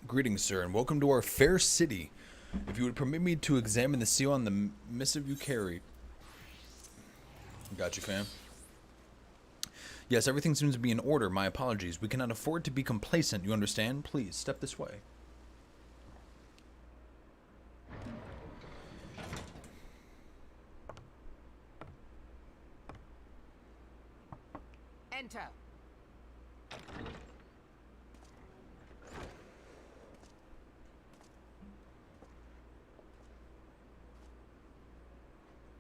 Greetings, sir, and welcome to our fair city. If you would permit me to examine the seal on the missive you carry. Got you, fam. Yes, everything seems to be in order. My apologies. We cannot afford to be complacent, you understand? Please, step this way. Enter.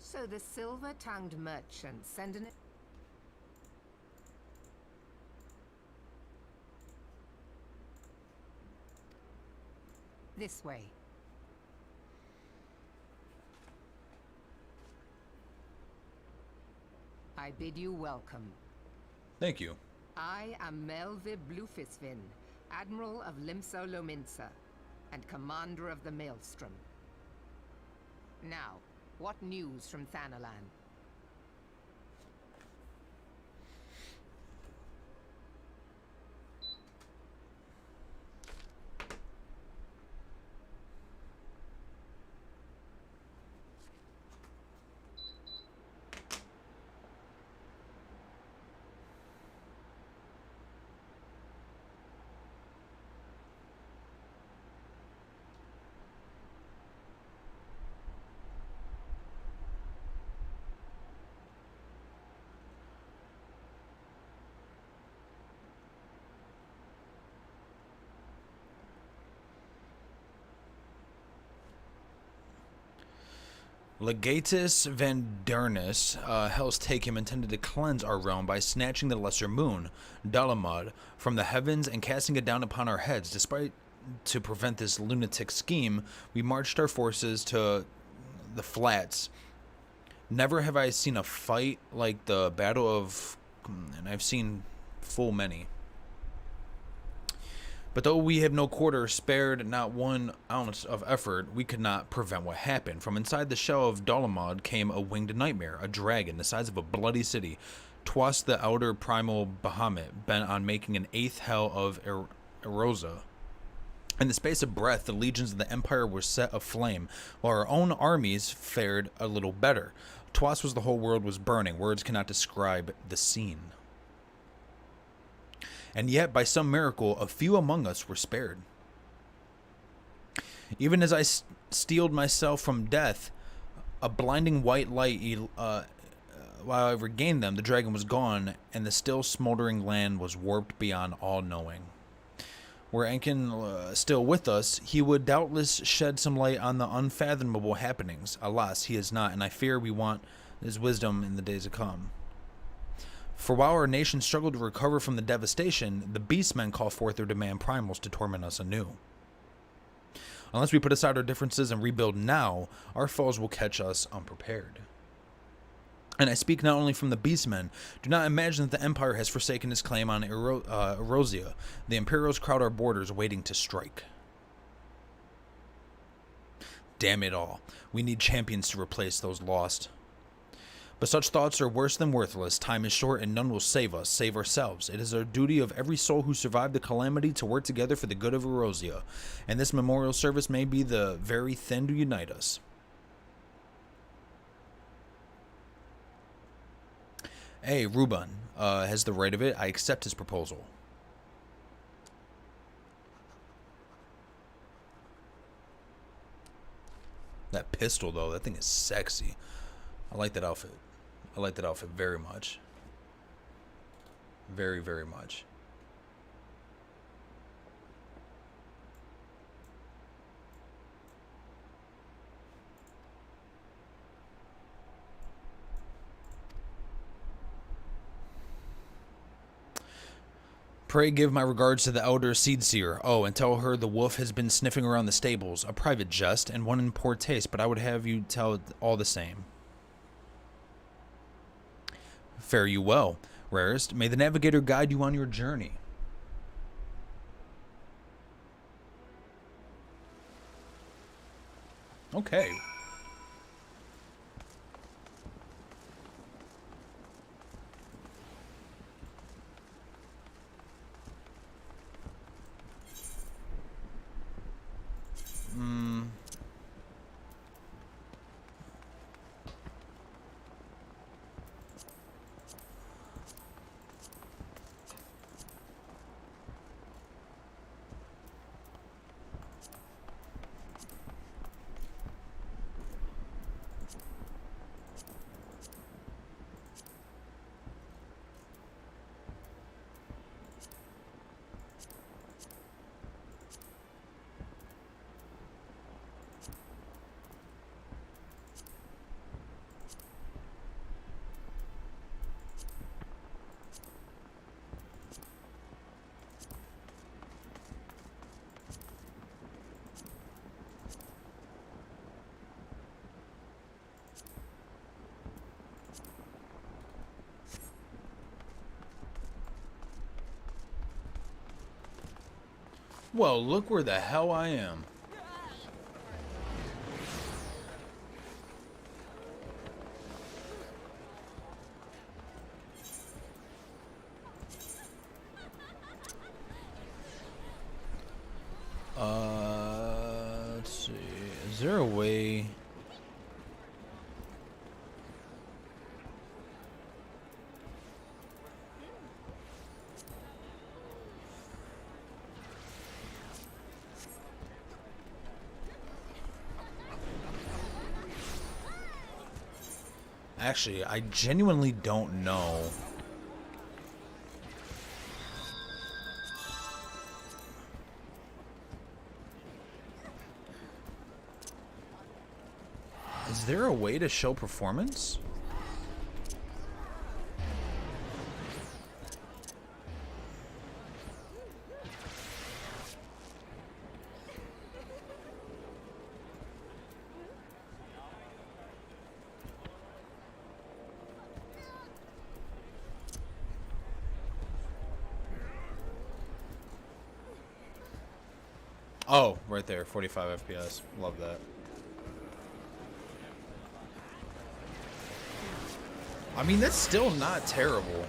So the silver-tongued merchant send an... This way. I bid you welcome. Thank you. I am Melvib Blufisvin, Admiral of Limso Lominsa, and Commander of the Maelstrom. Now, what news from Thanalan? Legatus Vandernus, Hell's Take Him, intended to cleanse our realm by snatching the lesser moon, Dalamud, from the heavens and casting it down upon our heads. Despite to prevent this lunatic scheme, we marched our forces to the flats. Never have I seen a fight like the Battle of... and I've seen full many. But though we have no quarter, spared not 1 ounce of effort, we could not prevent what happened. From inside the shell of Dalamud came a winged nightmare, a dragon the size of a bloody city. 'Twas the elder primal Bahamut, bent on making an 8th hell of Erosa. In the space of breath, the legions of the Empire were set aflame, while our own armies fared a little better. 'Twas was the whole world was burning. Words cannot describe the scene. And yet, by some miracle, a few among us were spared. Even as I steeled myself from death, a blinding white light, while I regained them, the dragon was gone, and the still smoldering land was warped beyond all knowing. Were Enkin still with us, he would doubtless shed some light on the unfathomable happenings. Alas, he is not, and I fear we want his wisdom in the days to come. For while our nation struggled to recover from the devastation, the Beastmen call forth their demand primals to torment us anew. Unless we put aside our differences and rebuild now, our foes will catch us unprepared. And I speak not only from the Beastmen. Do not imagine that the Empire has forsaken its claim on Erosia. The Imperials crowd our borders, waiting to strike. Damn it all. We need champions to replace those lost. But such thoughts are worse than worthless. Time is short and none will save us, save ourselves. It is our duty of every soul who survived the calamity to work together for the good of Erosia, and this memorial service may be the very thing to unite us. Hey, Ruban has the right of it. I accept his proposal. That pistol, though, that thing is sexy. I like that outfit. I like that outfit very much. Very, very much. Pray give my regards to the elder Seedseer. Oh, and tell her the wolf has been sniffing around the stables. A private jest and one in poor taste, but I would have you tell it all the same. Fare you well, rarest. May the navigator guide you on your journey. Okay. Well, look where the hell I am. Let's see. Is there a way? Actually, I genuinely don't know. Is there a way to show performance? Oh, right there, 45 FPS. Love that. I mean, that's still not terrible.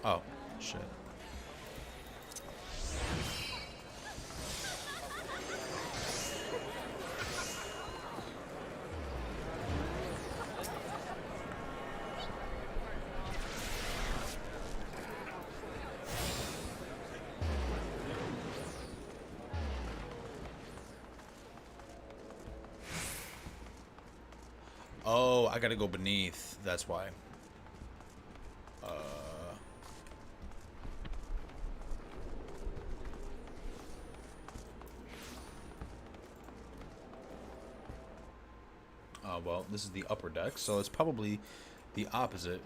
Oh, shit. Oh, I gotta go beneath. That's why. Well, this is the upper deck, so it's probably the opposite.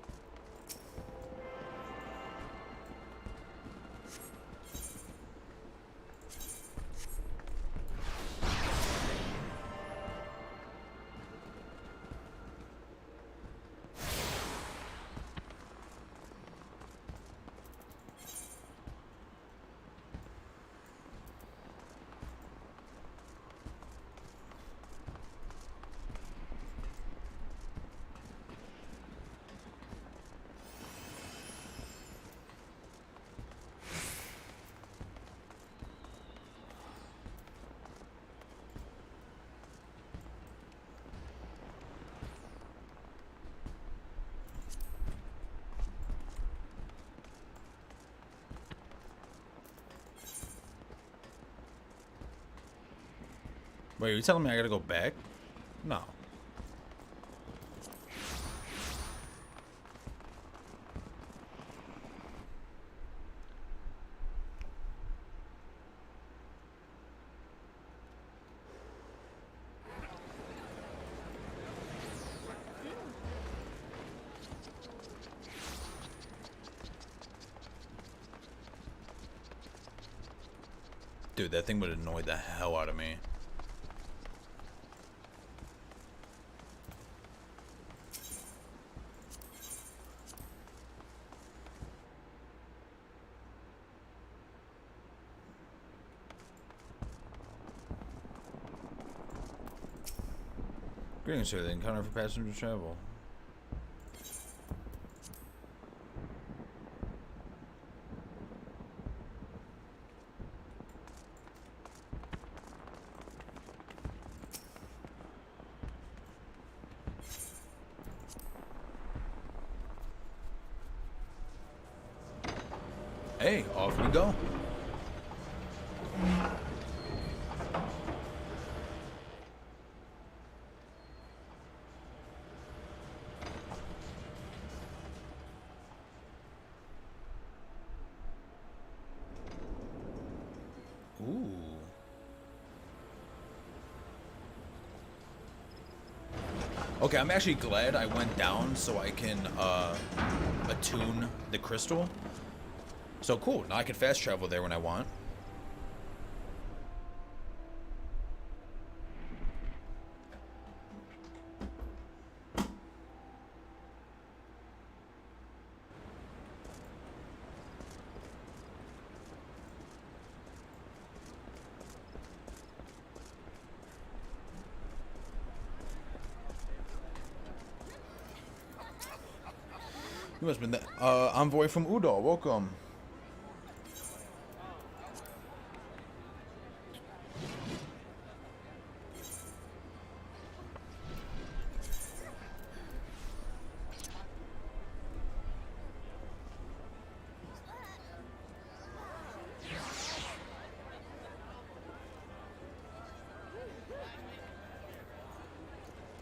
Wait, are you telling me I gotta go back? No. Dude, that thing would annoy the hell out of me. Greetings, sir. The encounter for passenger travel. Hey, off we go. Ooh. Okay, I'm actually glad I went down so I can attune the crystal. So cool, now I can fast travel there when I want. You must have been the envoy from Udall. Welcome.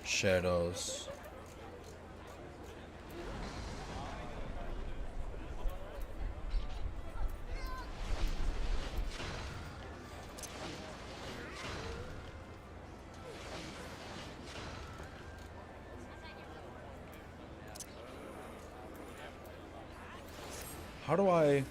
Shadows. How do I...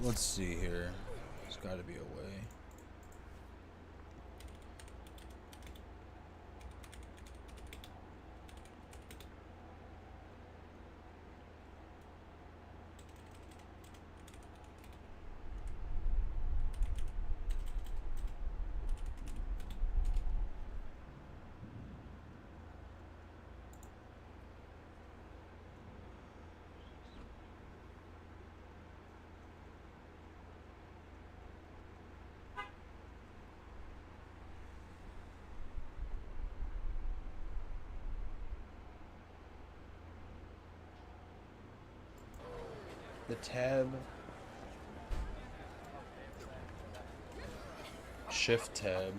let's see here. There's got to be a way. The tab. Shift tab.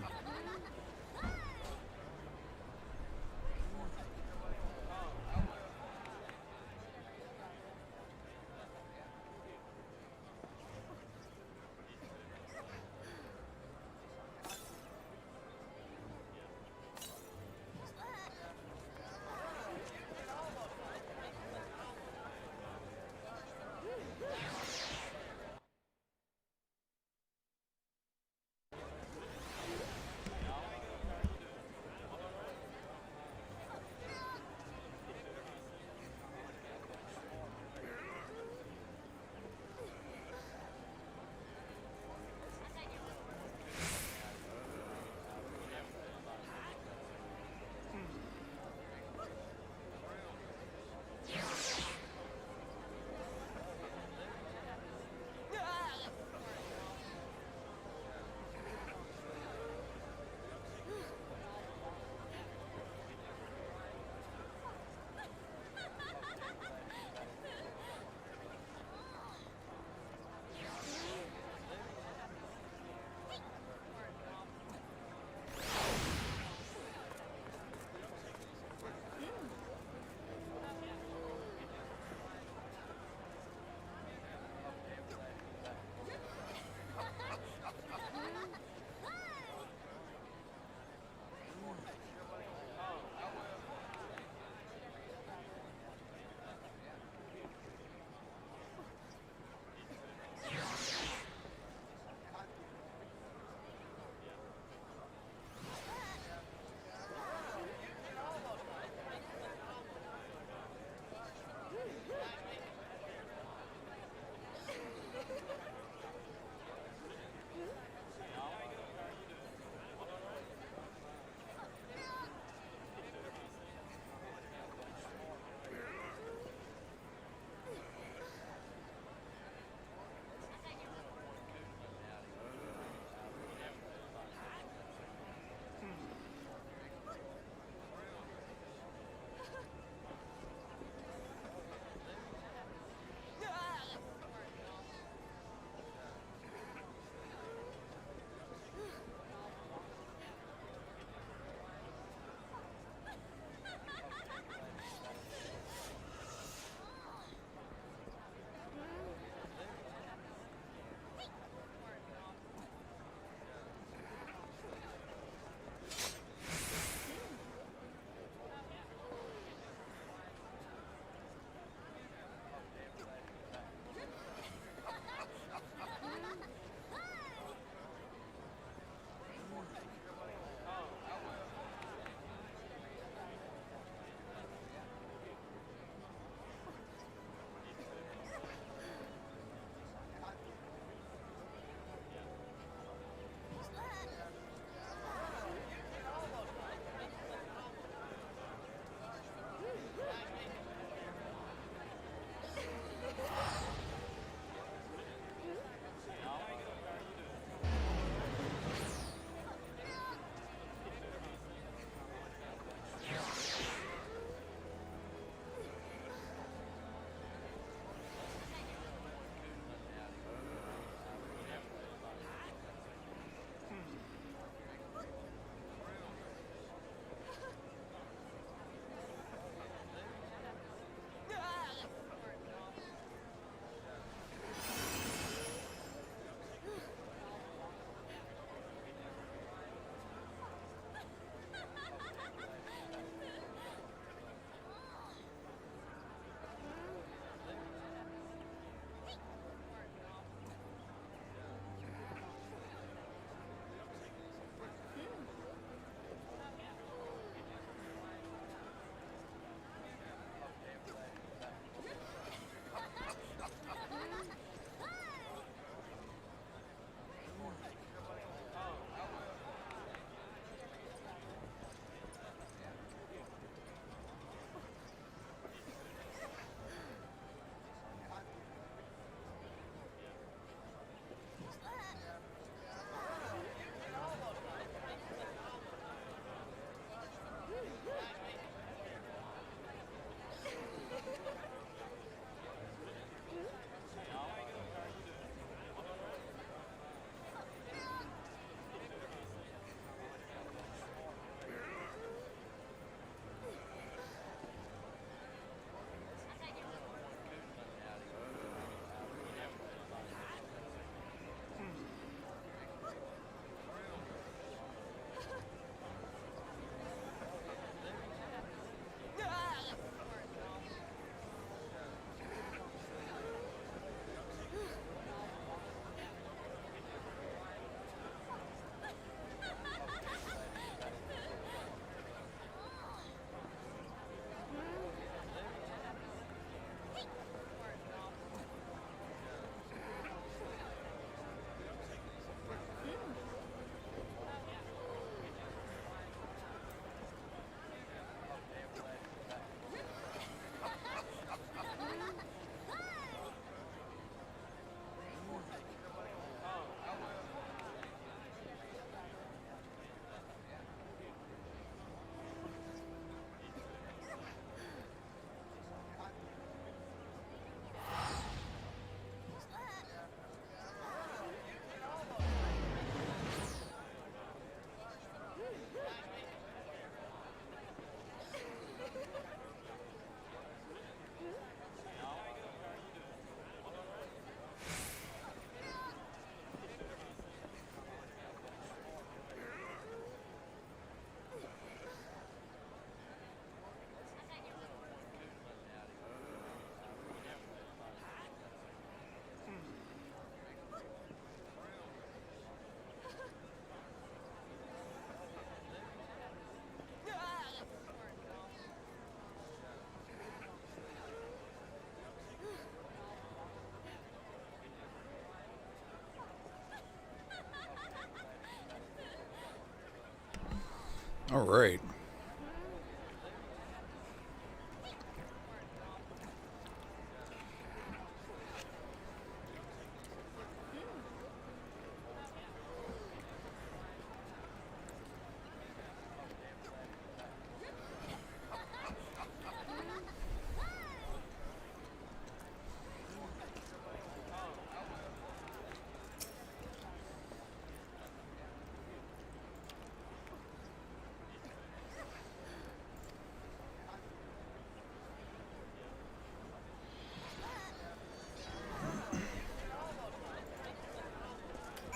All right.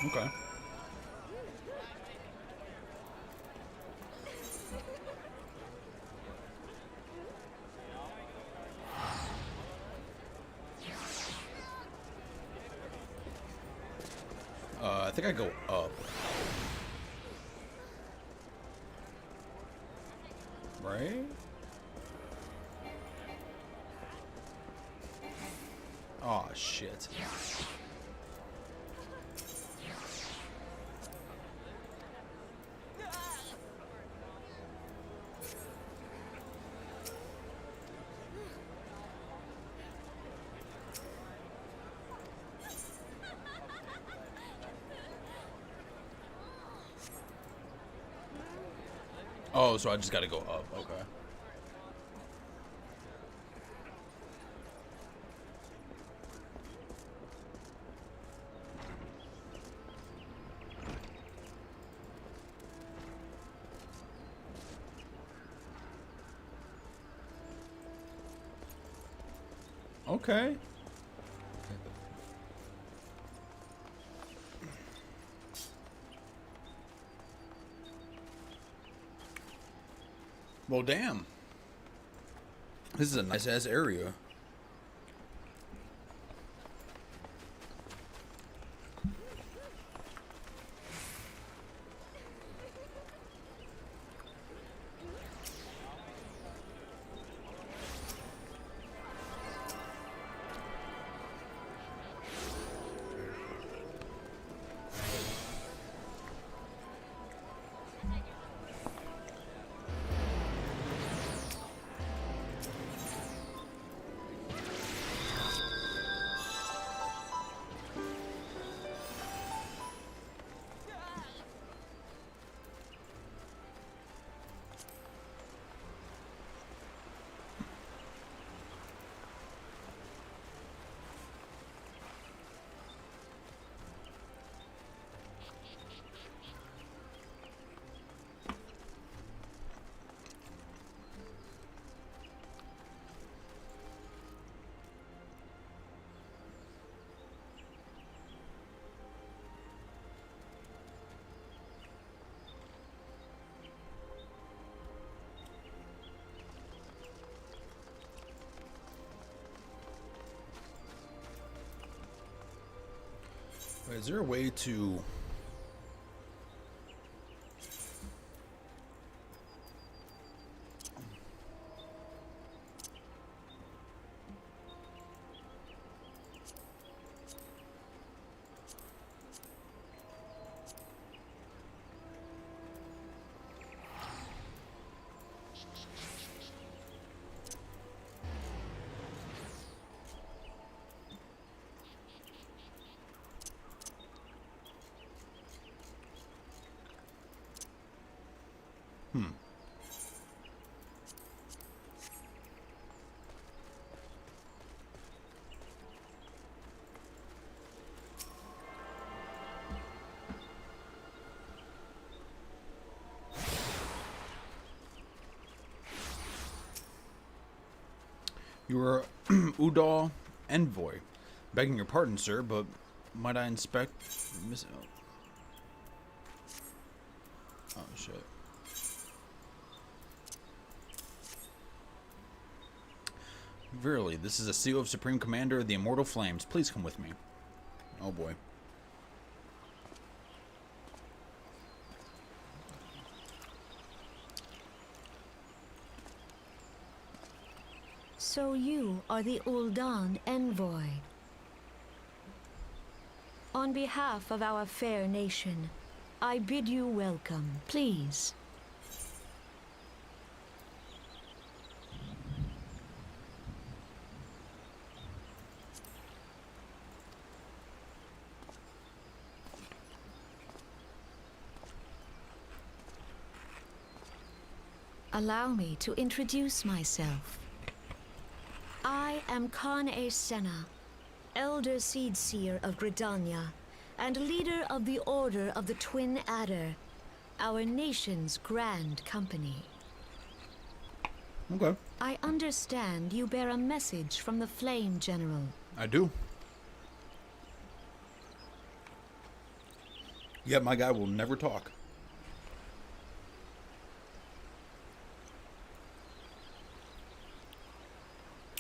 Okay. I think I go up. Right? Oh shit. Oh, so I just gotta go up. Okay. Okay. Well, damn. This is a nice ass area. Wait, is there a way to... You are Udal Envoy. Begging your pardon, sir, but might I inspect... Oh, shit. Verily, this is a seal of Supreme Commander of the Immortal Flames. Please come with me. Oh, boy. So you are the Ul'Dan envoy. On behalf of our fair nation, I bid you welcome. Please, Allow me to introduce myself. I am Khan-e Senna, Elder Seedseer of Gridania, and leader of the Order of the Twin Adder, our nation's grand company. Okay. I understand you bear a message from the Flame General. I do. Yet my guy will never talk.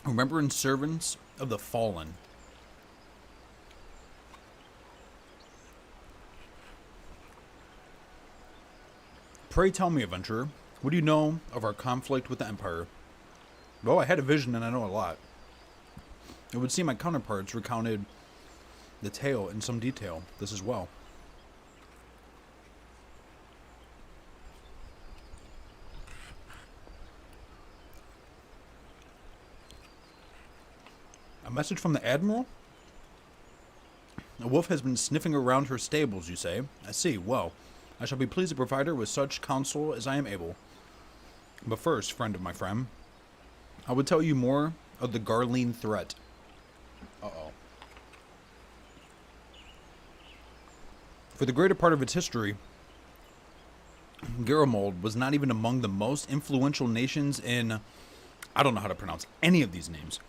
Remembering servants of the fallen. Pray tell me, adventurer, what do you know of our conflict with the Empire? Well, I had a vision and I know a lot. It would seem my counterparts recounted the tale in some detail. This as well. A message from the Admiral? A wolf has been sniffing around her stables, you say? I see. Well, I shall be pleased to provide her with such counsel as I am able. But first, friend of my friend, I would tell you more of the Garlean threat. Uh-oh. For the greater part of its history, Garlemald was not even among the most influential nations in... I don't know how to pronounce any of these names.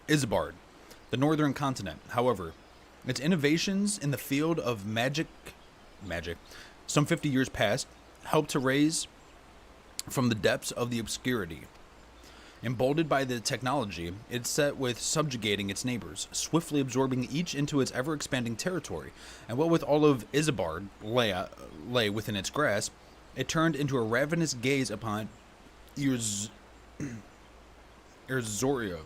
Isbard, the northern continent. However, its innovations in the field of magic, some 50 years past, helped to raise from the depths of the obscurity. Emboldened by the technology, it's set with subjugating its neighbors, swiftly absorbing each into its ever-expanding territory. And what with all of Isbard lay within its grasp, it turned into a ravenous gaze upon Erzoria.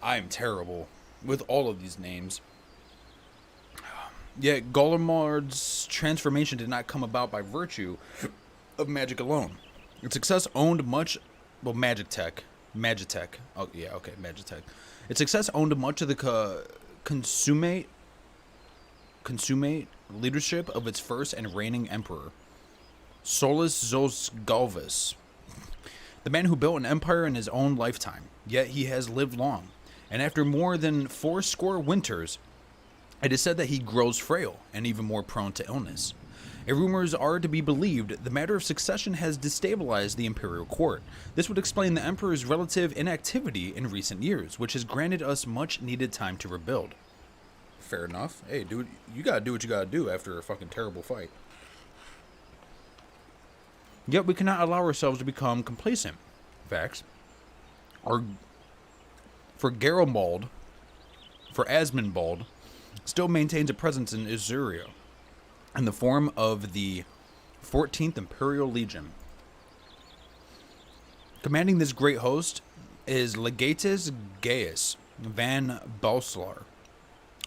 I am terrible with all of these names. Yet Garlemald's transformation did not come about by virtue of magic alone. Its success owned much... Well, Magitech. Oh, yeah, okay, Magitech. Its success owned much of the consummate leadership of its first and reigning emperor, Solus Zosgalvis, the man who built an empire in his own lifetime. Yet he has lived long, and after more than 80 winters, it is said that he grows frail and even more prone to illness. If rumors are to be believed, the matter of succession has destabilized the imperial court. This would explain the emperor's relative inactivity in recent years, which has granted us much needed time to rebuild. Fair enough. Hey, dude, you gotta do what you gotta do after a fucking terrible fight. Yet we cannot allow ourselves to become complacent. Facts. For Asmonbald, still maintains a presence in Isauria, in the form of the 14th Imperial Legion. Commanding this great host is Legatus Gaius van Balslar,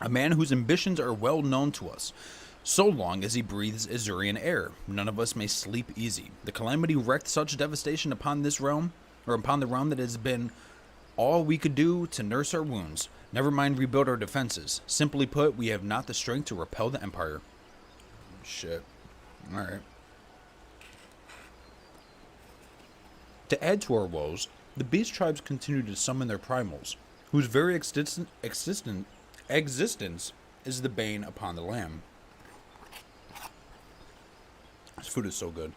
a man whose ambitions are well known to us. So long as he breathes Isurian air, none of us may sleep easy. The calamity wreaked such devastation upon this realm, or upon the realm, that it has been all we could do to nurse our wounds. Never mind rebuild our defenses. Simply put, we have not the strength to repel the Empire. Shit. Alright. To add to our woes, the beast tribes continue to summon their primals, whose very existence is the bane upon the lamb. This food is so good.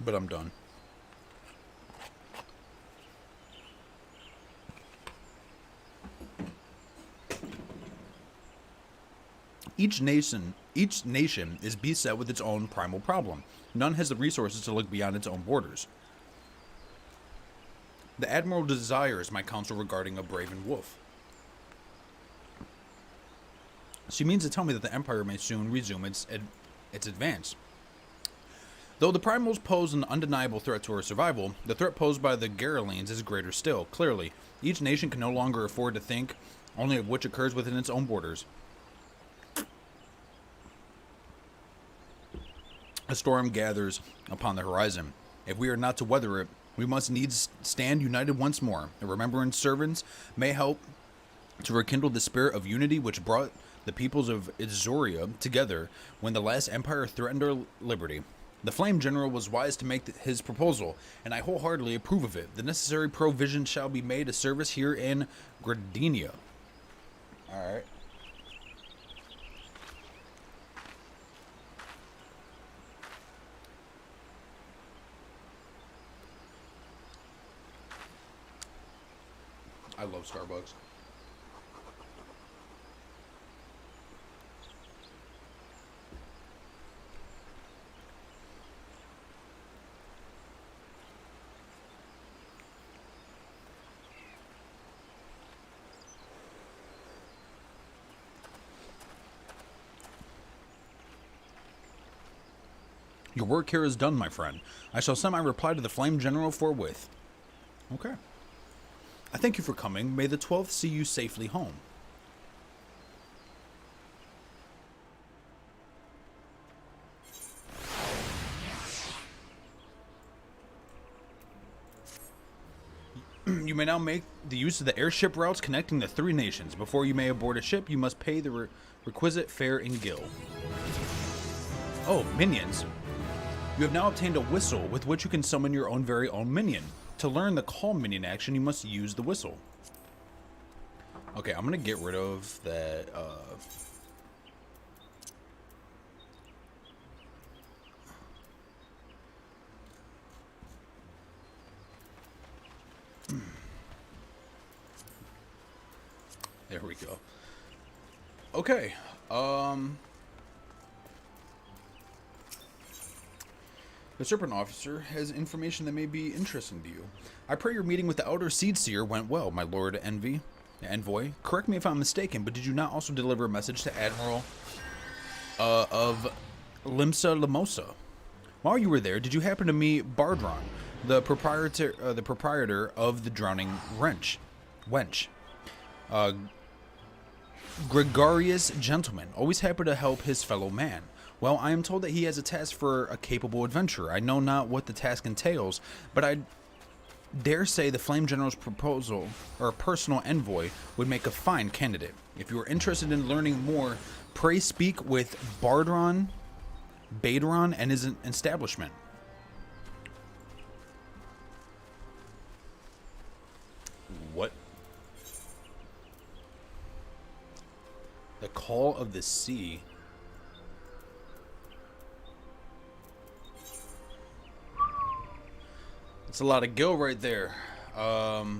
But I'm done. Each nation is beset with its own primal problem. None has the resources to look beyond its own borders. The Admiral desires my counsel regarding a Braven Wolf. She means to tell me that the Empire may soon resume its advance. Though the primals pose an undeniable threat to our survival, the threat posed by the Garleans is greater still. Clearly, each nation can no longer afford to think only of which occurs within its own borders. A storm gathers upon the horizon. If we are not to weather it, we must needs stand united once more. And remembrance servants may help to rekindle the spirit of unity which brought the peoples of Isauria together when the last empire threatened our liberty. The Flame General was wise to make his proposal, and I wholeheartedly approve of it. The necessary provision shall be made to service here in Gridania. Alright. I love Starbucks. Your work here is done, my friend. I shall send my reply to the Flame General forthwith. Okay. I thank you for coming. May the 12th see you safely home. You may now make the use of the airship routes connecting the three nations. Before you may aboard a ship, you must pay the requisite fare in Gil. Oh, minions. You have now obtained a whistle with which you can summon your own very own minion. To learn the call minion action, you must use the whistle. Okay, I'm gonna get rid of that, There we go. Okay, the Serpent Officer has information that may be interesting to you. I pray your meeting with the Elder Seedseer went well, my Lord Envoy. Correct me if I'm mistaken, but did you not also deliver a message to Admiral of Limsa Lamosa? While you were there, did you happen to meet Bardron, the proprietor of the Drowning Wench? Gregarious gentleman, always happy to help his fellow man. Well, I am told that he has a task for a capable adventurer. I know not what the task entails, but I dare say the Flame General's proposal, or personal envoy, would make a fine candidate. If you are interested in learning more, pray speak with Bardron and his establishment. What? The Call of the Sea. That's a lot of gil right there. I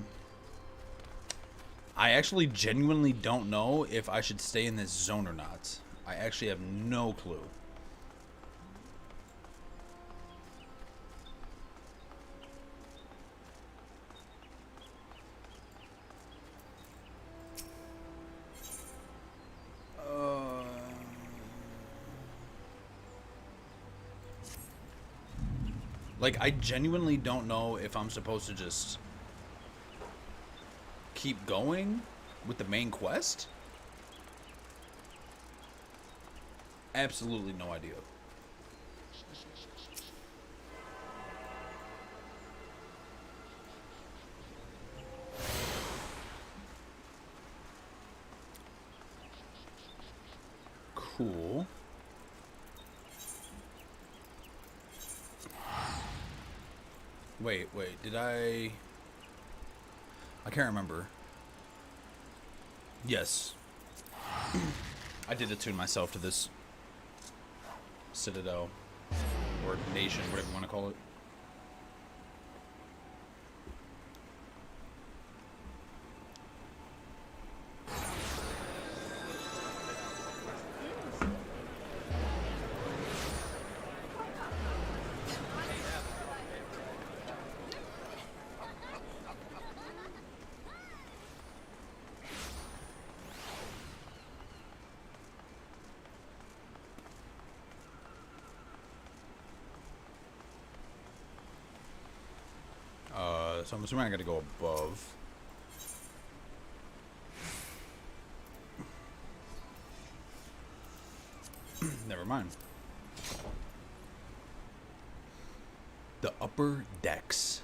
actually genuinely don't know if I should stay in this zone or not. I actually have no clue. Like, I genuinely don't know if I'm supposed to just keep going with the main quest. Absolutely no idea. Cool. Wait, did I can't remember. Yes. I did attune myself to this citadel, or nation, whatever you want to call it. So I'm assuming I gotta go above. Never mind. The upper decks.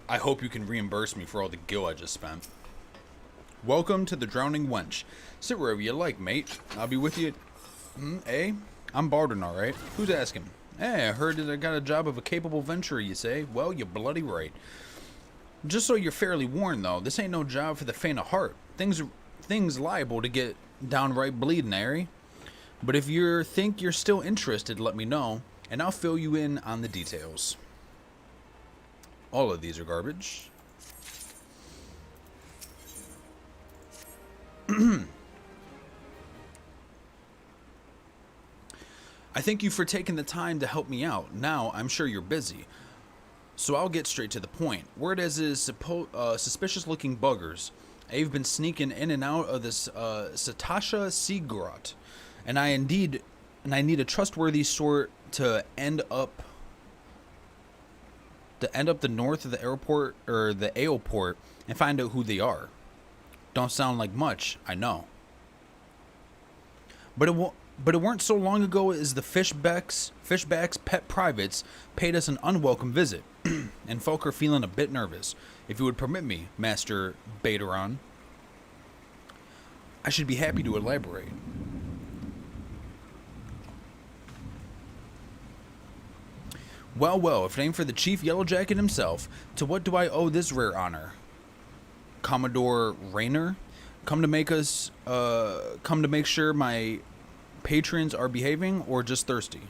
I hope you can reimburse me for all the gil I just spent. Welcome to the Drowning Wench. Sit wherever you like, mate. I'll be with you. Eh? I'm Barden, alright. Who's asking? Eh, I heard that I got a job of a capable venturer, you say? Well, you're bloody right. Just so you're fairly warned, though, this ain't no job for the faint of heart. Things liable to get downright bleeding, Harry. But if you think you're still interested, let me know, and I'll fill you in on the details. All of these are garbage. I thank you for taking the time to help me out. Now, I'm sure you're busy. So I'll get straight to the point. Word as is suspicious-looking buggers. I've been sneaking in and out of this Satasha Seagrot, and I need a trustworthy sort to end up the north of the airport or the Aelport and find out who they are. Don't sound like much, I know. But it weren't so long ago as the Fishback's pet privates paid us an unwelcome visit, and folk are feeling a bit nervous. If you would permit me, Master Bateron, I should be happy to elaborate. Well, if it ain't for the Chief Yellowjacket himself, to what do I owe this rare honor? Commodore Raynor, come to make sure my patrons are behaving, or just thirsty?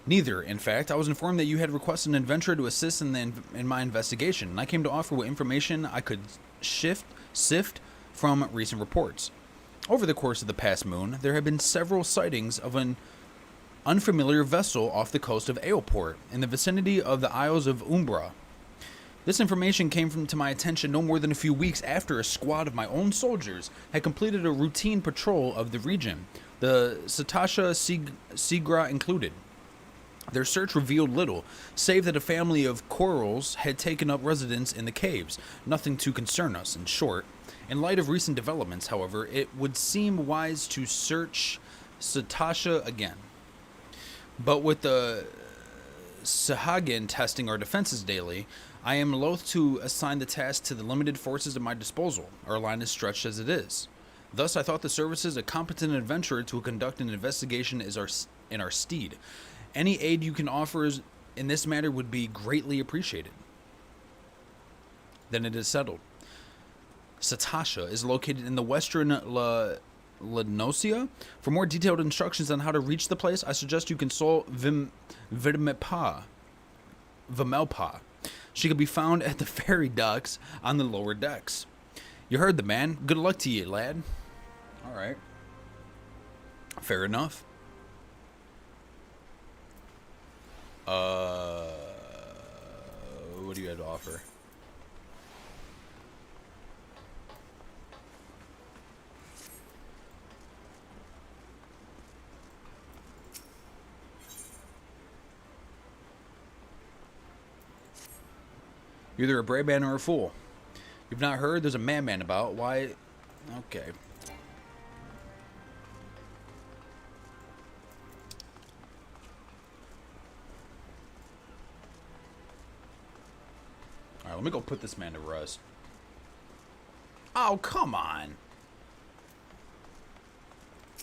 Neither. In fact, I was informed that you had requested an adventurer to assist in my investigation, and I came to offer what information I could sift from recent reports. Over the course of the past moon, there have been several sightings of an unfamiliar vessel off the coast of Aelport, in the vicinity of the Isles of Umbra. This information came to my attention no more than a few weeks after a squad of my own soldiers had completed a routine patrol of the region, the Satasha Seagrot included. Their search revealed little, save that a family of corals had taken up residence in the caves. Nothing to concern us, in short. In light of recent developments, however, it would seem wise to search Satasha again. But with the Sahagin testing our defenses daily, I am loath to assign the task to the limited forces at my disposal. Our line is stretched as it is. Thus, I thought the services of a competent adventurer to conduct an investigation is in our stead. Any aid you can offer in this matter would be greatly appreciated. Then it is settled. Satasha is located in the western Lenosia. For more detailed instructions on how to reach the place, I suggest you consult Vimelpa. She could be found at the ferry docks on the lower decks. You heard the man. Good luck to you, lad. All right. Fair enough. What do you have to offer? You're either a brave man or a fool. You've not heard there's a madman about. Why? Okay. Alright, let me go put this man to rest. Oh, come on.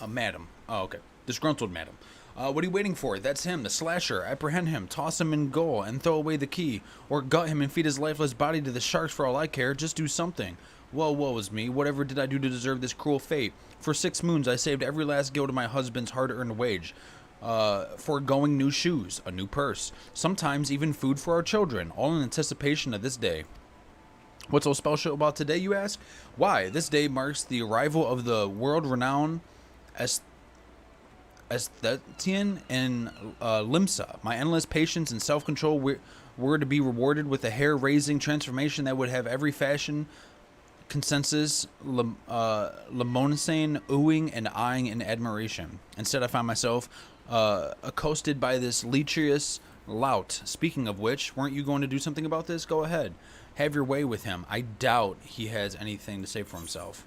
Madam. Oh, okay. Disgruntled madam. What are you waiting for? That's him, the slasher. Apprehend him, toss him in goal, and throw away the key. Or gut him and feed his lifeless body to the sharks for all I care. Just do something. Well, woe is me. Whatever did I do to deserve this cruel fate? For 6 moons, I saved every last gill to my husband's hard-earned wage. Foregoing new shoes, a new purse, sometimes even food for our children, all in anticipation of this day. What's so special about today, you ask? Why, this day marks the arrival of the world-renowned Aesthetian in Limsa. My endless patience and self-control were to be rewarded with a hair-raising transformation that would have every fashion consensus Lemonsane oohing and eyeing in admiration. Instead, I found myself accosted by this lecherous lout. Speaking of which, weren't you going to do something about this? Go ahead. Have your way with him. I doubt he has anything to say for himself.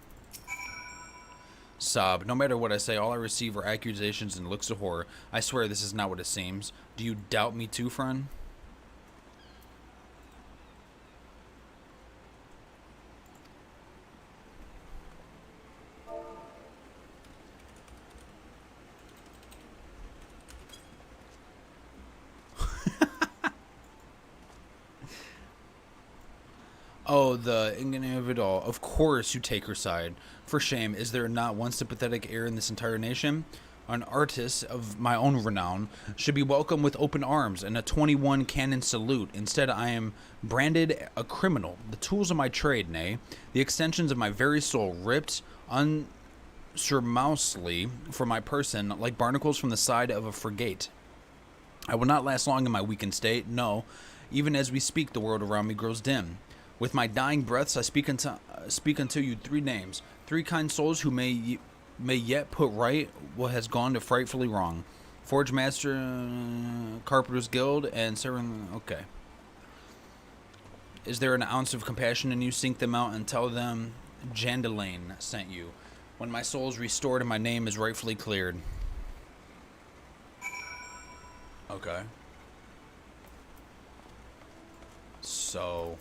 Sob. No matter what I say, all I receive are accusations and looks of horror. I swear this is not what it seems. Do you doubt me too, friend? Oh, the ignominy of it all. Of course you take her side. For shame, is there not one sympathetic ear in this entire nation? An artist of my own renown should be welcomed with open arms and a 21 cannon salute. Instead, I am branded a criminal. The tools of my trade, nay, the extensions of my very soul, ripped unsurmountably from my person like barnacles from the side of a frigate. I will not last long in my weakened state. No, even as we speak, the world around me grows dim. With my dying breaths, I speak unto you three names, three kind souls who may yet put right what has gone to frightfully wrong. Forge Master, Carpenter's Guild, and Seven. Okay. Is there an ounce of compassion in you? Seek them out and tell them Jandalane sent you. When my soul is restored and my name is rightfully cleared. Okay. So.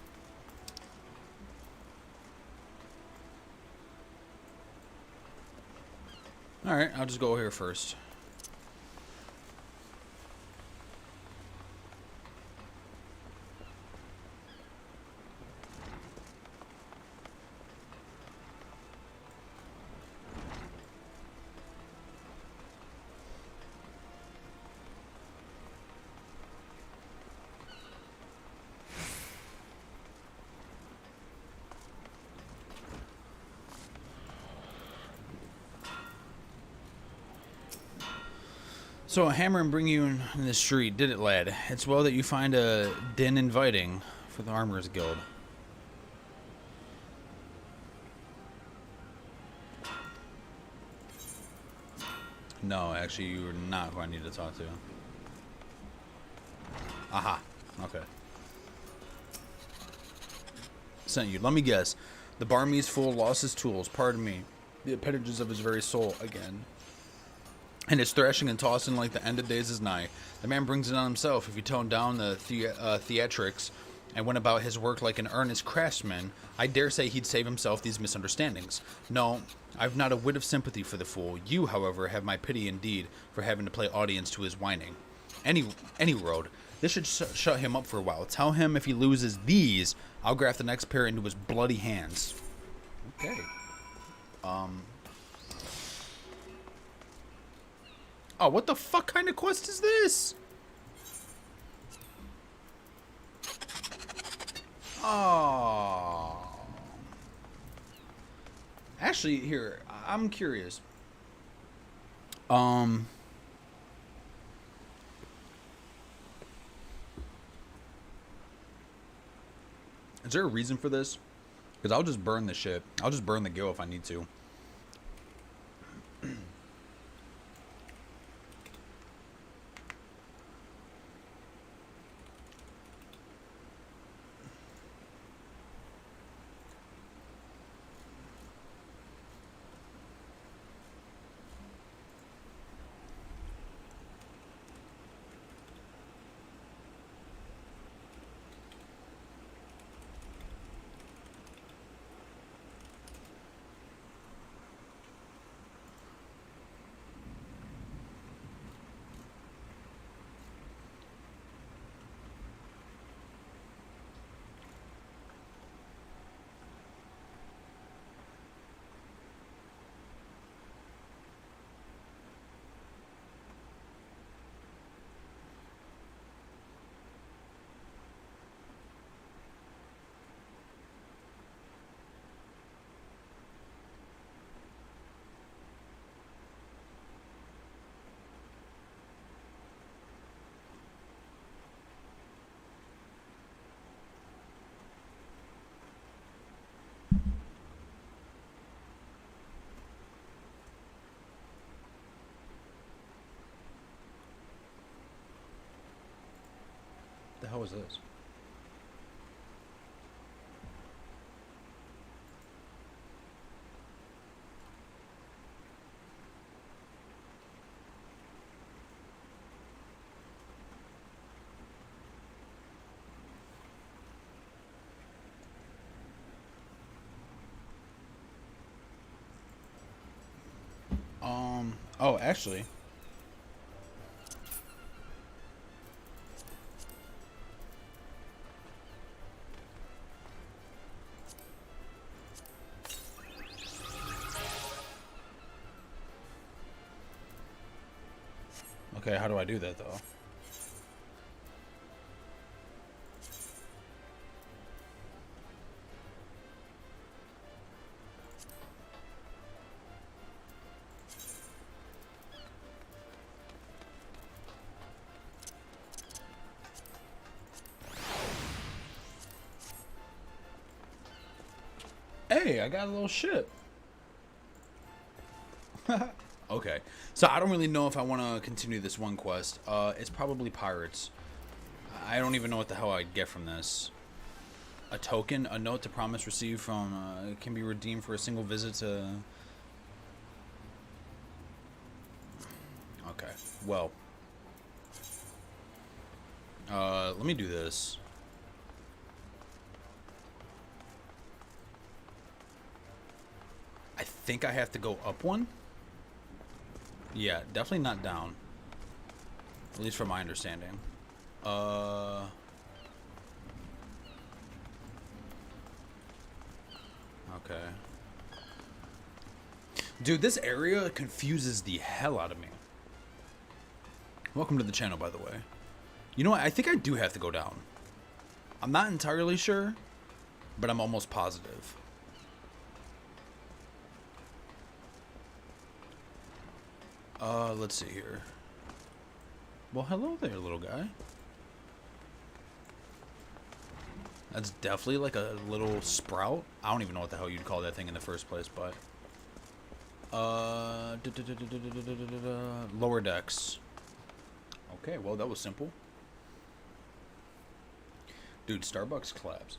Alright, I'll just go here first. So a hammer and bring you in the street, did it, lad? It's well that you find a den inviting for the Armorer's Guild. No, actually, you are not who I need to talk to. Aha. Okay. Sent you. Let me guess. The Barmy's fool lost his tools. Pardon me. The appendages of his very soul again. And his thrashing and tossing like the end of days is nigh. The man brings it on himself. If he toned down the theatrics and went about his work like an earnest craftsman, I dare say he'd save himself these misunderstandings. No, I've not a whit of sympathy for the fool. You, however, have my pity indeed for having to play audience to his whining. Any road. This should shut him up for a while. Tell him if he loses these, I'll graft the next pair into his bloody hands. Okay. Oh, what the fuck kind of quest is this? Oh. Actually, here, I'm curious. Is there a reason for this? Because I'll just burn the shit. I'll just burn the guild if I need to. The hell was this? Oh, actually. Okay, how do I do that though? Hey, I got a little ship. Okay, so I don't really know if I want to continue this one quest. It's probably pirates. I don't even know what the hell I'd get from this. A token, a note to promise received from, can be redeemed for a single visit to... Okay, well. Let me do this. I think I have to go up one. Yeah, definitely not down. At least from my understanding. Okay. Dude, this area confuses the hell out of me. Welcome to the channel, by the way. You know what? I think I do have to go down. I'm not entirely sure, but I'm almost positive. Let's see here. Well, hello there, little guy. That's definitely like a little sprout. I don't even know what the hell you'd call that thing in the first place, but... Lower decks. Okay, well, that was simple. Dude, Starbucks collabs.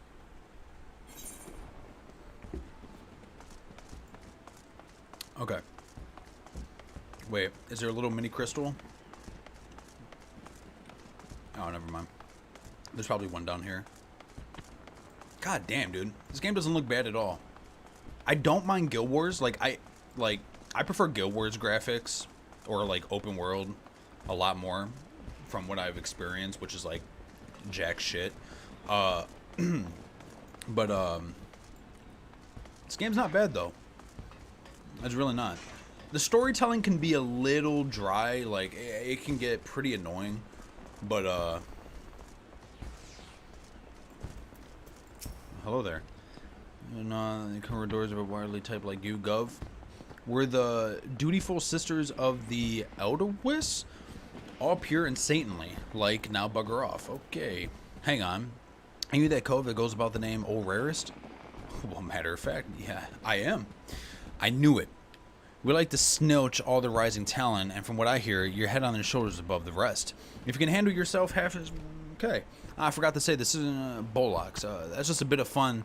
Okay. Wait, is there a little mini crystal? Oh, never mind. There's probably one down here. God damn, dude. This game doesn't look bad at all. I don't mind Guild Wars. I prefer Guild Wars graphics or like open world a lot more from what I've experienced, which is like jack shit. But this game's not bad though. It's really not. The storytelling can be a little dry, like it can get pretty annoying, but hello there. And the corridors of a widely type like you, Gov. We're the dutiful sisters of the Elderwiss, all pure and saintly. Like, now bugger off. Okay, hang on. Are you that cove that goes about the name Old Rarest? Well, matter of fact, yeah, I am. I knew it. We like to snilch all the rising talent, and from what I hear, you're head on and shoulders above the rest. If you can handle yourself half as... Okay. I forgot to say, this isn't Bolox. That's just a bit of fun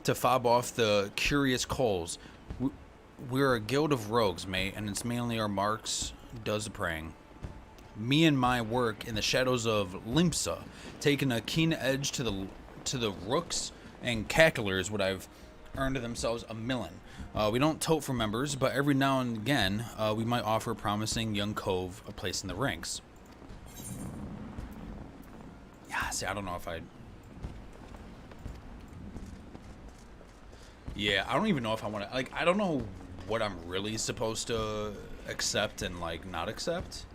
to fob off the curious coals. We're a guild of rogues, mate, and it's mainly our marks does the praying. Me and my work in the shadows of Limsa, taking a keen edge to the rooks and cacklers would have earned themselves a million. We don't tote for members, but every now and again, we might offer a promising young cove a place in the ranks. Yeah, see, I don't know if I'd... Yeah, I don't even know if I want to... Like, I don't know what I'm really supposed to accept and, like, not accept.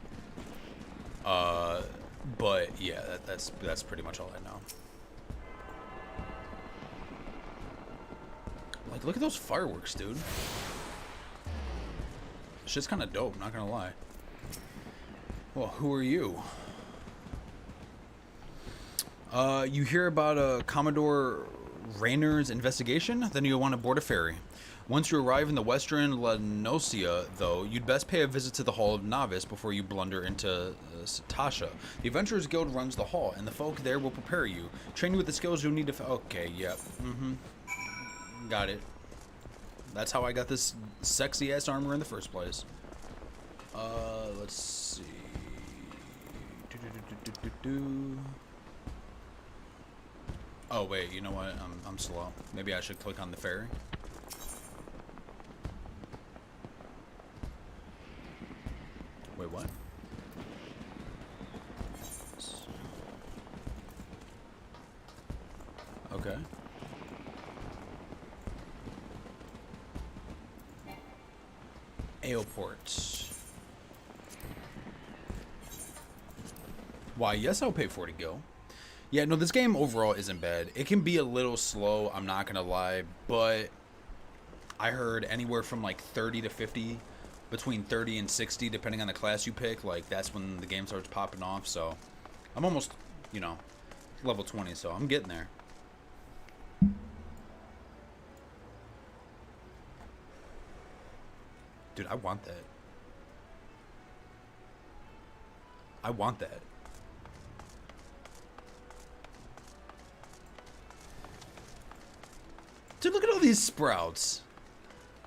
But, yeah, that's pretty much all I know. Like, look at those fireworks, dude. Shit's kind of dope, not gonna lie. Well, who are you? You hear about Commodore Rayner's investigation? Then you'll want to board a ferry. Once you arrive in the western La Nocia, though, you'd best pay a visit to the Hall of Novice before you blunder into Satasha. The Adventurers Guild runs the hall, and the folk there will prepare you. Train you with the skills you'll need to... Okay, yep. Got it. That's how I got this sexy-ass armor in the first place. Let's see... Oh, wait, you know what? I'm slow. Maybe I should click on the ferry. Wait, what? Okay. Airport. Why, yes, I'll pay 40 gil. Yeah, no, this game overall isn't bad. It can be a little slow, I'm not gonna lie, but I heard anywhere from like 30 to 50, between 30 and 60, depending on the class you pick. Like, that's when the game starts popping off. So I'm almost, you know, level 20, so I'm getting there. Dude, I want that. I want that. Dude, look at all these sprouts.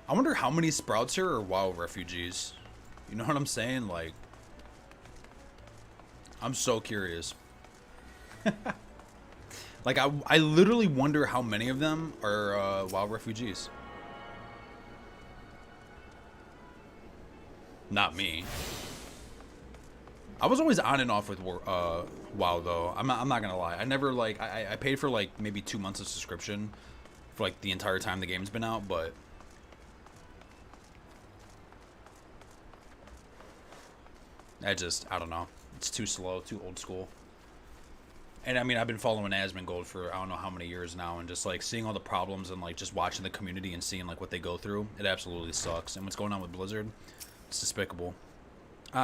I wonder how many sprouts here are WoW refugees. You know what I'm saying? Like, I'm so curious. Like, I literally wonder how many of them are WoW refugees. Not me. I was always on and off with WoW though. I'm not gonna lie. I never like I paid for like maybe 2 months of subscription for like the entire time the game's been out, but I don't know. It's too slow, too old school. And I mean, I've been following Asmongold for I don't know how many years now, and just like seeing all the problems and like just watching the community and seeing like what they go through, it absolutely sucks. And what's going on with Blizzard, it's despicable.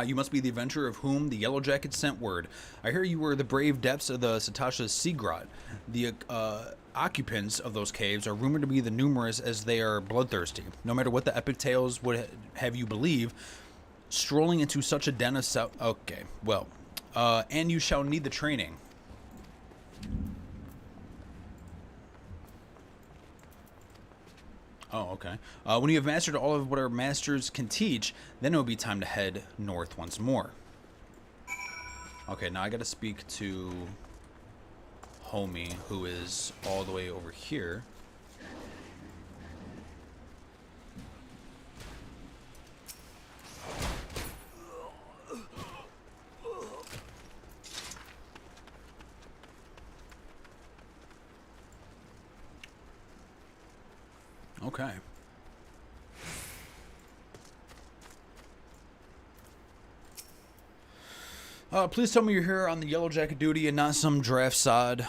You must be the adventurer of whom the Yellow Jackets sent word. I hear you were the brave depths of the Satasha Seagrot. The occupants of those caves are rumored to be the numerous as they are bloodthirsty. No matter what the epic tales would have you believe, strolling into such a den of okay, well, and you shall need the training. Oh, okay. When you have mastered all of what our masters can teach, then it will be time to head north once more. Okay, now I gotta speak to Homie, who is all the way over here. Okay. Please tell me you're here on the Yellow Jacket duty and not some daft sod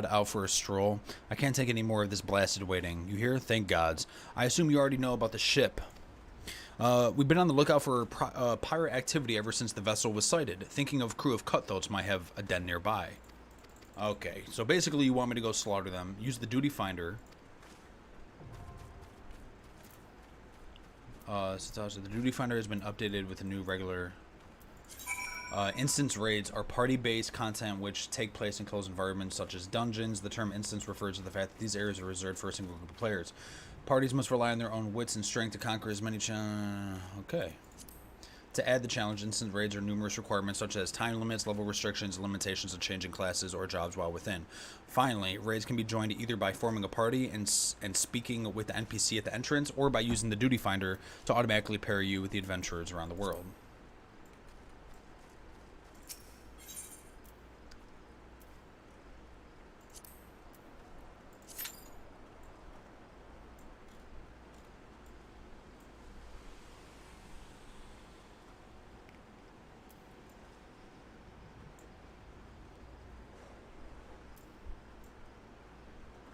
out for a stroll. I can't take any more of this blasted waiting. You hear? Thank gods. I assume you already know about the ship. We've been on the lookout for pirate activity ever since the vessel was sighted. Thinking of crew of cutthroats might have a den nearby. Okay, so basically you want me to go slaughter them. Use the duty finder. The duty finder has been updated with a new regular instance raids are party-based content which take place in closed environments such as dungeons. The term instance refers to the fact that these areas are reserved for a single group of players. Parties must rely on their own wits and strength to conquer as many okay. To add the challenge, instance raids are numerous requirements such as time limits, level restrictions, limitations of changing classes or jobs while within. Finally, raids can be joined either by forming a party and speaking with the NPC at the entrance, or by using the duty finder to automatically pair you with the adventurers around the world.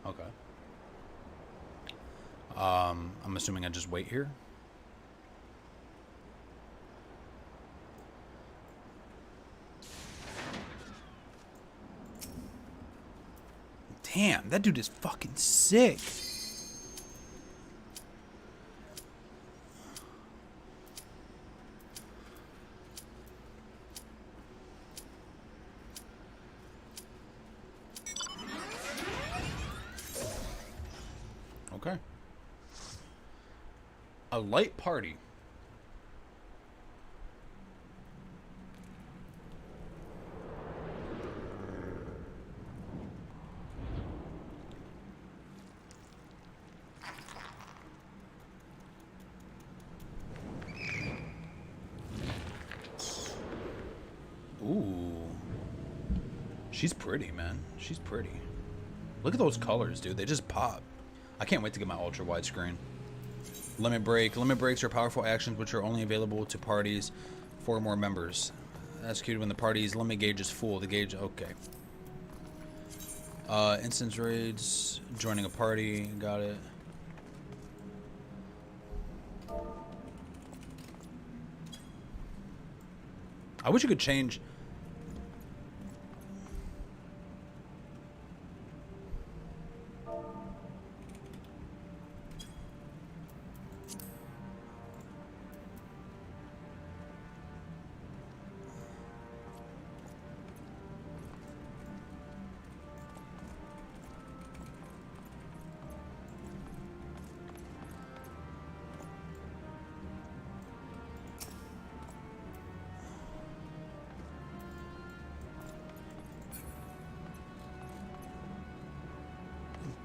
Okay. I'm assuming I just wait here. Damn, that dude is fucking sick. Okay. A light party. Ooh. She's pretty, man. She's pretty. Look at those colors, dude. They just pop. I can't wait to get my ultra wide screen. Limit break. Limit breaks are powerful actions which are only available to parties 4 or more members. executed when the party's limit gauge is full. The gauge, okay. Instance raids, joining a party, got it. I wish you could change.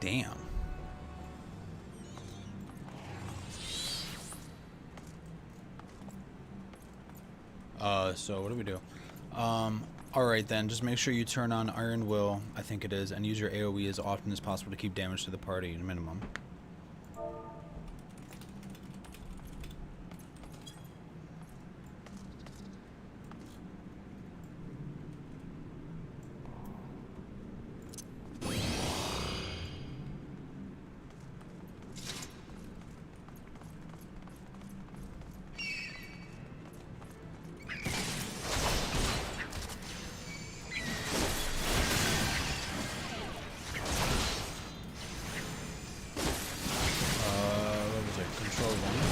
Damn. So what do we do? Alright then, just make sure you turn on Iron Will, I think it is, and use your AoE as often as possible to keep damage to the party at a minimum. What was it? Control 1.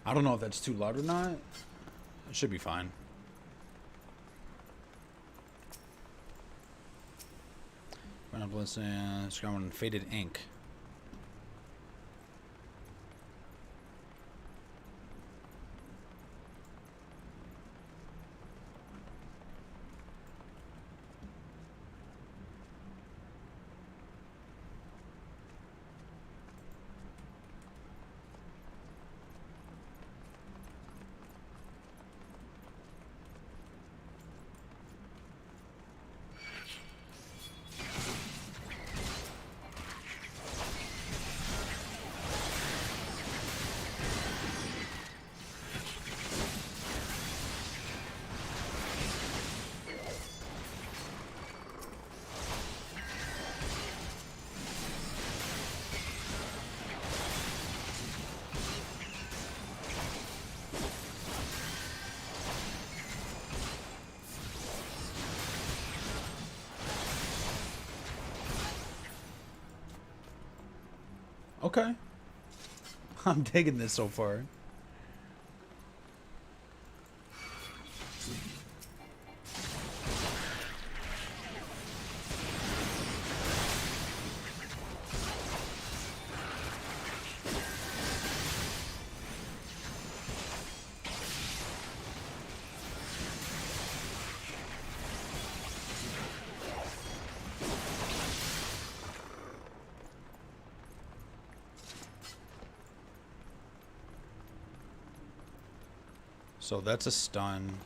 I don't know if that's too loud or not. It should be fine. Run up, let's go on Faded Ink. Okay. I'm digging this so far. So that's a stun.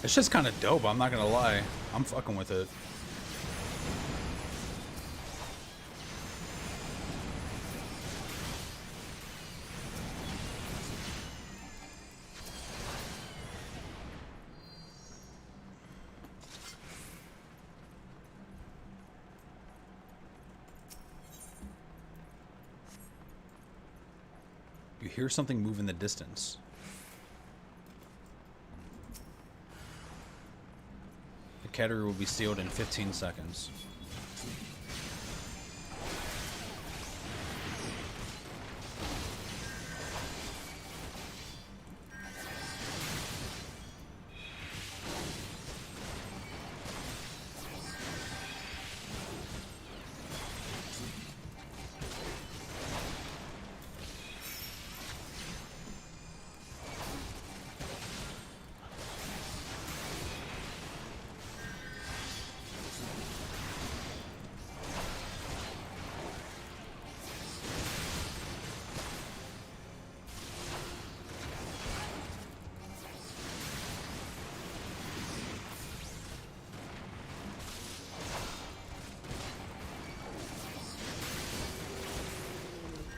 It's just kind of dope, I'm not gonna lie. I'm fucking with it. You hear something move in the distance. The category will be sealed in 15 seconds.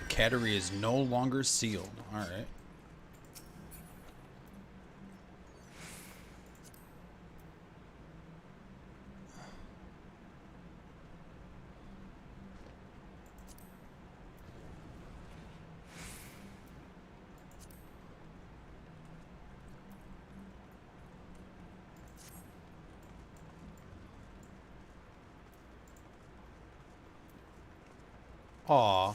Category is no longer sealed. All right. Aw.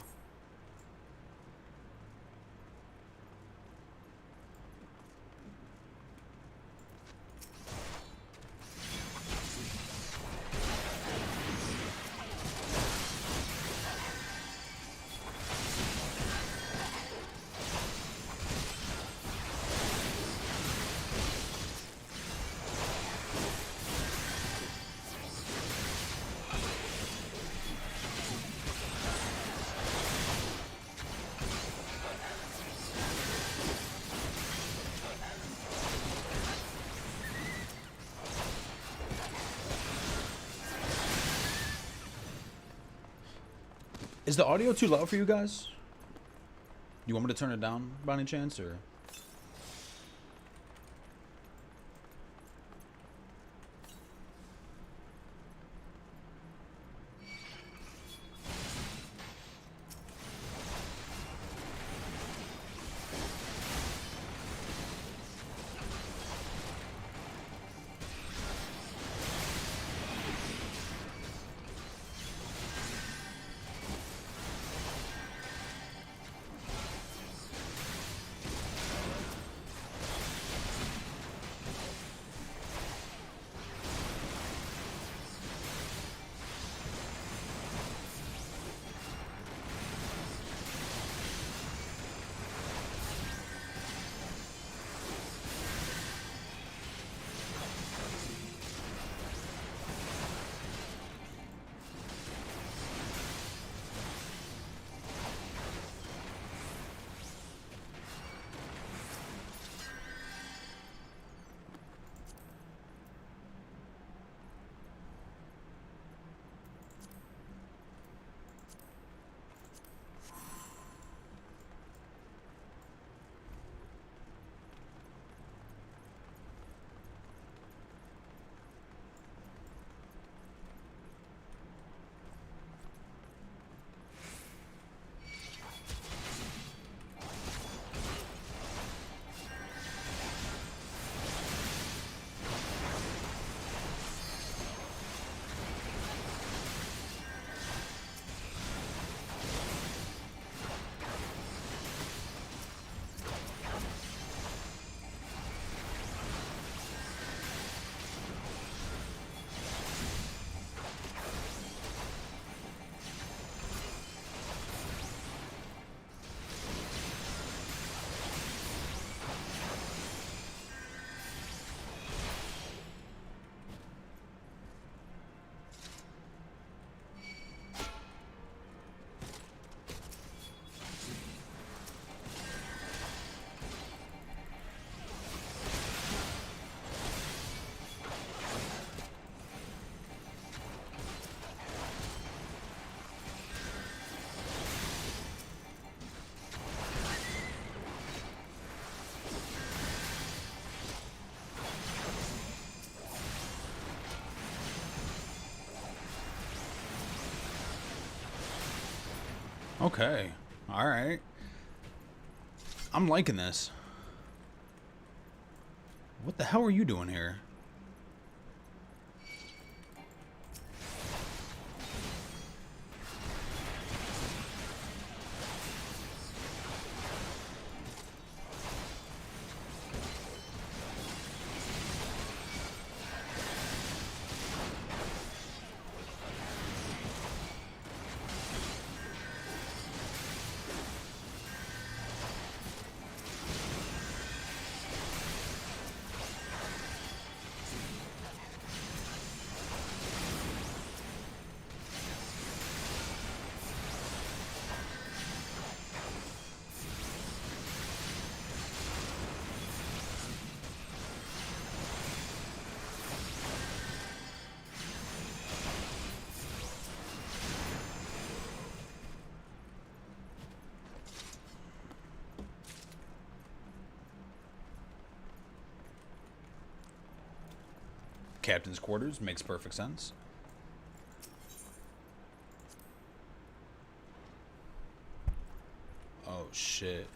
Is the audio too loud for you guys? You want me to turn it down by any chance, or? Okay. Alright. I'm liking this. What the hell are you doing here? Captain's quarters makes perfect sense. Oh shit.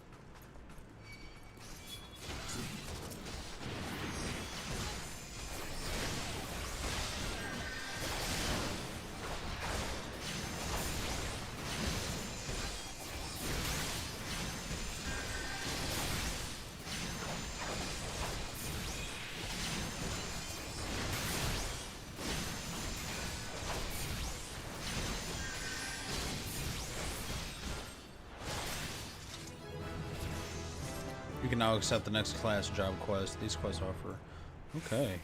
You can now accept the next class job quest these quests offer. Okay.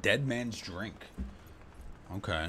Dead man's drink. Okay.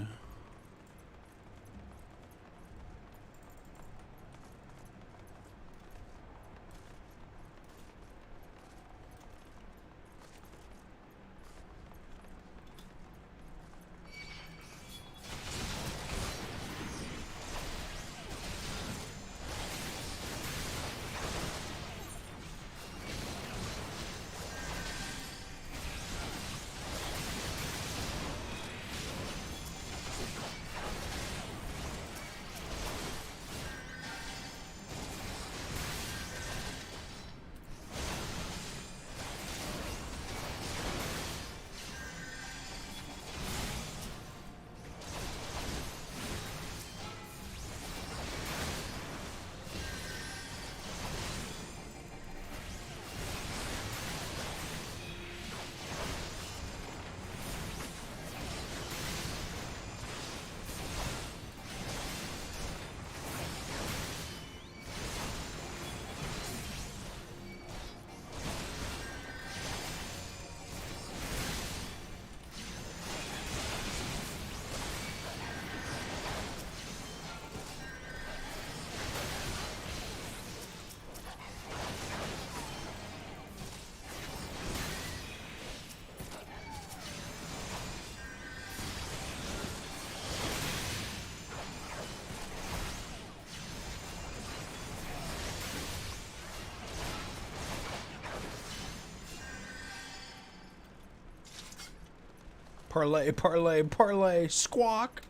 Parlay, parlay, parlay, squawk.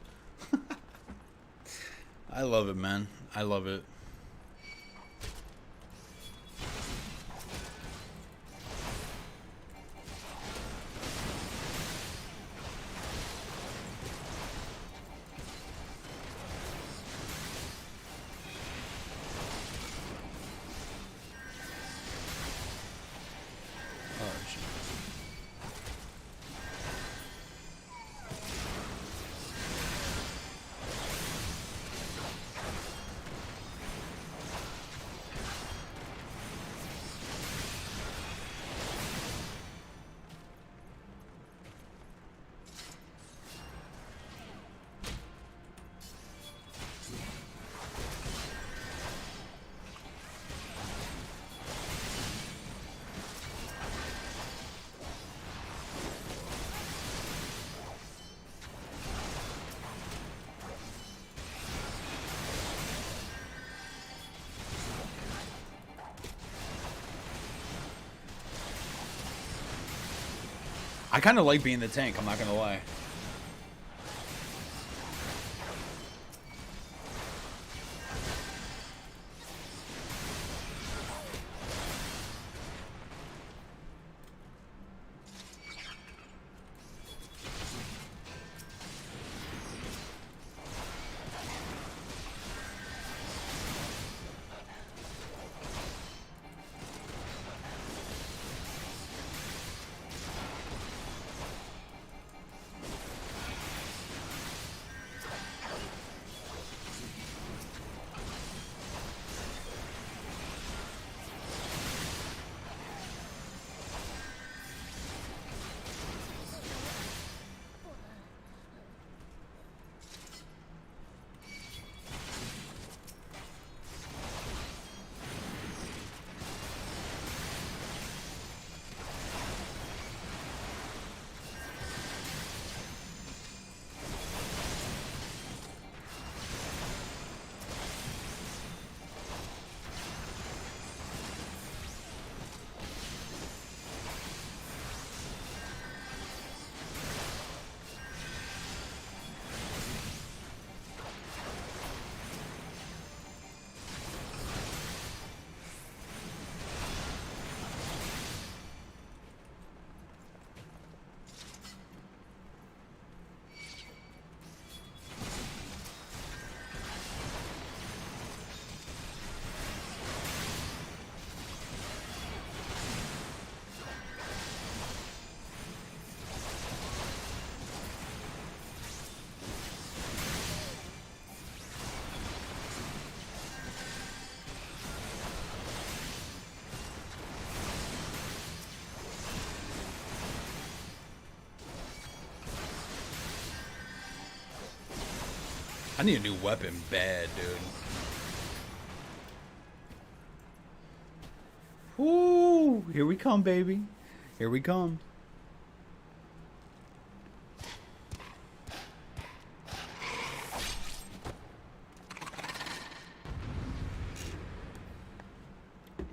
I love it, man. I love it. Oh, shit. I kind of like being the tank, I'm not gonna lie. I need a new weapon bad, dude. Woo! Here we come, baby. Here we come.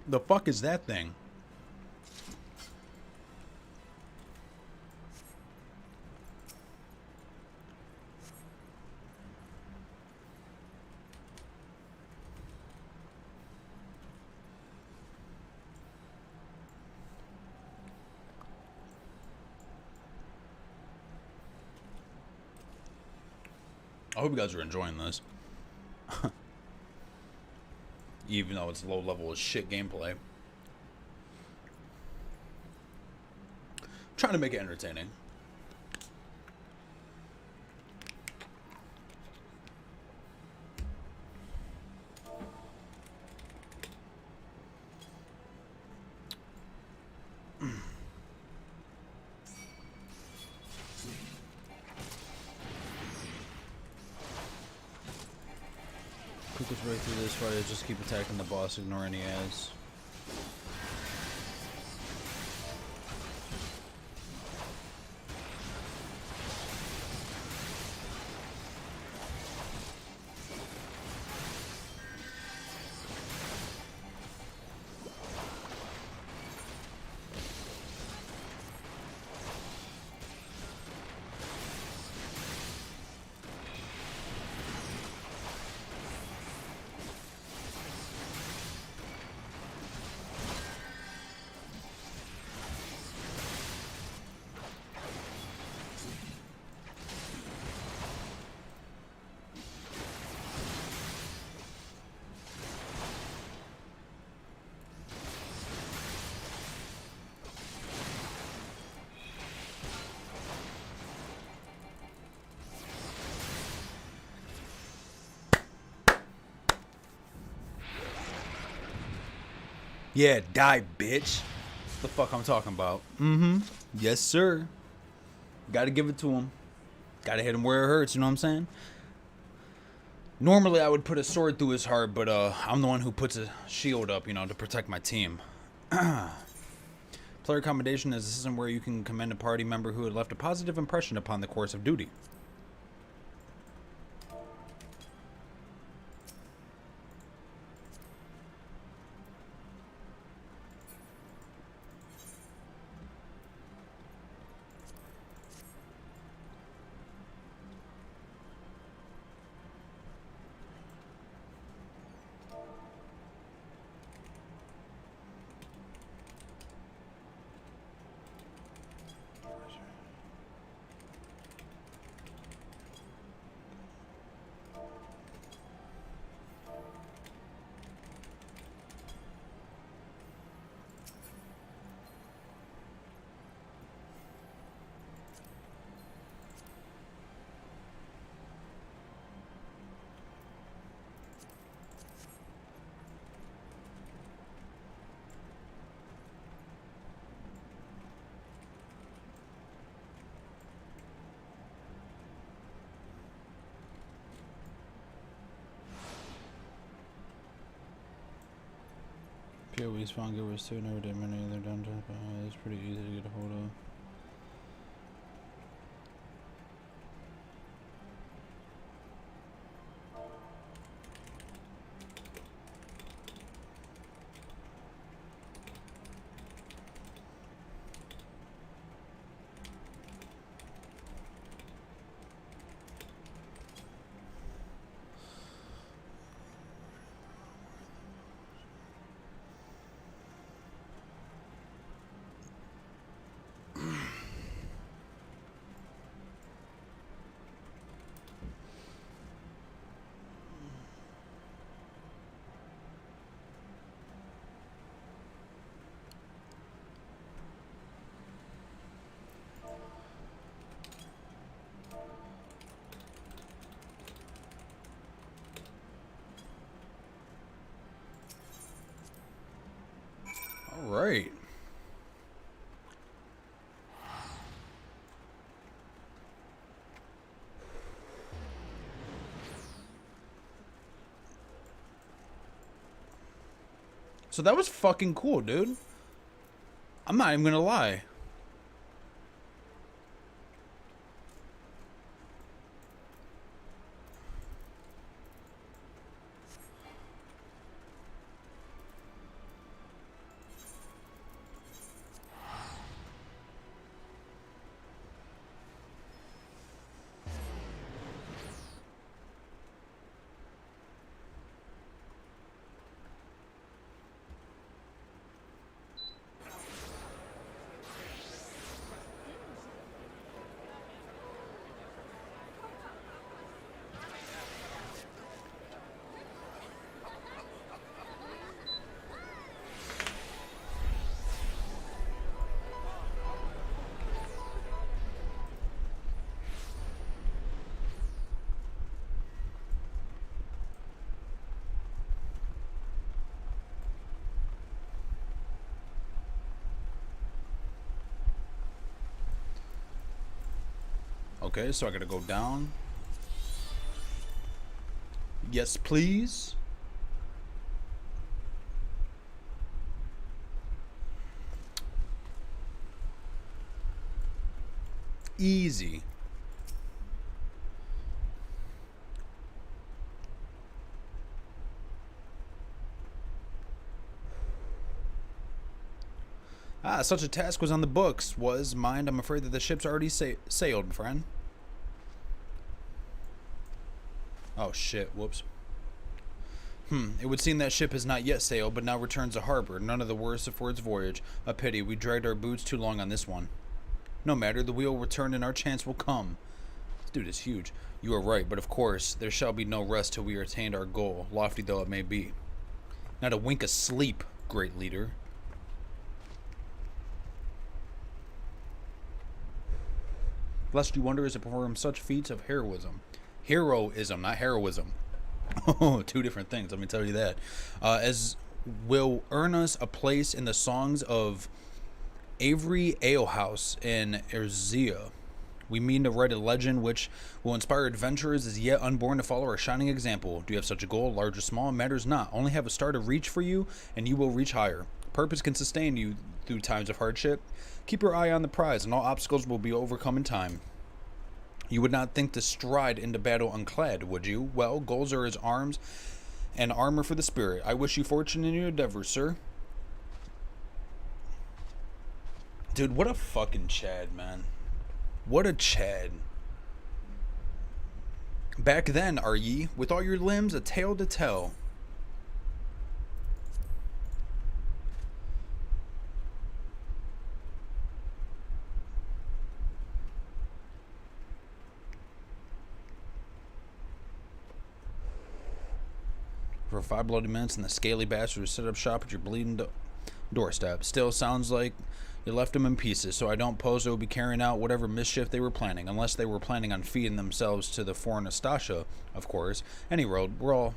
The fuck is that thing? I hope you guys are enjoying this. Even though it's low level as shit gameplay. Trying to make it entertaining. Quick us right through this fight. Just keep attacking the boss, ignore any ads. Yeah, die, bitch. What the fuck I'm talking about? Mm-hmm. Yes, sir. Gotta give it to him. Gotta hit him where it hurts, you know what I'm saying? Normally, I would put a sword through his heart, but I'm the one who puts a shield up, you know, to protect my team. Player commendation is a system where you can commend a party member who had left a positive impression upon the course of duty. Yeah, we spawn givers too. Never did many other dungeons, but it's pretty easy to get a hold of. All right. So that was fucking cool, dude. I'm not even gonna lie. Okay, so I gotta go down. Yes, please. Easy. Ah, such a task was on the books. Was, mind, I'm afraid that the ship's already sailed, friend. Oh shit, whoops. It would seem that ship has not yet sailed, but now returns to harbor. None of the worse for its voyage. A pity, we dragged our boots too long on this one. No matter, the wheel will return and our chance will come. This dude is huge. You are right, but of course, there shall be no rest till we attained our goal, lofty though it may be. Not a wink of sleep, great leader. Lest you wonder as it performs such feats of heroism. Heroism, not heroism. Oh, two different things, let me tell you that. As will earn us a place in the songs of Avery Alehouse in Erzea. We mean to write a legend which will inspire adventurers as yet unborn to follow our shining example. Do you have such a goal, large or small? It matters not. Only have a star to reach for you, and you will reach higher. Purpose can sustain you through times of hardship. Keep your eye on the prize, and all obstacles will be overcome in time. You would not think to stride into battle unclad, would you? Well, goals are as arms and armor for the spirit. I wish you fortune in your endeavors, sir. Dude, what a fucking Chad, man. What a Chad. Back then, are ye, with all your limbs, a tale to tell. For 5 bloody minutes, and the scaly bastard who set up shop at your bleeding doorstep. Still sounds like you left them in pieces, so I don't pose they will be carrying out whatever mischief they were planning, unless they were planning on feeding themselves to the foreign Nastasha, of course. Any road, we're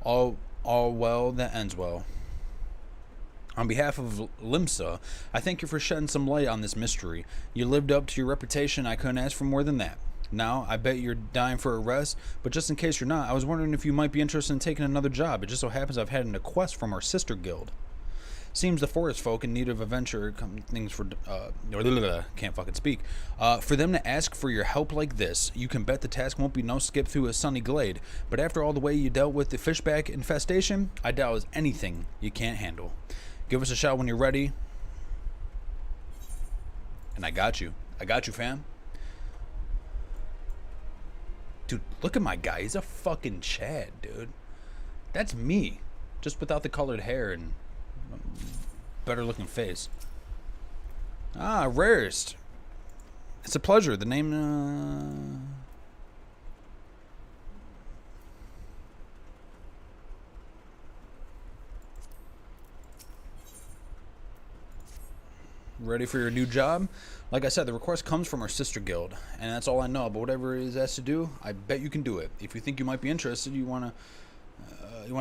all well that ends well. On behalf of Limsa, I thank you for shedding some light on this mystery. You lived up to your reputation. I couldn't ask for more than that. Now, I bet you're dying for a rest, but just in case you're not, I was wondering if you might be interested in taking another job. It just so happens I've had a request from our sister guild. Seems the forest folk in need of adventure things for can't fucking speak. For them to ask for your help like this, you can bet the task won't be no skip through a sunny glade. But after all the way you dealt with the fishback infestation, I doubt it's anything you can't handle. Give us a shout when you're ready. And I got you. I got you, fam. Dude, look at my guy. He's a fucking Chad, dude. That's me. Just without the colored hair and better looking face. Ah, rarest. It's a pleasure. The name, Ready for your new job? Like I said, the request comes from our sister guild, and that's all I know. But whatever it is asked to do, I bet you can do it. If you think you might be interested, you wanna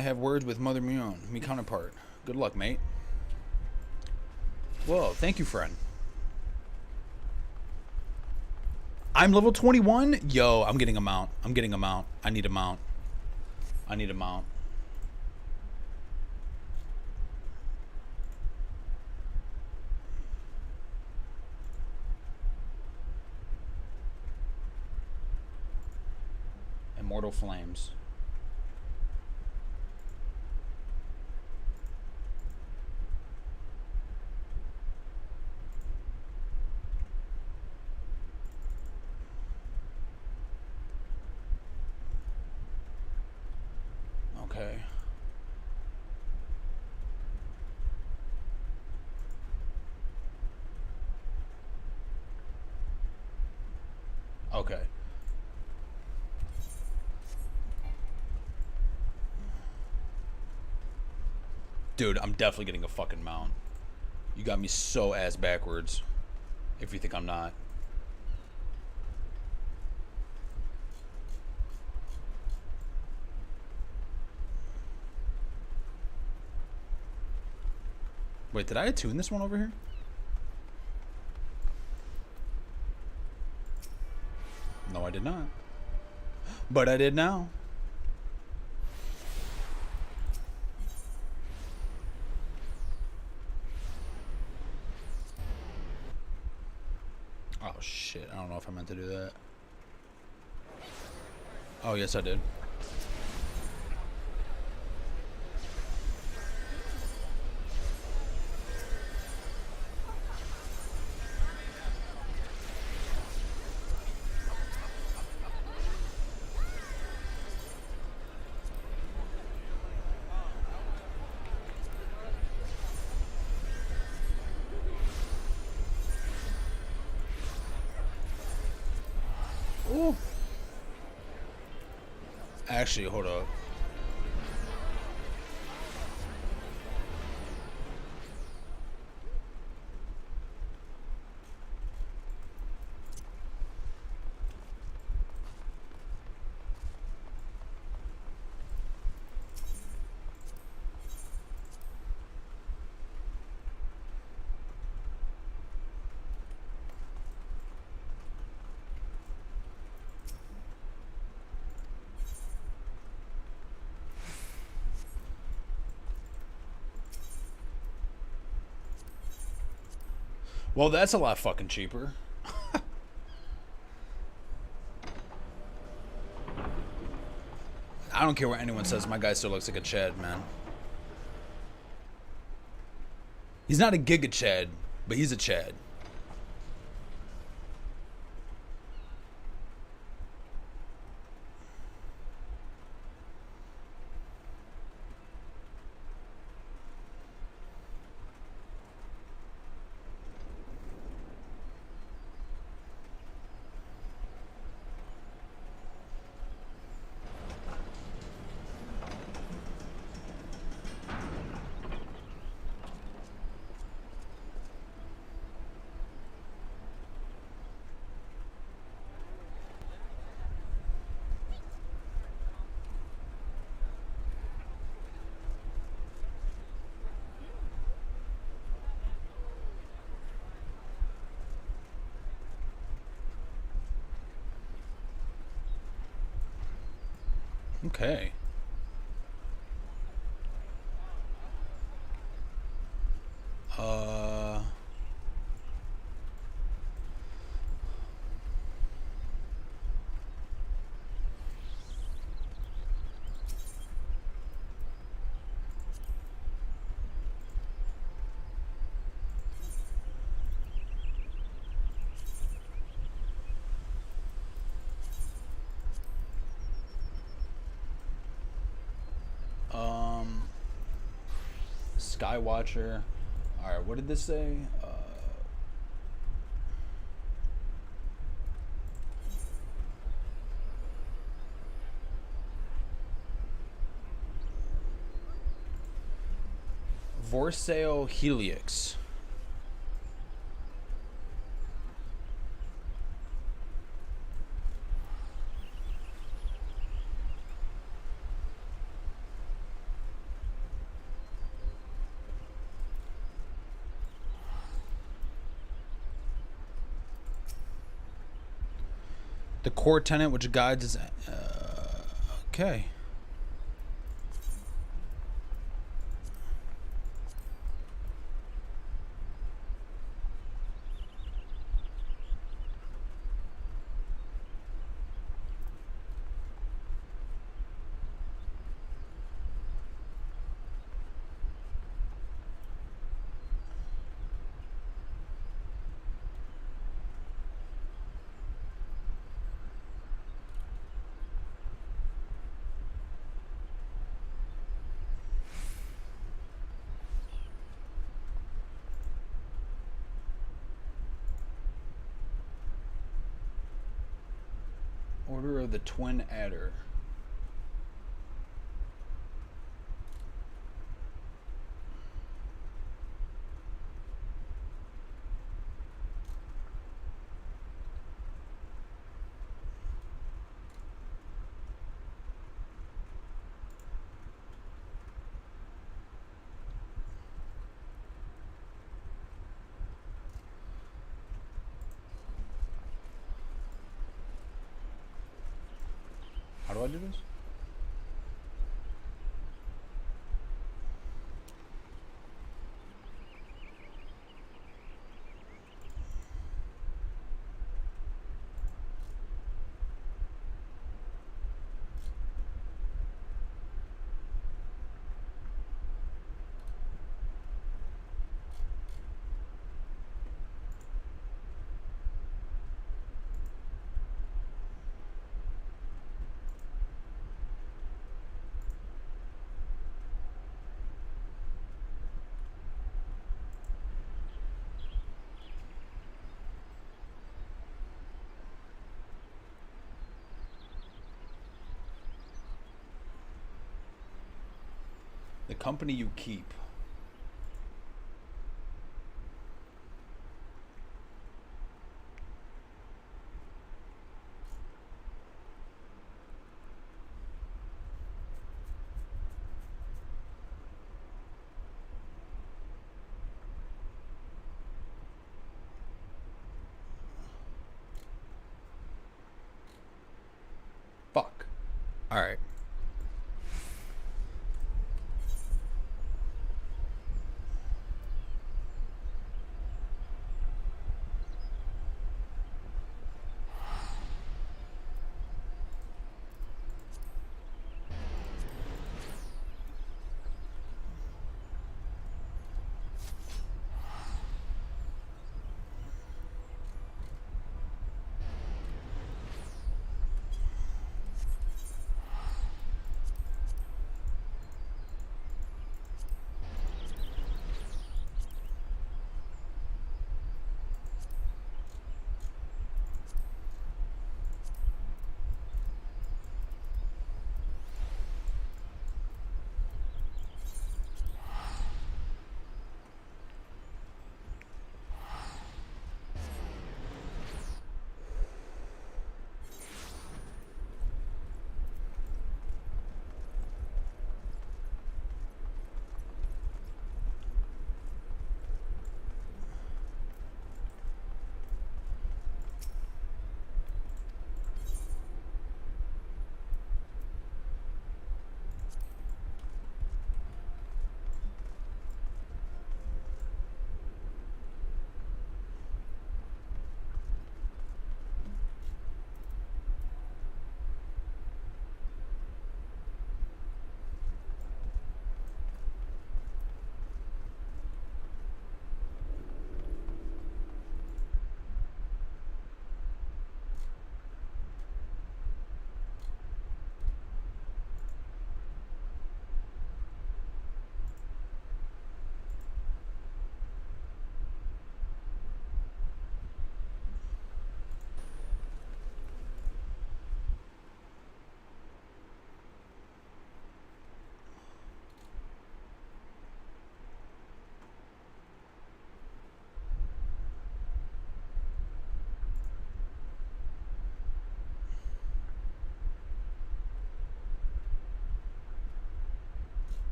have words with Mother Mion, me counterpart. Good luck, mate. Whoa, thank you, friend. I'm level 21? Yo, I'm getting a mount. I'm getting a mount. I need a mount. I need a mount. Immortal Flames. Okay. Okay. Dude, I'm definitely getting a fucking mount. You got me so ass backwards. If you think I'm not. Wait, did I attune this one over here? No, I did not. But I did now. Oh shit, I don't know if I meant to do that. Oh yes I did. Ooh. Actually, hold up. Well, that's a lot fucking cheaper. I don't care what anyone says. My guy still looks like a Chad, man. He's not a Giga Chad, but he's a Chad. Okay. Skywatcher. Alright, what did this say? Vorsail Helix. The core tenet which guides okay. Order of the Twin Adder. How do I do this? The company you keep. Fuck. All right.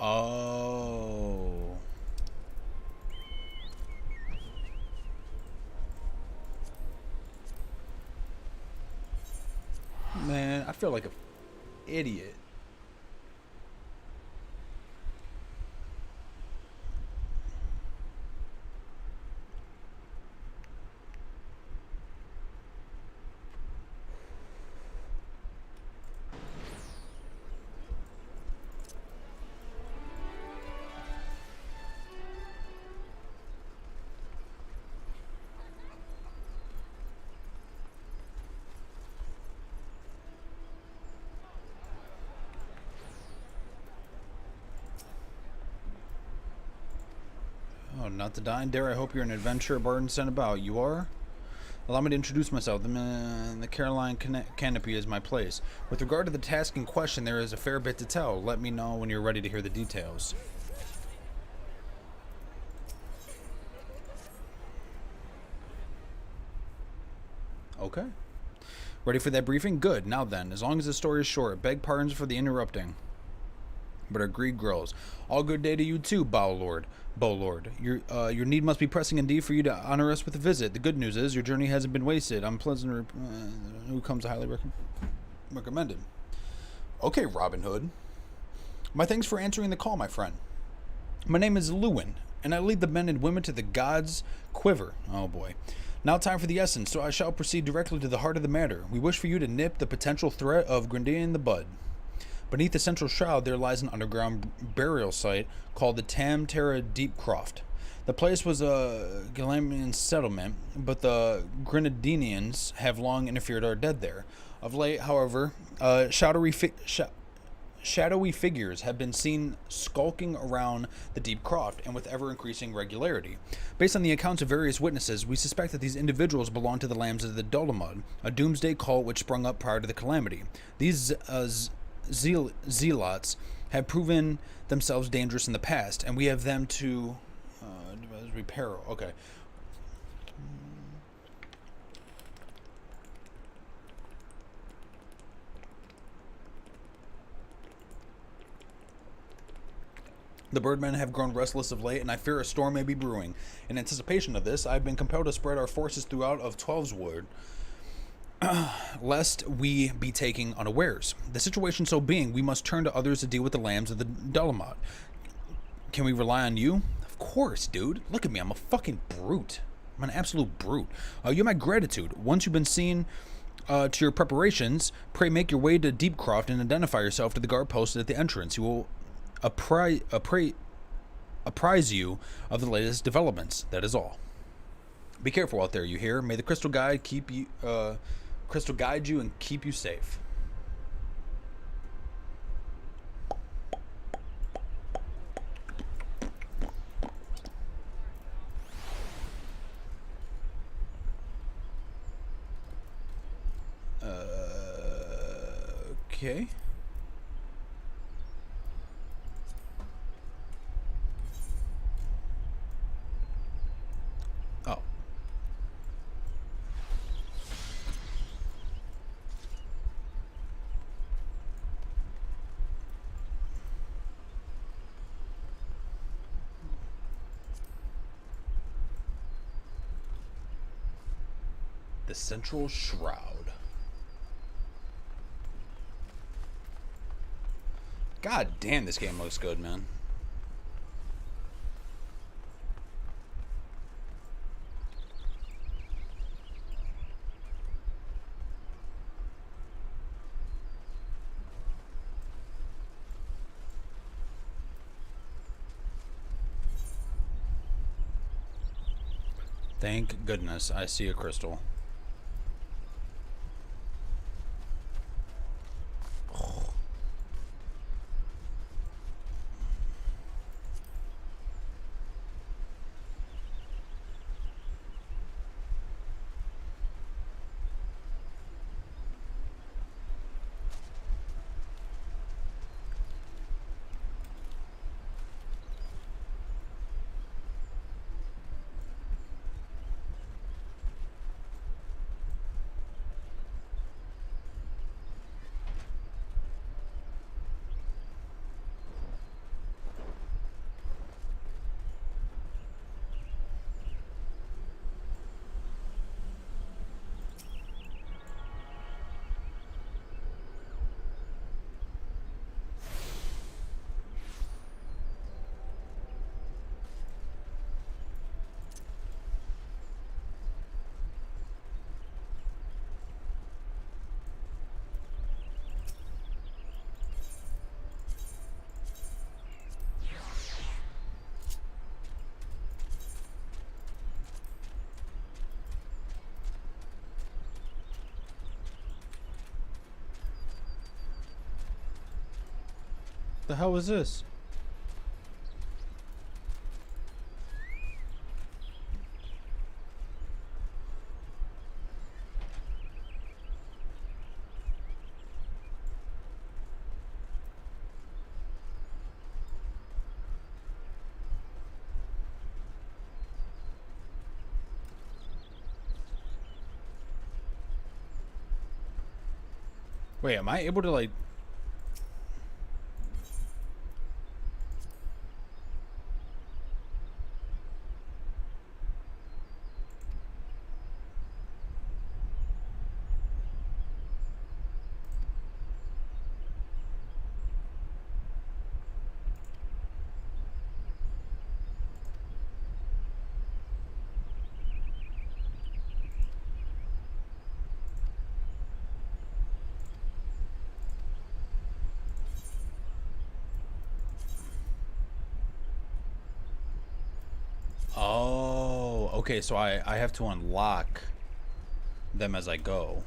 Oh. Man, I feel like an idiot. Oh, not the dying dare. I hope you're an adventurer Barton sent about. You are? Allow me to introduce myself. The Caroline Canopy is my place. With regard to the task in question, there is a fair bit to tell. Let me know when you're ready to hear the details. Okay. Ready for that briefing? Good. Now then, as long as the story is short, beg pardons for the interrupting. But our greed grows. All good day to you too, Bowlord. Your need must be pressing indeed for you to honor us with a visit. The good news is your journey hasn't been wasted. I'm pleasant. Who comes highly recommended. Okay, Robin Hood. My thanks for answering the call, my friend. My name is Lewin, and I lead the men and women to the gods' quiver. Oh boy. Now time for the essence, so I shall proceed directly to the heart of the matter. We wish for you to nip the potential threat of Grindia in the bud. Beneath the central shroud there lies an underground burial site called the Tam Terra Deepcroft. The place was a Galamian settlement, but the Grenadinians have long interfered our dead there. Of late, however, shadowy figures have been seen skulking around the Deep Croft, and with ever-increasing regularity. Based on the accounts of various witnesses, we suspect that these individuals belong to the Lambs of the Dolomud, a doomsday cult which sprung up prior to the calamity. These zealots have proven themselves dangerous in the past, and we have them to repair. Okay. The birdmen have grown restless of late, and I fear a storm may be brewing. In anticipation of this, I have been compelled to spread our forces throughout of Twelveswood, lest we be taken unawares. The situation so being, we must turn to others to deal with the Lambs of the Dolomud. Can we rely on you? Of course, dude. Look at me, I'm a fucking brute. I'm an absolute brute. You have my gratitude. Once you've been seen to your preparations, pray make your way to Deepcroft and identify yourself to the guard posted at the entrance. You will apprise you of the latest developments. That is all. Be careful out there, you hear? May the crystal guide you and keep you safe. Okay. Oh. The Central Shroud. God damn, this game looks good, man. Thank goodness I see a crystal. The hell was this? Wait, am I able to, like... Oh, okay, so I have to unlock them as I go.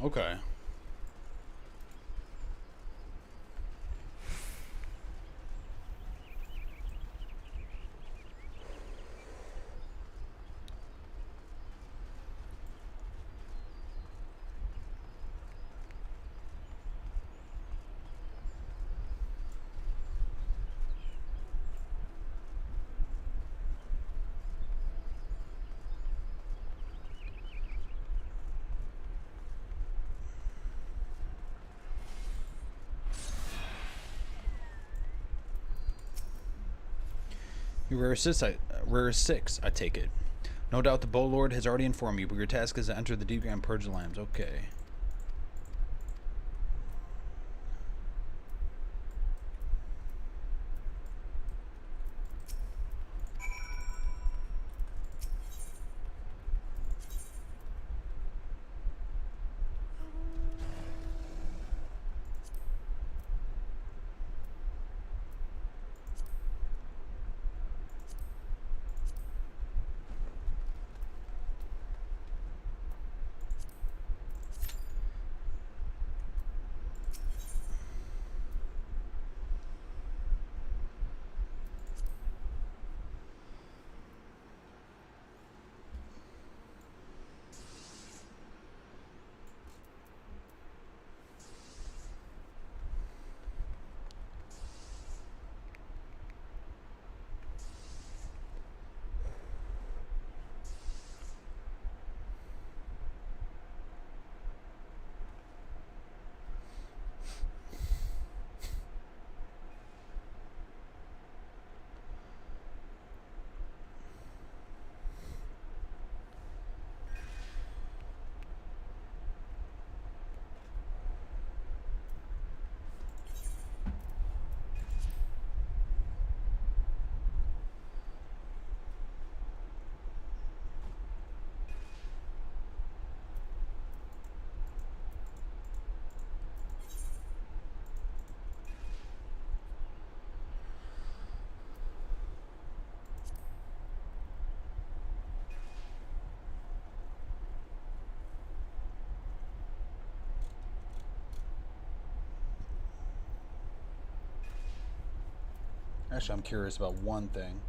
Okay. You rare six, I take it. No doubt the Bow Lord has already informed you, but your task is to enter the Deep and purge the lambs. Okay. Actually, I'm curious about one thing.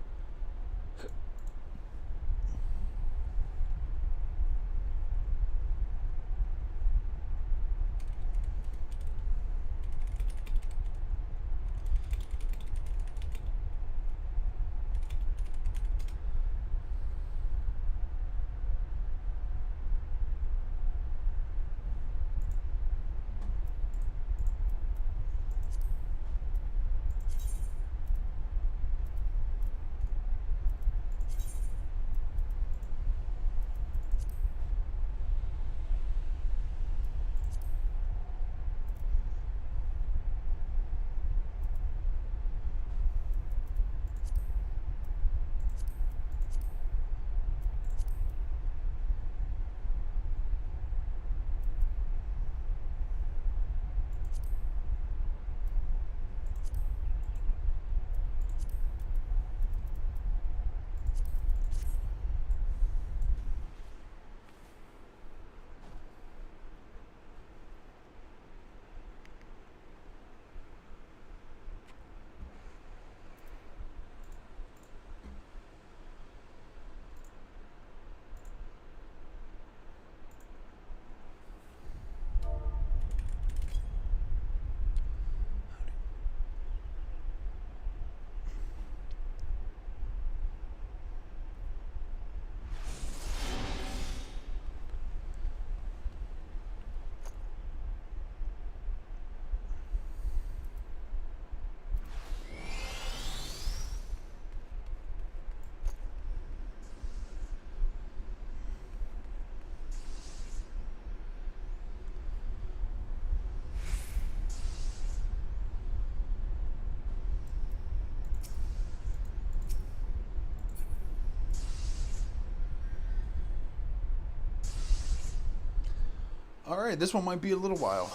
Alright, this one might be a little while.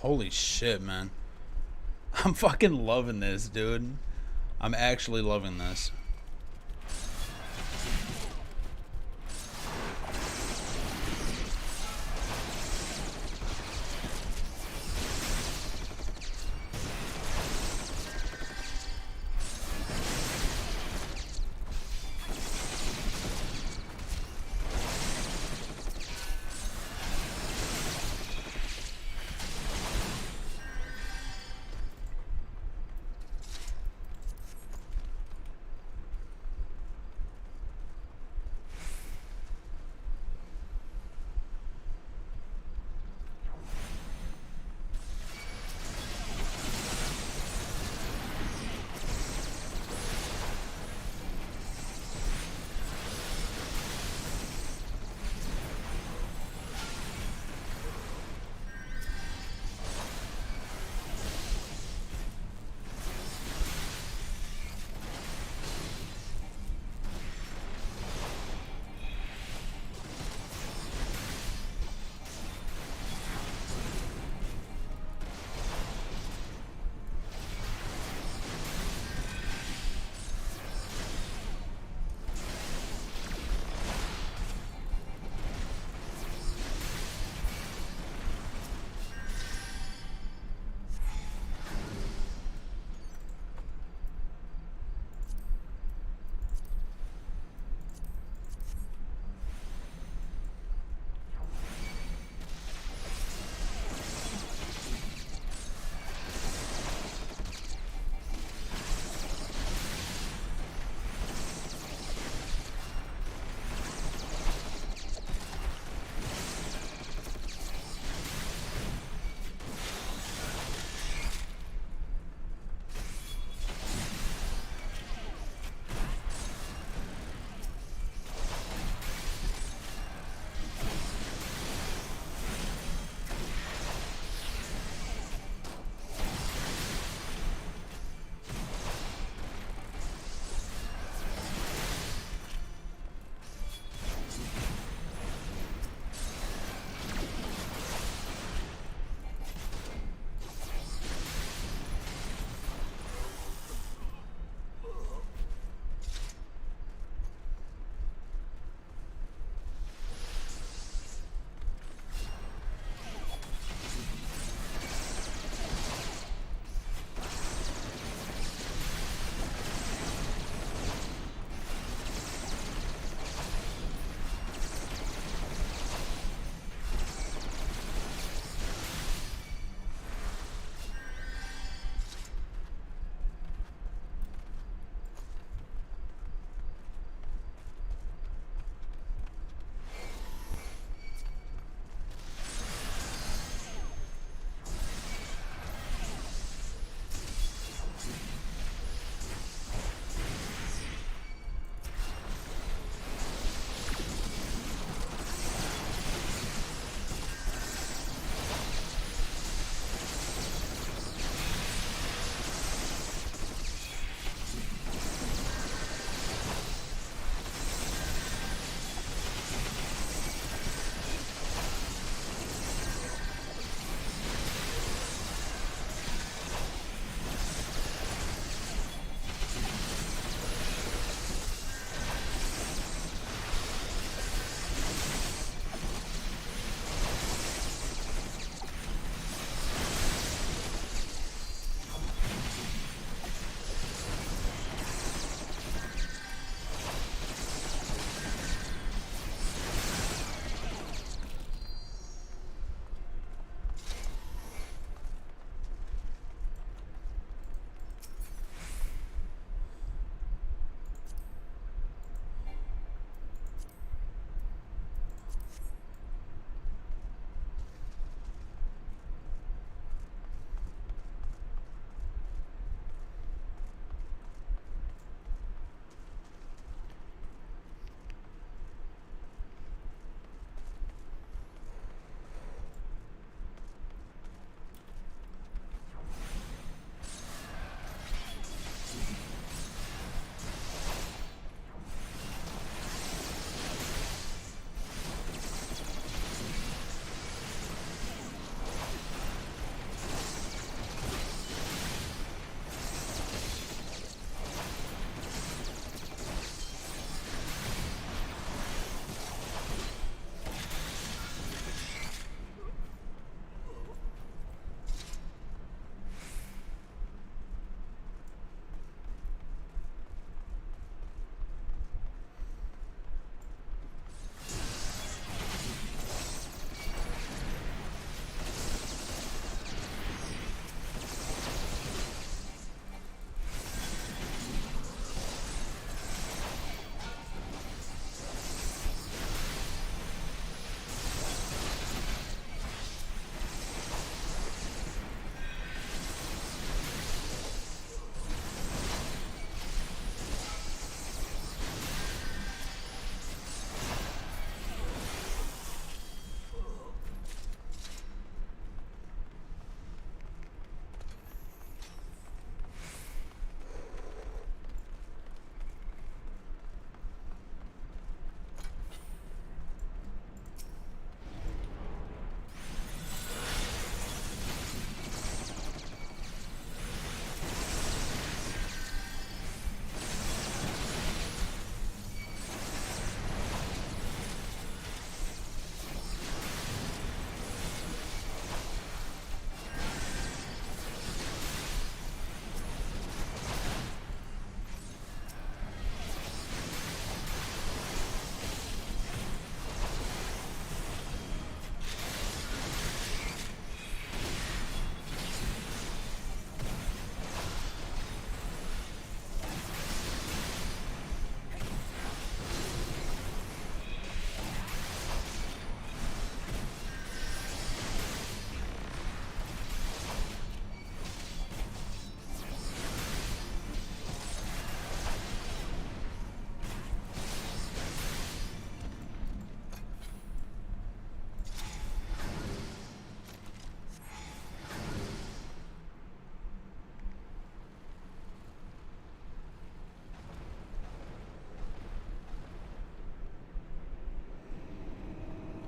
Holy shit, man. I'm fucking loving this, dude. I'm actually loving this.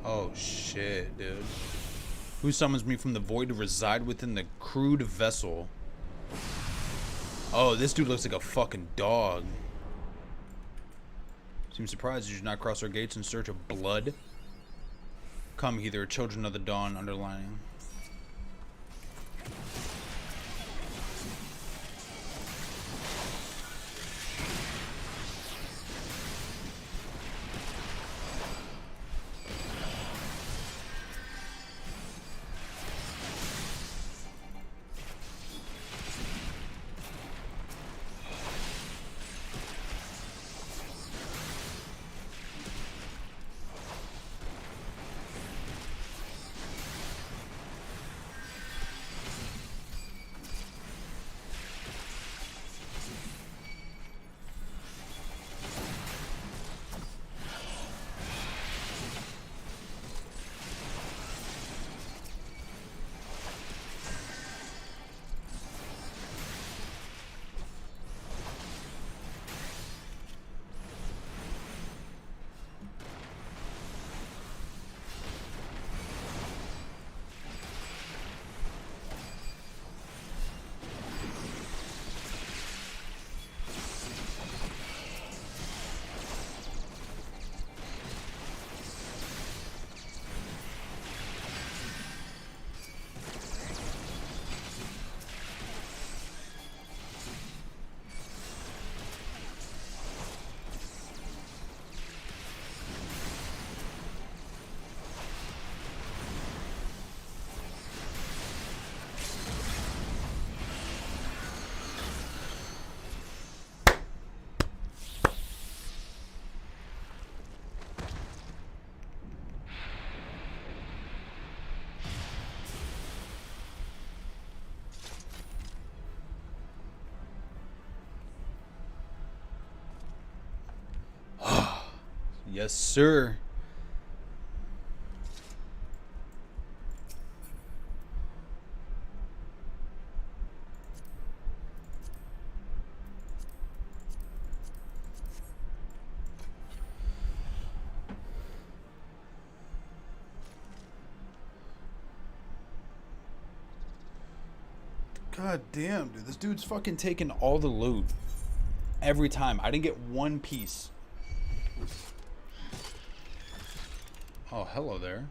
Oh shit, dude. Who summons me from the void to reside within the crewed vessel? Oh, this dude looks like a fucking dog. Seems surprised you should not cross our gates in search of blood. Come hither, children of the dawn, underlining. Yes, sir. God damn, dude. This dude's fucking taking all the loot. Every time. I didn't get one piece. Oh, hello there.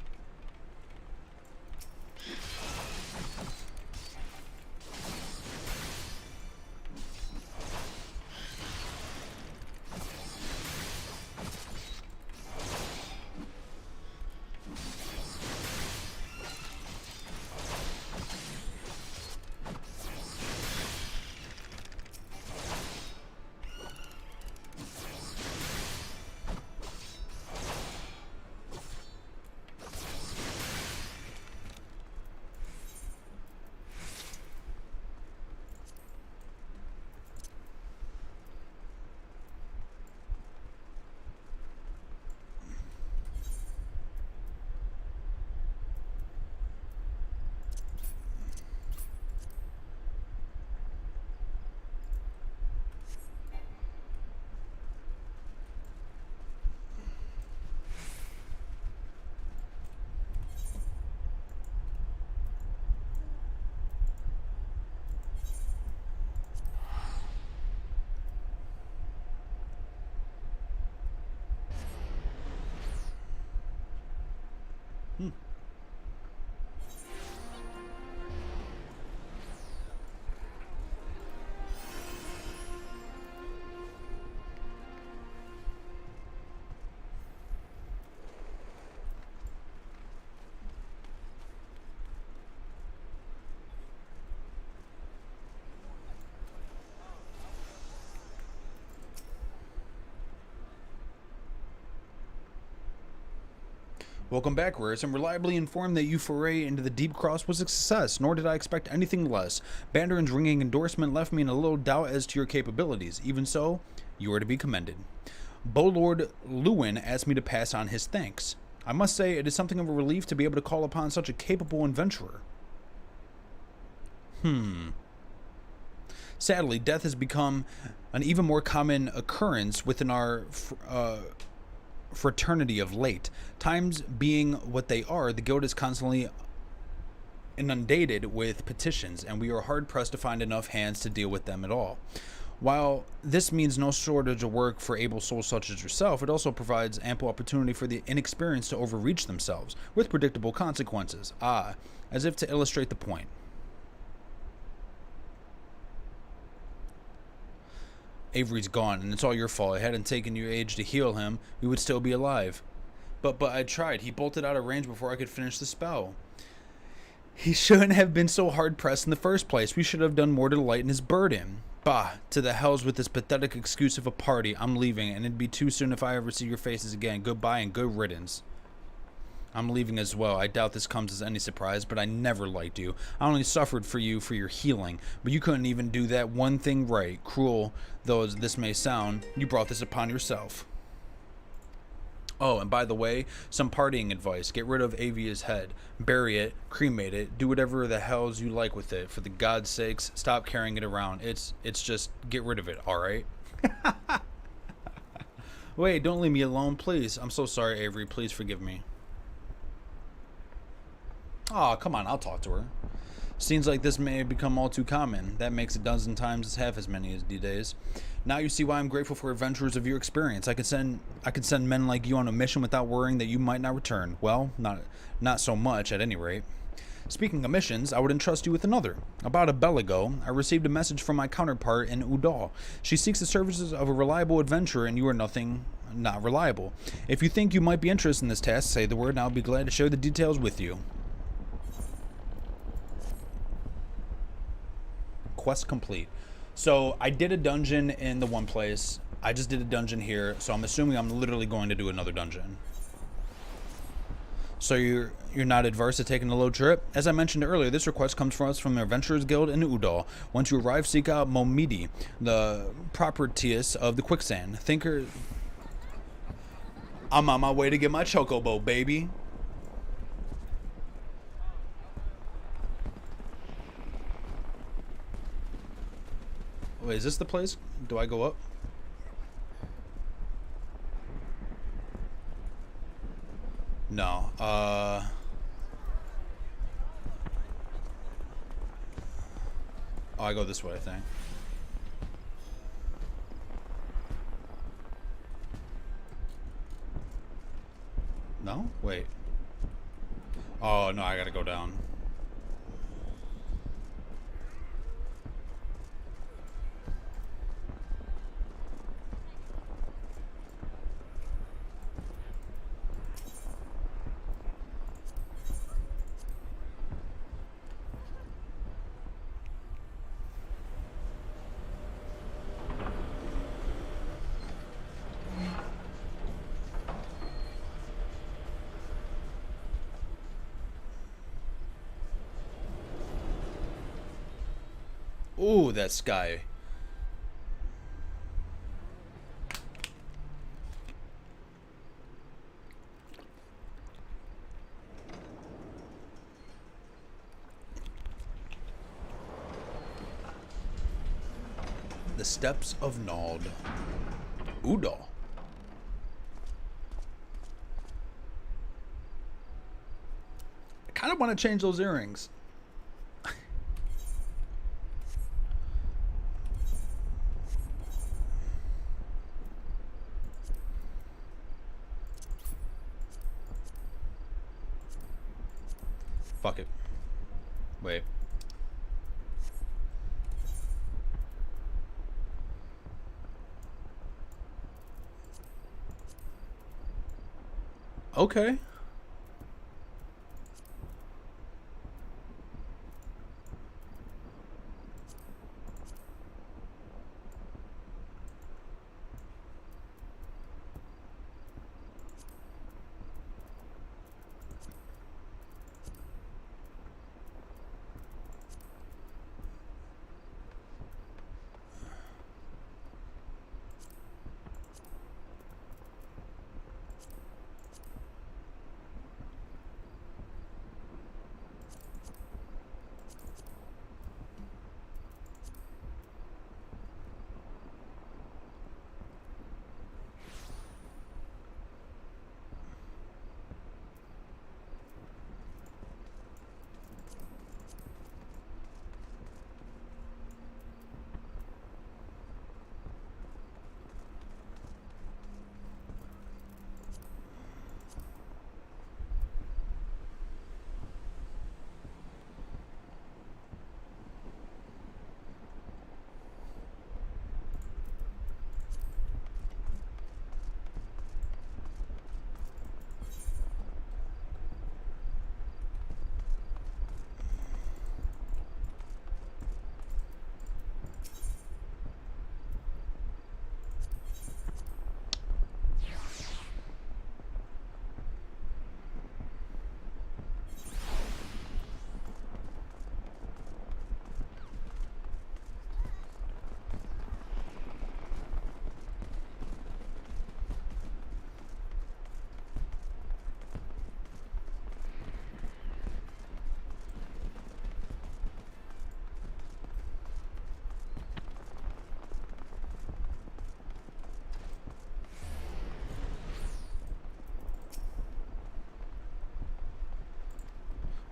Welcome back, Rarus. I'm reliably informed that your foray into the Deep Cross was a success, nor did I expect anything less. Bandarin's ringing endorsement left me in a little doubt as to your capabilities. Even so, you are to be commended. Bolord Lewin asked me to pass on his thanks. I must say, it is something of a relief to be able to call upon such a capable adventurer. Sadly, death has become an even more common occurrence within our fraternity of late. Times being what they are, the guild is constantly inundated with petitions, and we are hard pressed to find enough hands to deal with them at all. While this means no shortage of work for able souls such as yourself, it also provides ample opportunity for the inexperienced to overreach themselves, with predictable consequences. As if to illustrate the point. Avery's gone, and it's all your fault. It hadn't taken you age to heal him, we would still be alive. But I tried. He bolted out of range before I could finish the spell. He shouldn't have been so hard-pressed in the first place. We should have done more to lighten his burden. Bah, to the hells with this pathetic excuse of a party. I'm leaving, and it'd be too soon if I ever see your faces again. Goodbye and good riddance. I'm leaving as well. I doubt this comes as any surprise, but I never liked you. I only suffered for you for your healing, but you couldn't even do that one thing right. Cruel though as this may sound, you brought this upon yourself. Oh, and by the way, some partying advice. Get rid of Avia's head. Bury it, cremate it, do whatever the hells you like with it. For the God's sakes, stop carrying it around. It's just, get rid of it, alright? Wait, don't leave me alone, please. I'm so sorry, Avery. Please forgive me. Aw, come on, I'll talk to her. Seems like this may have become all too common. That makes a dozen times half as many as these days. Now you see why I'm grateful for adventurers of your experience. I could send men like you on a mission without worrying that you might not return. Well, not so much, at any rate. Speaking of missions, I would entrust you with another. About a bell ago, I received a message from my counterpart in Udal. She seeks the services of a reliable adventurer, and you are not reliable. If you think you might be interested in this task, say the word, and I'll be glad to share the details with you. Quest complete. So I did a dungeon in the one place. I just did a dungeon here, so I'm assuming I'm literally going to do another dungeon. So you're not adverse to taking a little trip? As I mentioned earlier, this request comes from us from the Adventurers Guild in Udal. Once you arrive, seek out Momidi, the proprietress of the quicksand. I'm on my way to get my chocobo, baby. Wait, is this the place? Do I go up? No. Oh, I go this way, I think. No? Wait. Oh, no, I gotta go down. Ooh, that sky. The Steps of Nald. Udal. I kind of want to change those earrings. Fuck it. Wait. Okay.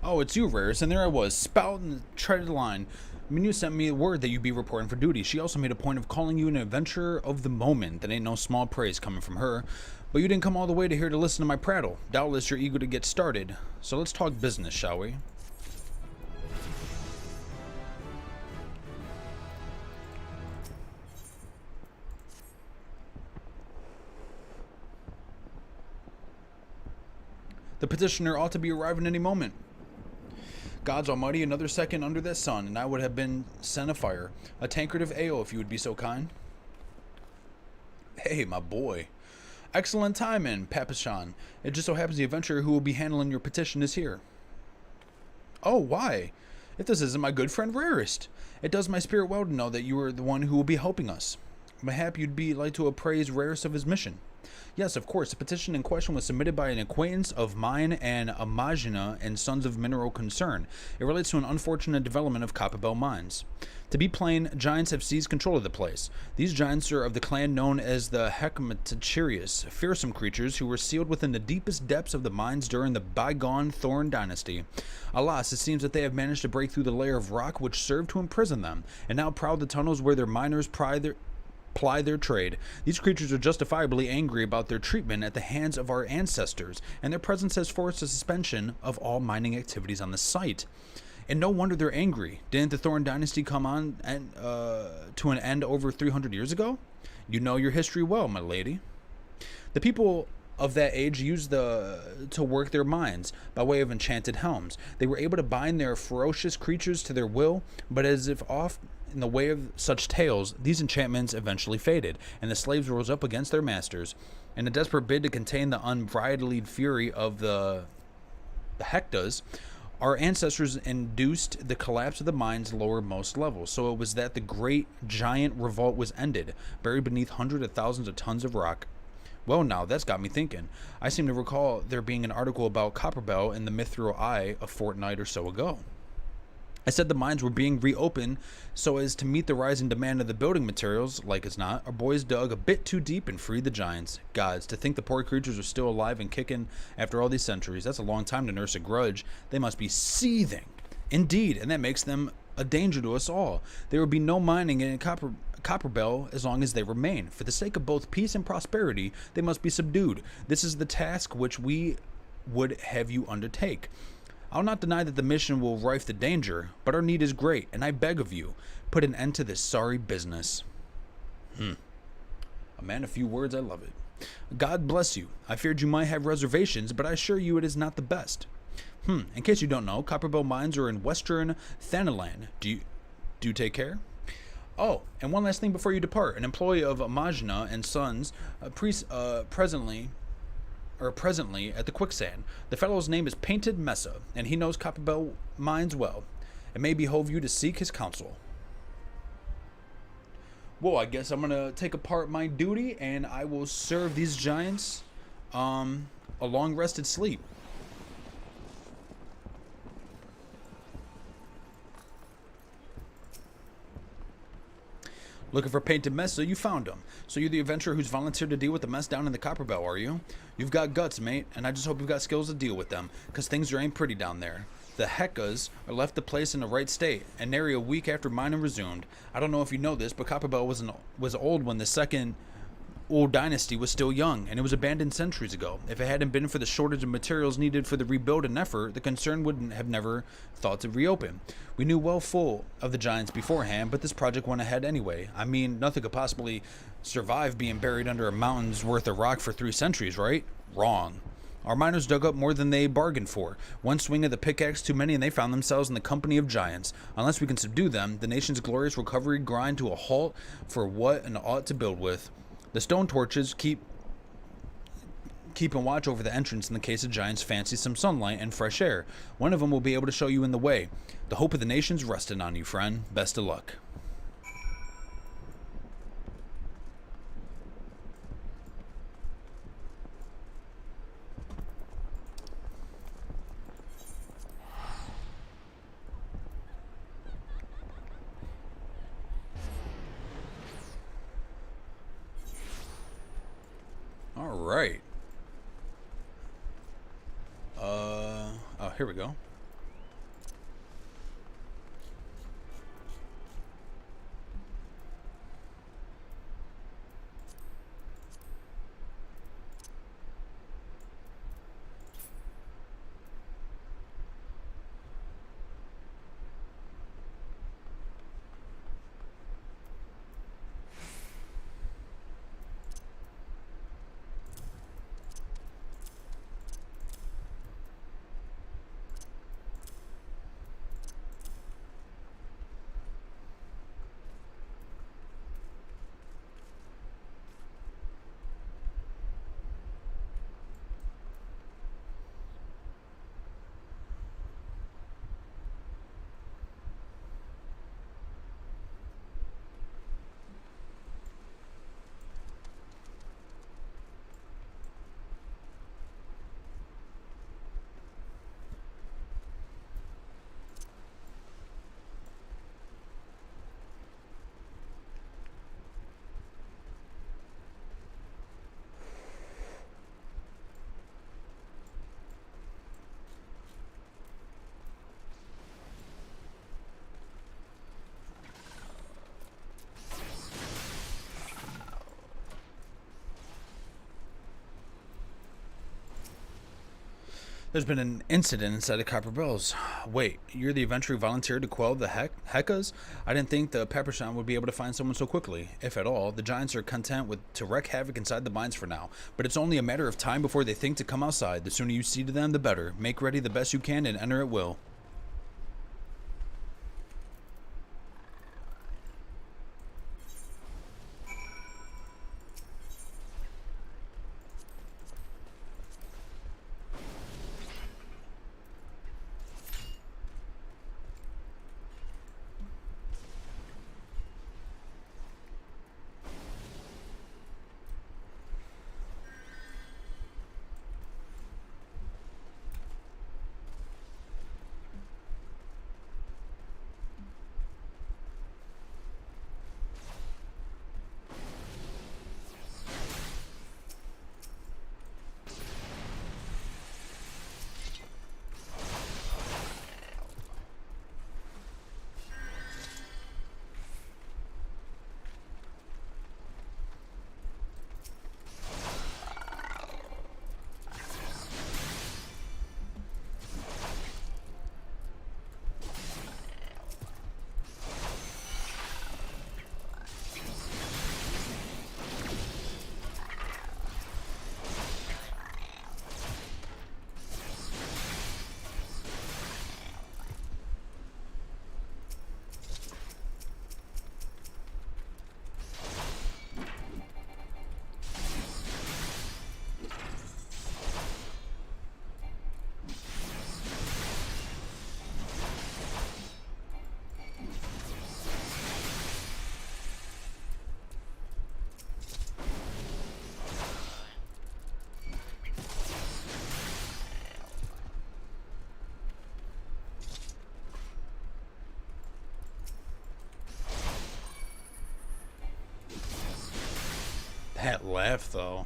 Oh, it's you, Rarest, and there I was, spouting the treaded line. Minu sent me word that you'd be reporting for duty. She also made a point of calling you an adventurer of the moment. That ain't no small praise coming from her. But you didn't come all the way to here to listen to my prattle. Doubtless you're eager to get started. So let's talk business, shall we? The petitioner ought to be arriving any moment. Gods almighty, another second under that sun, and I would have been sent afire. A tankard of ale, if you would be so kind. Hey, my boy. Excellent timing, Papashan. It just so happens the adventurer who will be handling your petition is here. Oh, why? If this isn't my good friend Rarest. It does my spirit well to know that you are the one who will be helping us. Mayhap you'd be like to appraise Rarest of his mission. Yes, of course. The petition in question was submitted by an acquaintance of mine and Amajina and Sons of Mineral Concern. It relates to an unfortunate development of Copperbell Mines. To be plain, giants have seized control of the place. These giants are of the clan known as the Hecmatachirius, fearsome creatures who were sealed within the deepest depths of the mines during the bygone Thorn dynasty. Alas, it seems that they have managed to break through the layer of rock which served to imprison them, and now prowl the tunnels where their miners ply their trade. These creatures are justifiably angry about their treatment at the hands of our ancestors, and their presence has forced a suspension of all mining activities on the site. And no wonder they're angry. Didn't the Thorn dynasty come on to an end over 300 years ago? You know your history well, my lady. The people of that age used to work their mines by way of enchanted helms. They were able to bind their ferocious creatures to their will, but as if off in the way of such tales, these enchantments eventually faded, and the slaves rose up against their masters. In a desperate bid to contain the unbridled fury of the Hectas, our ancestors induced the collapse of the mine's lowermost levels. So it was that the great giant revolt was ended, buried beneath hundreds of thousands of tons of rock. Well, now, that's got me thinking. I seem to recall there being an article about Copperbell in the Mithril Eye a fortnight or so ago. I said the mines were being reopened so as to meet the rising demand of the building materials. Like as not, our boys dug a bit too deep and freed the giants. Gods, to think the poor creatures are still alive and kicking after all these centuries. That's a long time to nurse a grudge. They must be seething. Indeed, and that makes them a danger to us all. There will be no mining in Copperbell as long as they remain. For the sake of both peace and prosperity, they must be subdued. This is the task which we would have you undertake. I'll not deny that the mission will rife the danger, but our need is great, and I beg of you, put an end to this sorry business. A man of few words, I love it. God bless you. I feared you might have reservations, but I assure you it is not the best. In case you don't know, Copperbell Mines are in western Thanalan. Do you take care? Oh, and one last thing before you depart. An employee of Amajna and Sons, presently at the quicksand. The fellow's name is Painted Mesa, and he knows Copperbell Mines well. It may behove you to seek his counsel. Well, I guess I'm gonna take apart my duty, and I will serve these giants a long rested sleep. Looking for Painted Mesa, you found him. So you're the adventurer who's volunteered to deal with the mess down in the Copperbell, are you? You've got guts, mate, and I just hope you've got skills to deal with them, because things ain't pretty down there. The Heckas are left the place in the right state, and nary a week after mining resumed. I don't know if you know this, but Copperbell was old when the second old dynasty was still young, and it was abandoned centuries ago. If it hadn't been for the shortage of materials needed for the rebuilding effort, the concern wouldn't have never thought to reopen. We knew well full of the giants beforehand, but this project went ahead anyway. I mean, nothing could possibly survive being buried under a mountain's worth of rock for 3 centuries, right? Wrong. Our miners dug up more than they bargained for. One swing of the pickaxe too many, and they found themselves in the company of giants. Unless we can subdue them, the nation's glorious recovery grind to a halt for what an ought to build with. The stone torches keep and watch over the entrance in the case of giants fancy some sunlight and fresh air. One of them will be able to show you in the way. The hope of the nation's resting on you, friend. Best of luck. All right. Oh, here we go. There's been an incident inside of Copper Bells. Wait, you're the adventurer who volunteered to quell the Hekkas? I didn't think the Peppershine would be able to find someone so quickly. If at all, the Giants are content to wreak havoc inside the mines for now. But it's only a matter of time before they think to come outside. The sooner you see to them, the better. Make ready the best you can and enter at will. That laugh, though.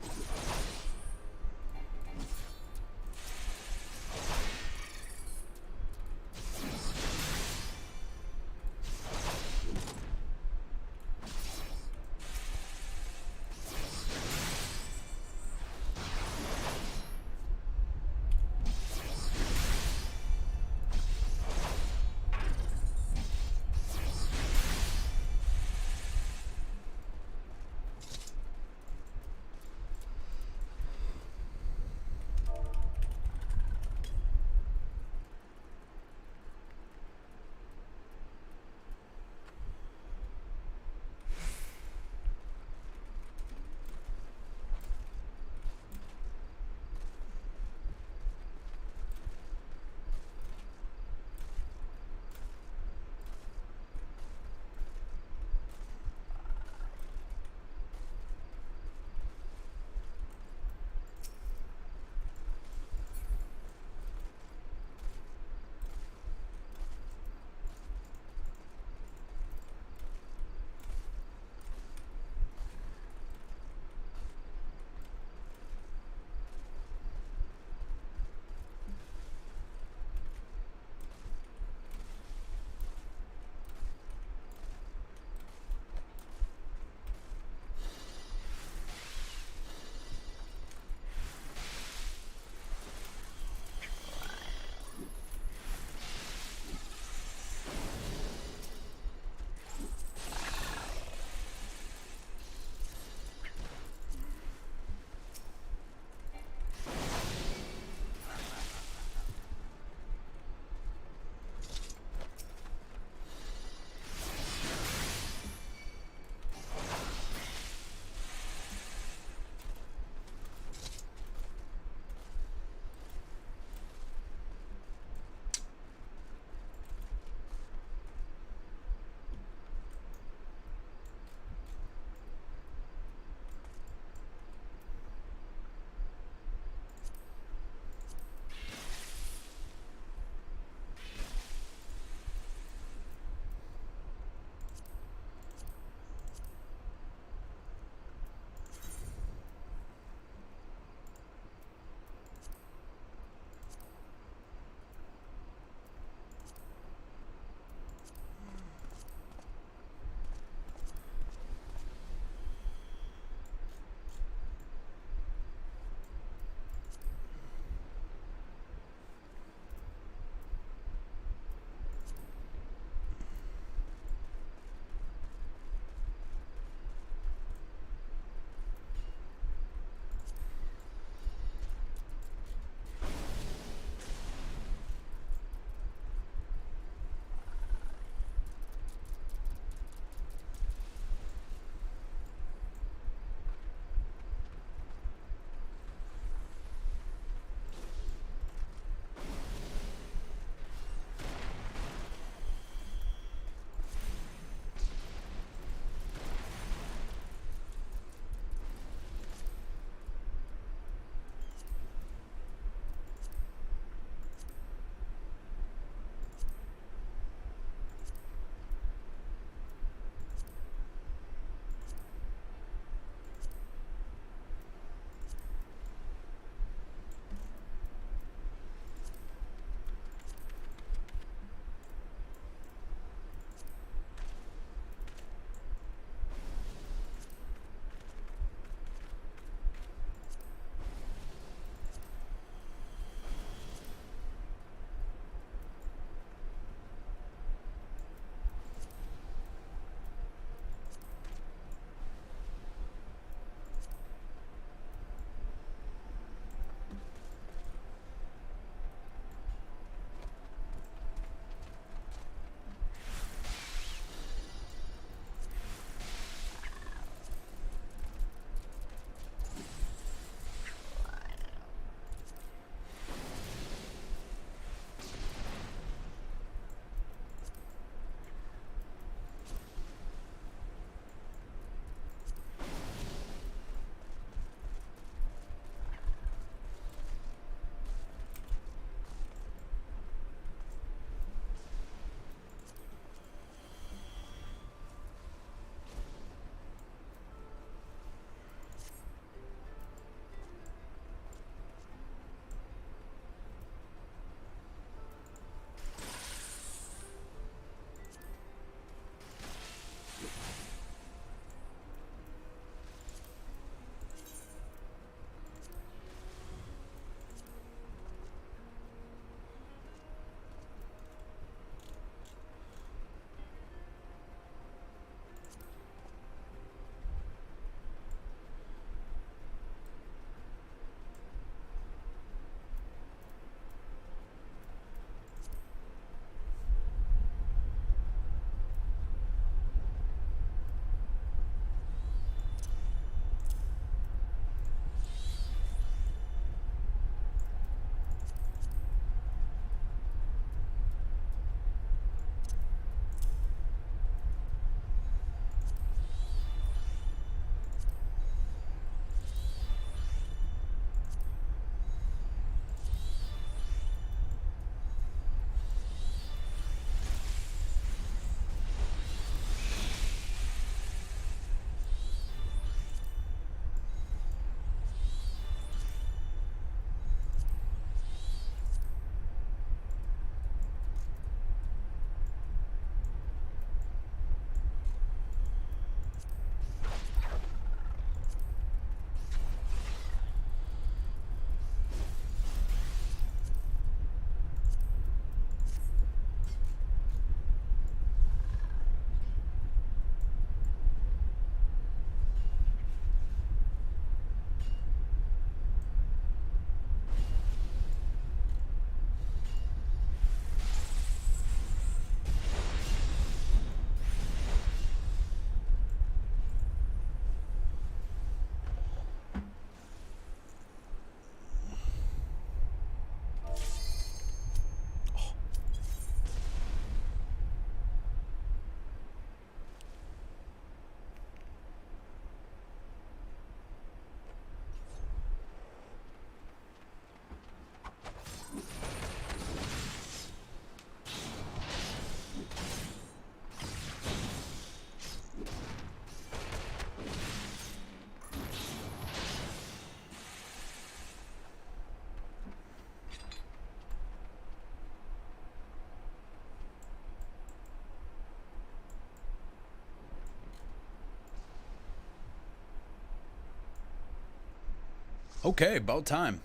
Okay, about time.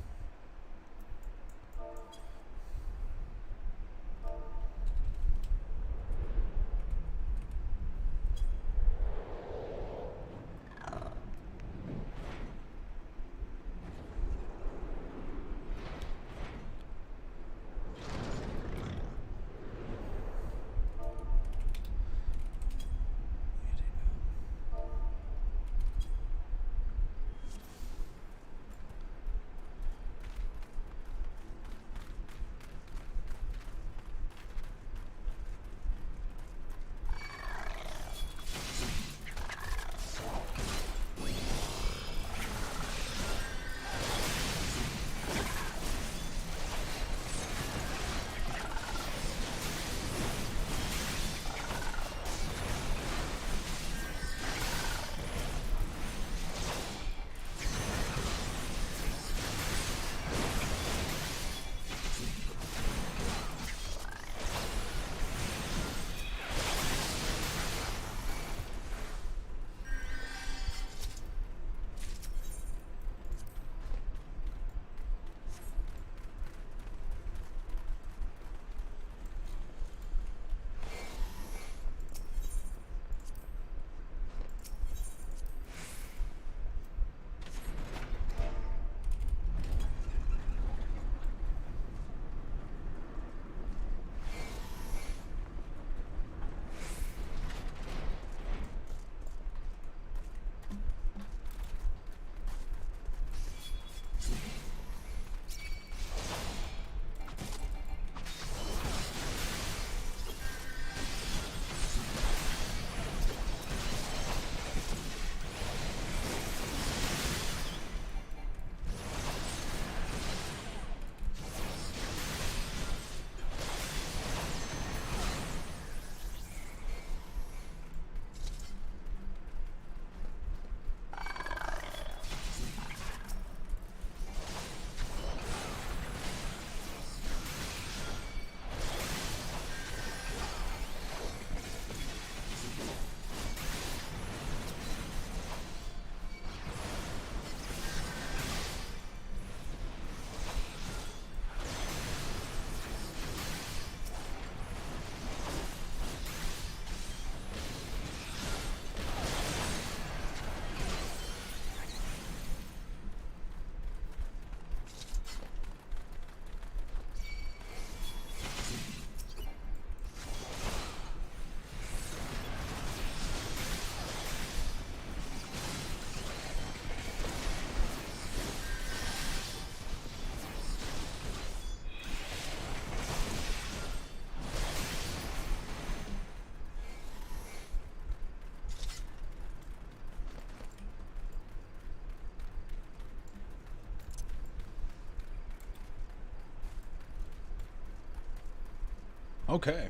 Okay.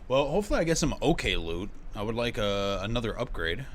Well, hopefully I get some okay loot. I would like another upgrade.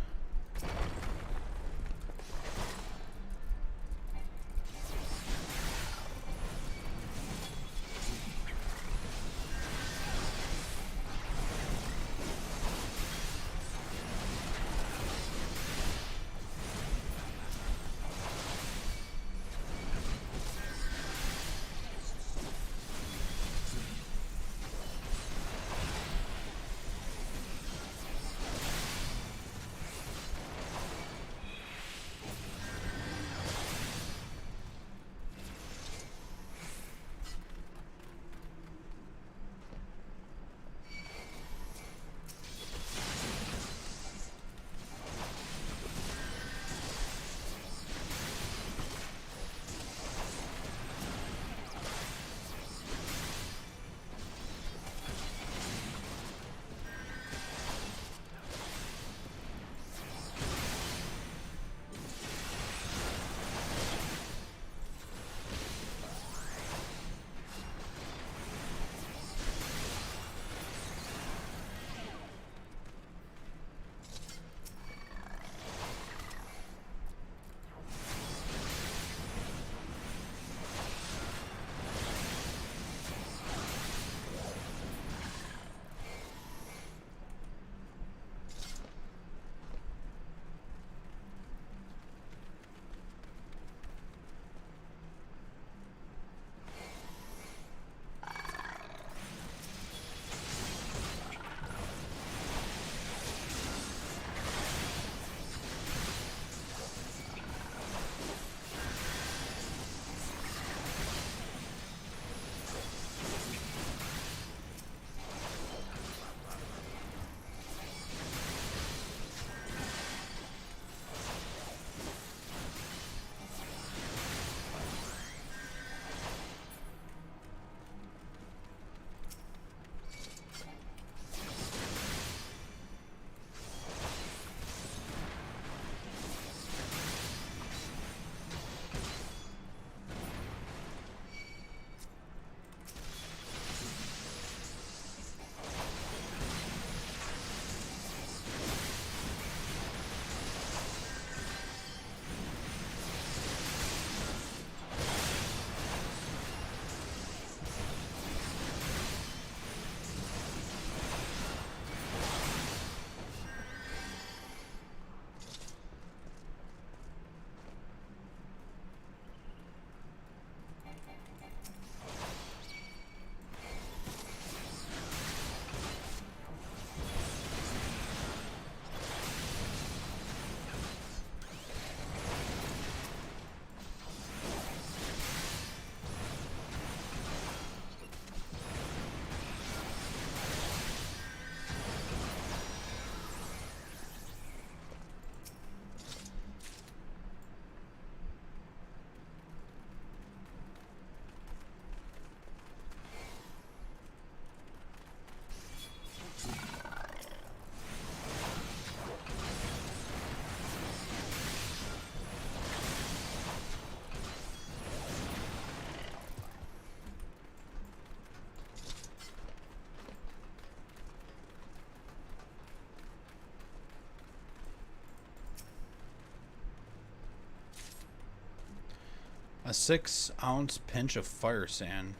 A 6-ounce pinch of fire sand.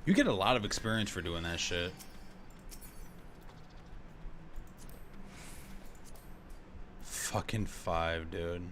You get a lot of experience for doing that shit. Fucking 5, dude.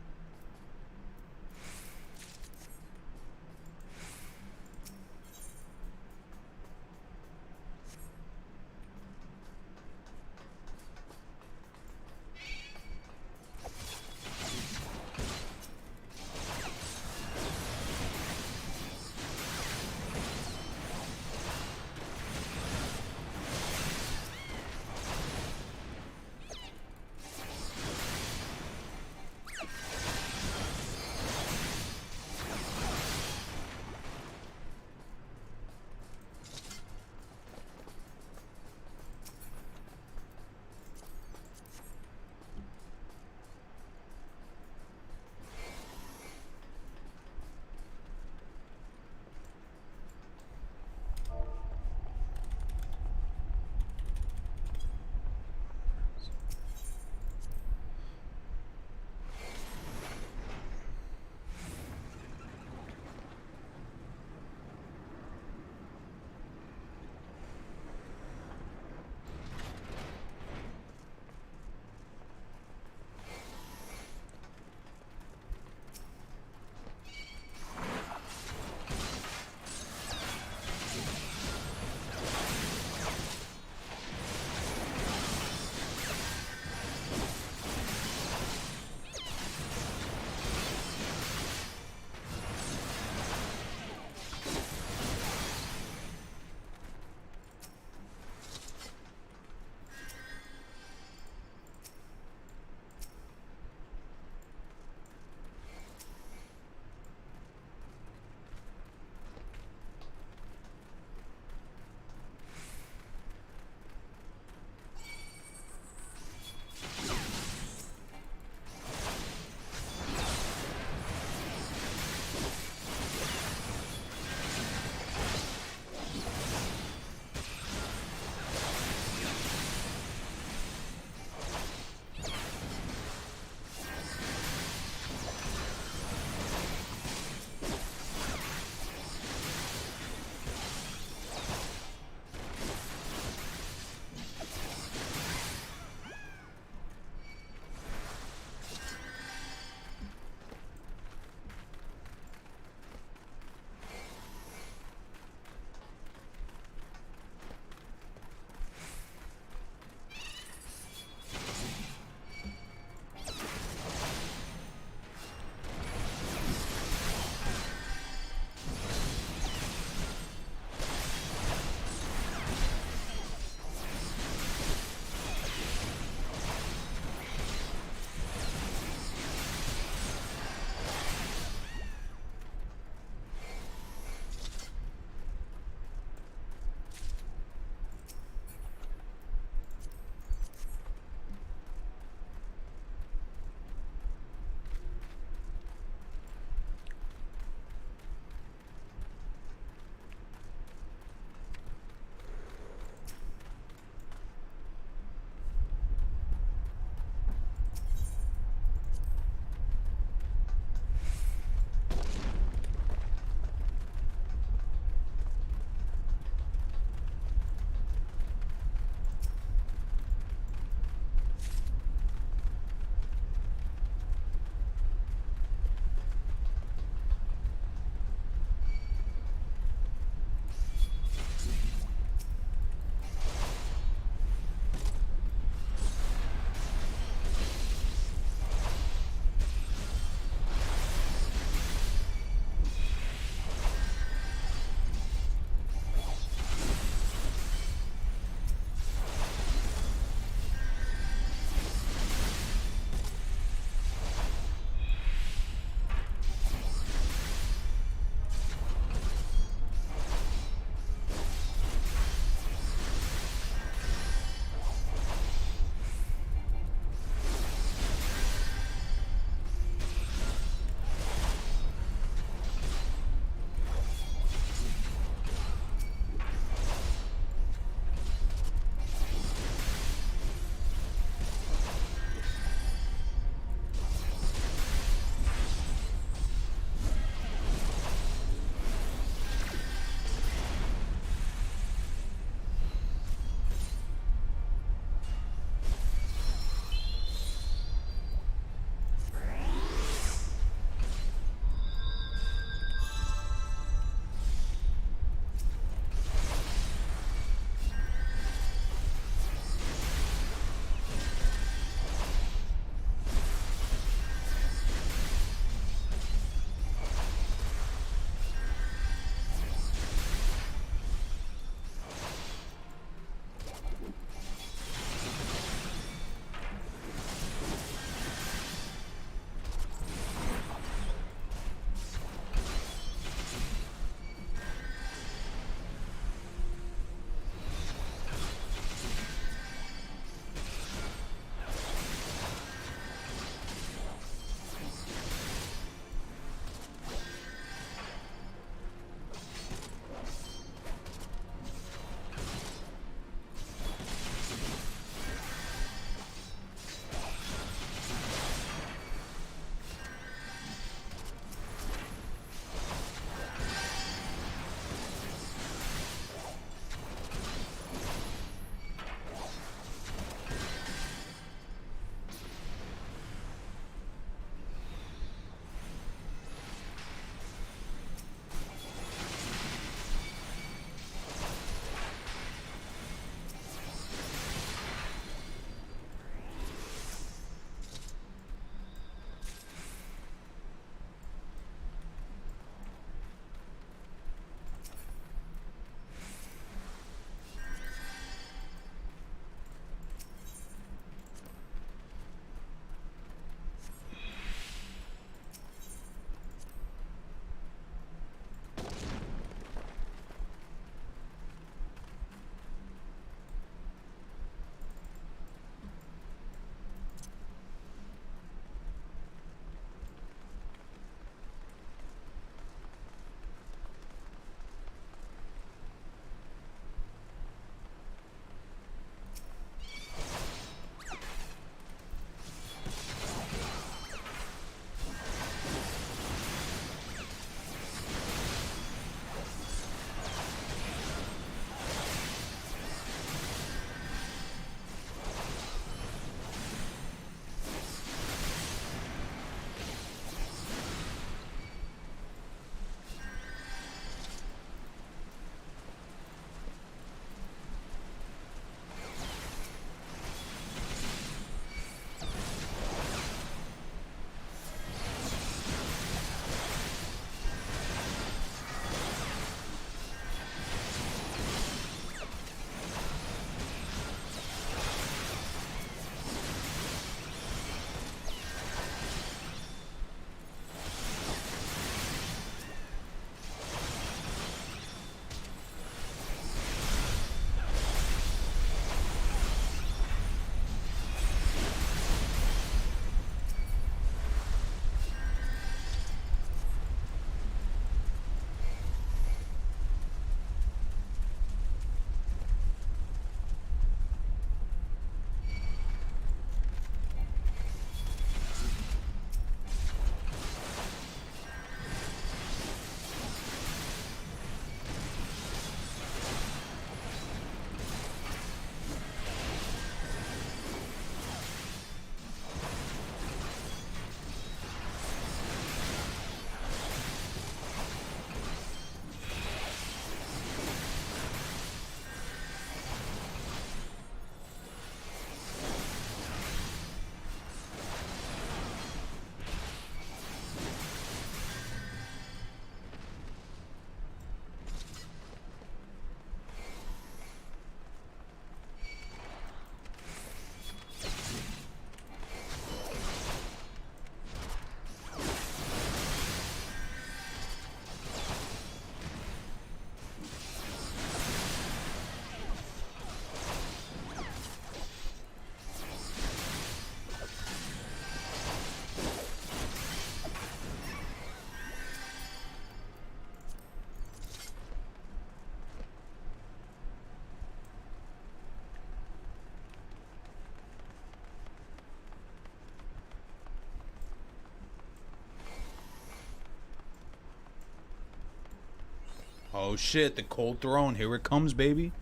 Oh shit, the cold throne. Here it comes, baby.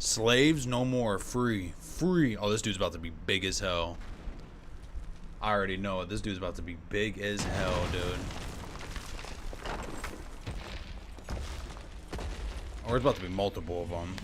Slaves no more. Free. Free. Oh, this dude's about to be big as hell. I already know it. This dude's about to be big as hell, dude. Or it's about to be multiple of them.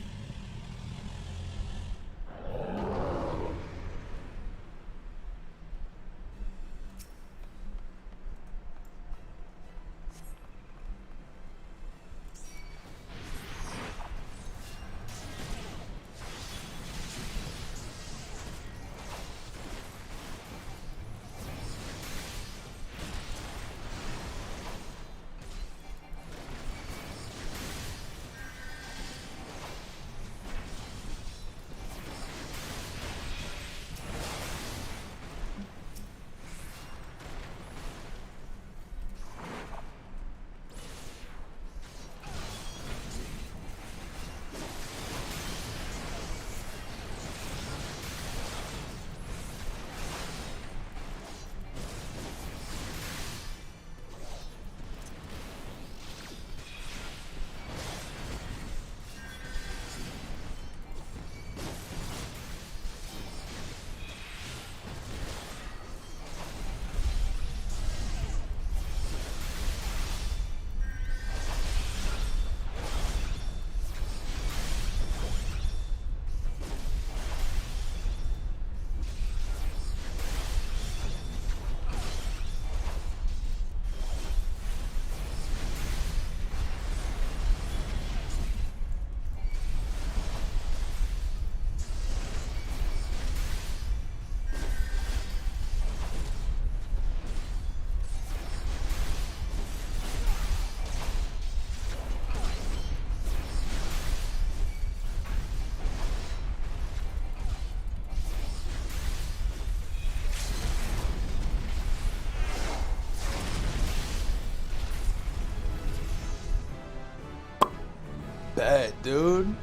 Bet, dude.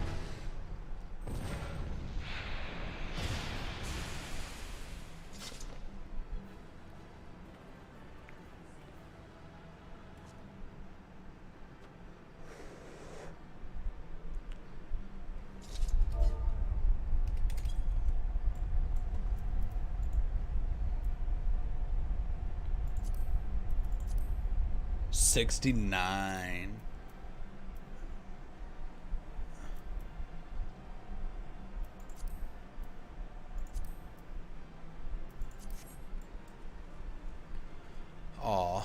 $69. Aw.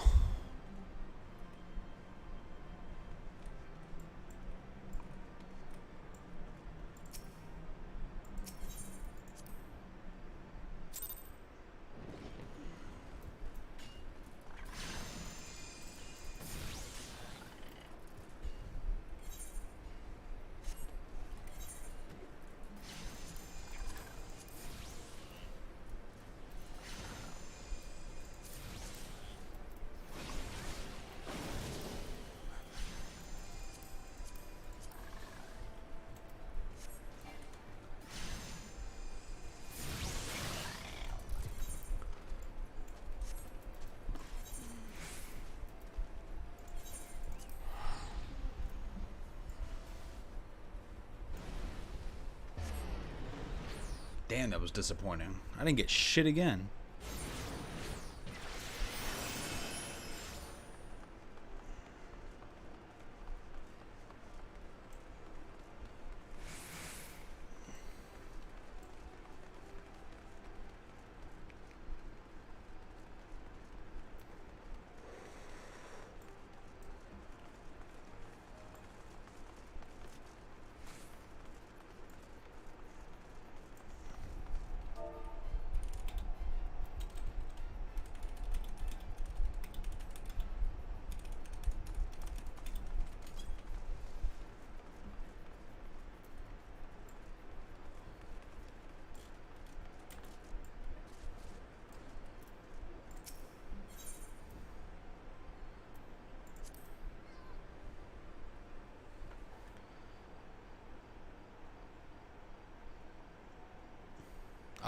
Damn, that was disappointing. I didn't get shit again.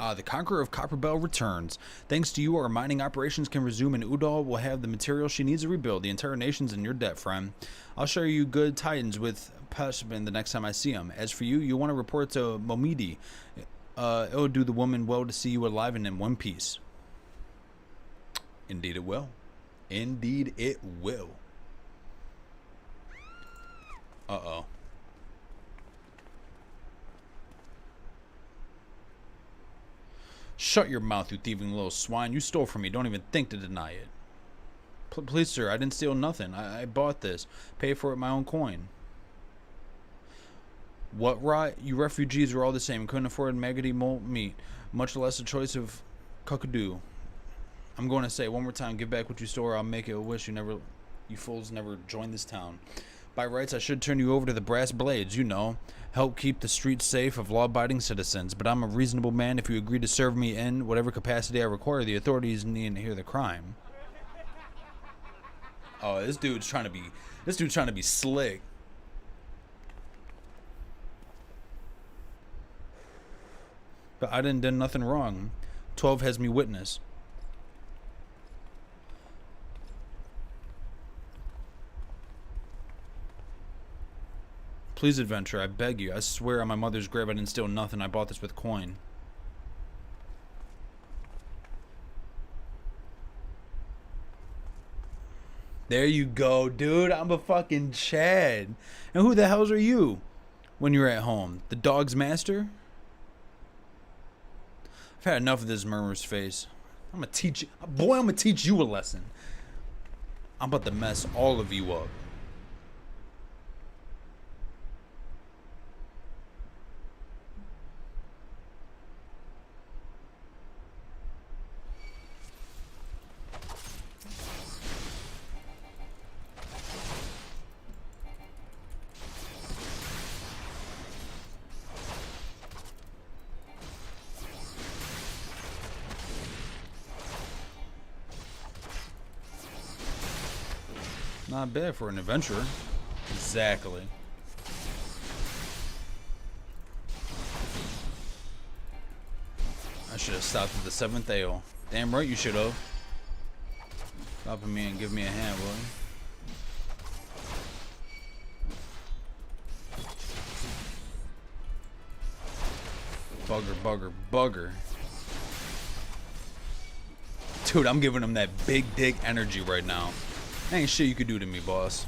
The Conqueror of Copperbell returns. Thanks to you, our mining operations can resume, and Udal will have the material she needs to rebuild. The entire nation's in your debt, friend. I'll share you good tidings with Peshman the next time I see him. As for you, you want to report to Momidi. It'll do the woman well to see you alive and in one piece. Indeed it will. Indeed it will. Uh-oh. Shut your mouth, you thieving little swine. You stole from me. Don't even think to deny it. Please, sir, I didn't steal nothing. I bought this. Paid for it my own coin. What rot? You refugees are all the same. Couldn't afford maggoty mole meat, much less a choice of cockadoo. I'm going to say one more time, give back what you stole, or I'll make it a wish you fools never joined this town. By rights, I should turn you over to the brass blades, you know. Help keep the streets safe of law-abiding citizens. But I'm a reasonable man. If you agree to serve me in whatever capacity I require, the authorities need to hear the crime. Oh, this dude's trying to be slick. But I didn't do nothing wrong. 12 has me witness. Please, adventure, I beg you. I swear on my mother's grave I didn't steal nothing. I bought this with coin. There you go, dude. I'm a fucking Chad. And who the hells are you when you're at home? The dog's master? I've had enough of this murmur's face. I'm gonna teach you. Boy, I'm gonna teach you a lesson. I'm about to mess all of you up. Not bad for an adventurer. Exactly. I should have stopped at the 7th ale. Damn right you should have. Stopping me and give me a hand, boy. Bugger, bugger, bugger. Dude, I'm giving him that big dick energy right now. Ain't shit you could do to me, boss.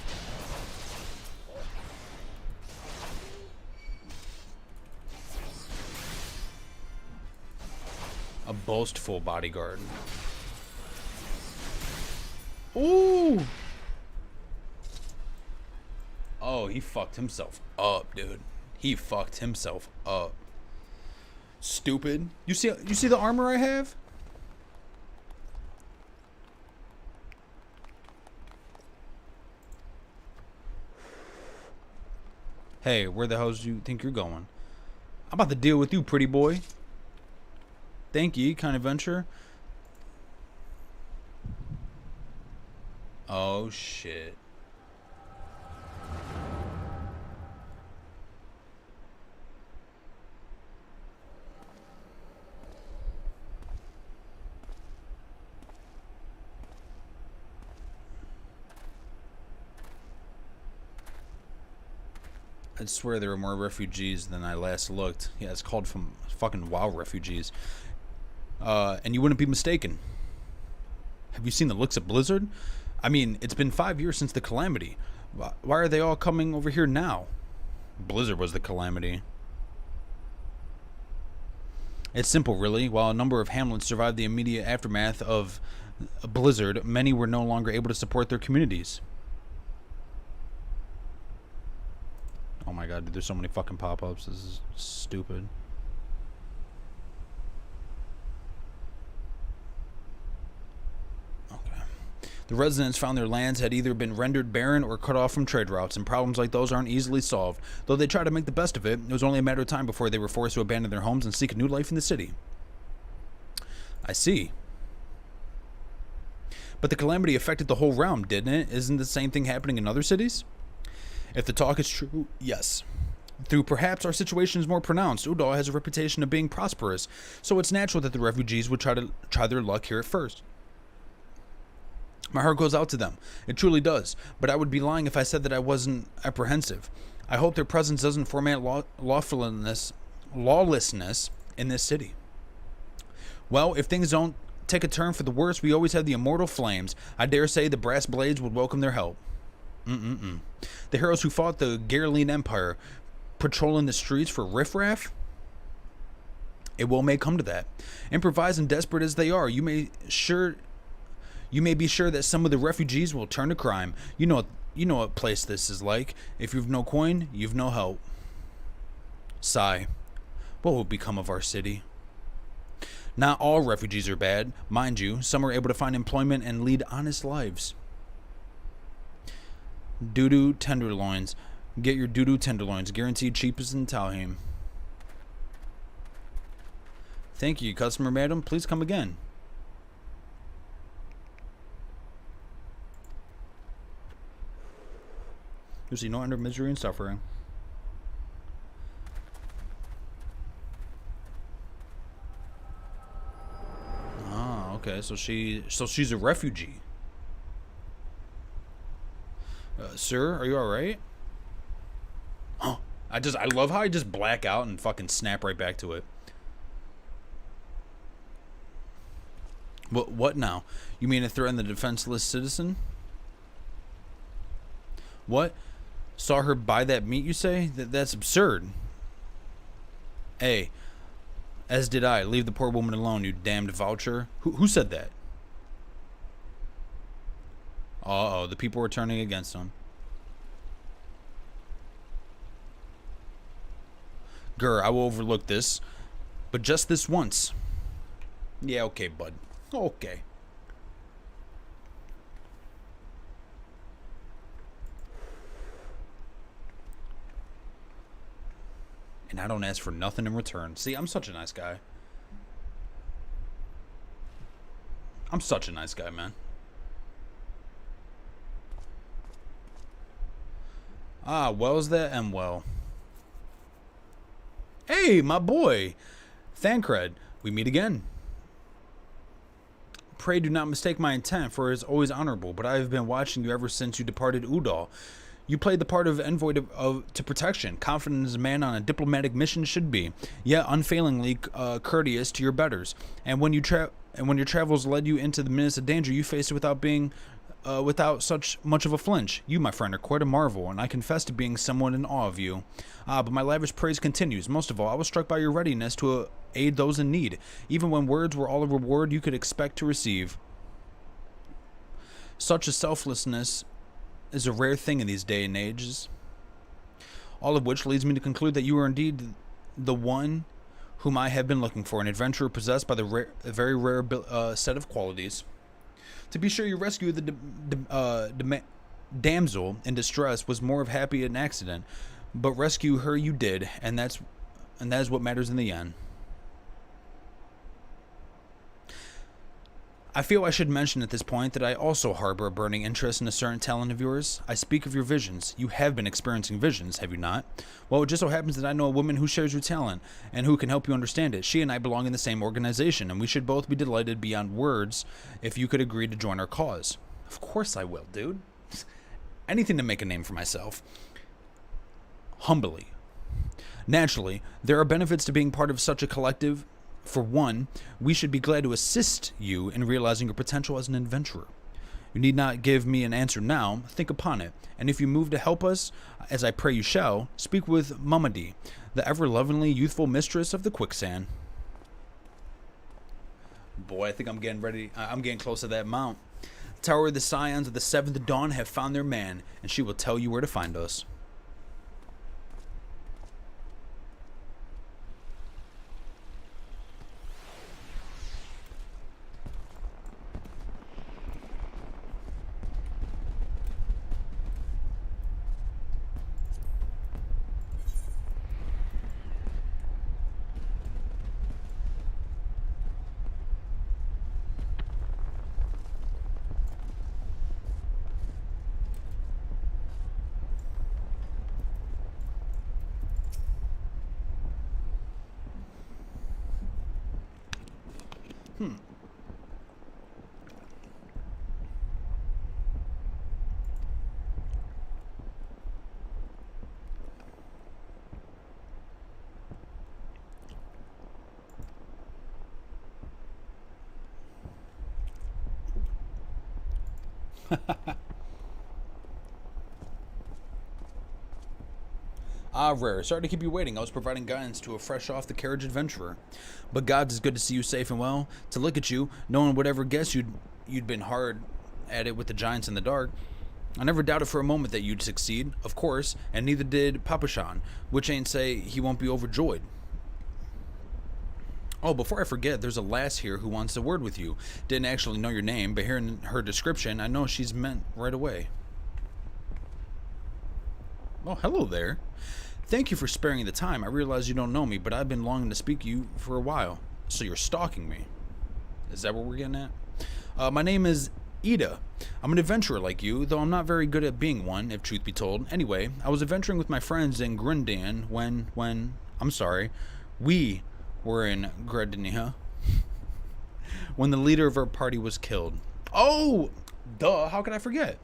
A boastful bodyguard. Ooh! Oh, he fucked himself up, dude. He fucked himself up. Stupid. You see the armor I have? Hey, where the hell do you think you're going? I'm about to deal with you, pretty boy. Thank you, kind of venture. Oh, shit. I swear there were more refugees than I last looked. Yeah, it's called from fucking WoW refugees. And you wouldn't be mistaken. Have you seen the looks of Blizzard? I mean, it's been 5 years since the Calamity. Why are they all coming over here now? Blizzard was the Calamity. It's simple, really. While a number of hamlets survived the immediate aftermath of Blizzard, many were no longer able to support their communities. Oh my god, dude, there's so many fucking pop-ups. This is stupid. Okay. The residents found their lands had either been rendered barren or cut off from trade routes, and problems like those aren't easily solved. Though they tried to make the best of it, it was only a matter of time before they were forced to abandon their homes and seek a new life in the city. I see. But the Calamity affected the whole realm, didn't it? Isn't the same thing happening in other cities? If the talk is true, yes. Through perhaps our situation is more pronounced, Udal has a reputation of being prosperous, so it's natural that the refugees would try their luck here at first. My heart goes out to them. It truly does, but I would be lying if I said that I wasn't apprehensive. I hope their presence doesn't foment lawlessness in this city. Well, if things don't take a turn for the worse, we always have the immortal flames. I dare say the brass blades would welcome their help. The heroes who fought the Garlean Empire, patrolling the streets for riffraff? It may come to that. Improvised and desperate as they are, you may be sure that some of the refugees will turn to crime. You know what place this is like. If you've no coin, you've no help. Sigh. What will become of our city? Not all refugees are bad, mind you. Some are able to find employment and lead honest lives. Doo-doo tenderloins. Get your doo-doo tenderloins, guaranteed cheapest in Talheim. Thank you, customer madam. Please come again. You see no end of misery and suffering. Ah, okay. So she's a refugee. Sir, are you all right? Huh. I love how I just black out and fucking snap right back to it. What now? You mean to threaten the defenseless citizen? What? Saw her buy that meat, you say? That's absurd. Hey, as did I. Leave the poor woman alone, you damned voucher. Who said that? Uh-oh, the people were turning against him. Grr, I will overlook this. But just this once. Yeah, okay, bud. Okay. And I don't ask for nothing in return. See, I'm such a nice guy. I'm such a nice guy, man. Ah, well's that Emwell. Hey, my boy. Thancred, we meet again. Pray do not mistake my intent, for it is always honorable, but I have been watching you ever since you departed Udal. You played the part of envoy to protection, confident as a man on a diplomatic mission should be, yet unfailingly courteous to your betters. And when your travels led you into the minutes of danger, you faced it without such much of a flinch. You, my friend, are quite a marvel, and I confess to being somewhat in awe of you. But my lavish praise continues. Most of all, I was struck by your readiness to aid those in need, even when words were all the reward you could expect to receive. Such a selflessness is a rare thing in these day and ages. All of which leads me to conclude that you are indeed the one whom I have been looking for, an adventurer possessed by a very rare set of qualities. To be sure, your rescue of the damsel in distress was more of happy an accident, but rescue her you did, and that is what matters in the end. I feel I should mention at this point that I also harbor a burning interest in a certain talent of yours. I speak of your visions. You have been experiencing visions, have you not? Well, it just so happens that I know a woman who shares your talent, and who can help you understand it. She and I belong in the same organization, and we should both be delighted beyond words if you could agree to join our cause. Of course I will, dude. Anything to make a name for myself. Humbly. Naturally, there are benefits to being part of such a collective. For one, we should be glad to assist you in realizing your potential as an adventurer. You need not give me an answer now. Think upon it. And if you move to help us, as I pray you shall, speak with Mamadi, the ever-lovingly youthful mistress of the quicksand. Boy, I think I'm getting ready. I'm getting close to that mount. The Tower of the Scions of the Seventh Dawn have found their man, and she will tell you where to find us. Ah, Rare, sorry to keep you waiting. I was providing guidance to a fresh off the carriage adventurer. But gods, it's good to see you safe and well. To look at you, no one would ever guess you'd been hard at it with the giants in the dark. I never doubted for a moment that you'd succeed, of course, and neither did Papashan, which ain't say he won't be overjoyed. Oh, before I forget, there's a lass here who wants a word with you. Didn't actually know your name, but hearing her description, I know she's meant right away. Oh, hello there. Thank you for sparing the time. I realize you don't know me, but I've been longing to speak to you for a while. So you're stalking me. Is that what we're getting at? My name is Ida. I'm an adventurer like you, though I'm not very good at being one, if truth be told. Anyway, I was adventuring with my friends in Grindan we were in Gridania when the leader of our party was killed. Oh, duh, how could I forget?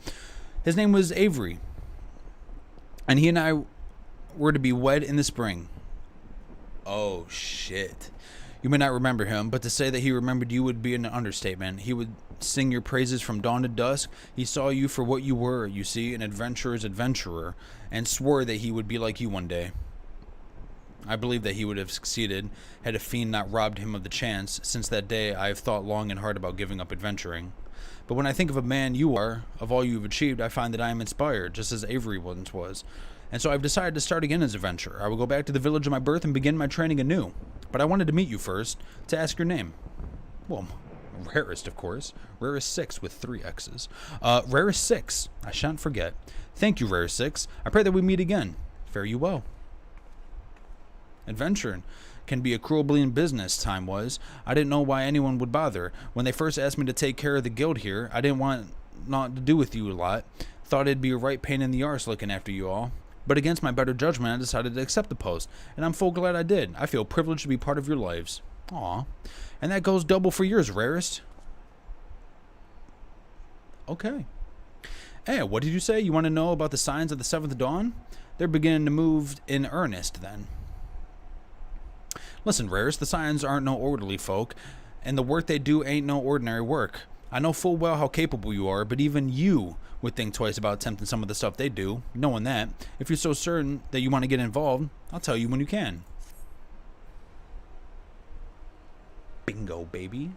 His name was Avery, and he and I were to be wed in the spring. Oh, shit. You may not remember him, but to say that he remembered you would be an understatement. He would sing your praises from dawn to dusk. He saw you for what you were, you see, an adventurer's adventurer, and swore that he would be like you one day. I believe that he would have succeeded had a fiend not robbed him of the chance. Since that day, I have thought long and hard about giving up adventuring. But when I think of a man you are, of all you have achieved, I find that I am inspired, just as Avery once was. And so I've decided to start again as an adventurer. I will go back to the village of my birth and begin my training anew. But I wanted to meet you first, to ask your name. Well, Rarest, of course. Rarest 6 with 3 X's. Rarest 6, I shan't forget. Thank you, Rarest 6. I pray that we meet again. Fare you well. Adventuring can be a cruel bleeding business, time was. I didn't know why anyone would bother. When they first asked me to take care of the guild here, I didn't want not to do with you a lot. Thought it'd be a right pain in the arse looking after you all. But against my better judgment, I decided to accept the post, and I'm full glad I did. I feel privileged to be part of your lives. Aw. And that goes double for yours, Rarest. Okay. Hey, what did you say? You want to know about the signs of the seventh dawn? They're beginning to move in earnest, then. Listen, Rarest, the signs aren't no orderly folk, and the work they do ain't no ordinary work. I know full well how capable you are, but even you would think twice about attempting some of the stuff they do. Knowing that, if you're so certain that you want to get involved, I'll tell you when you can. Bingo, baby.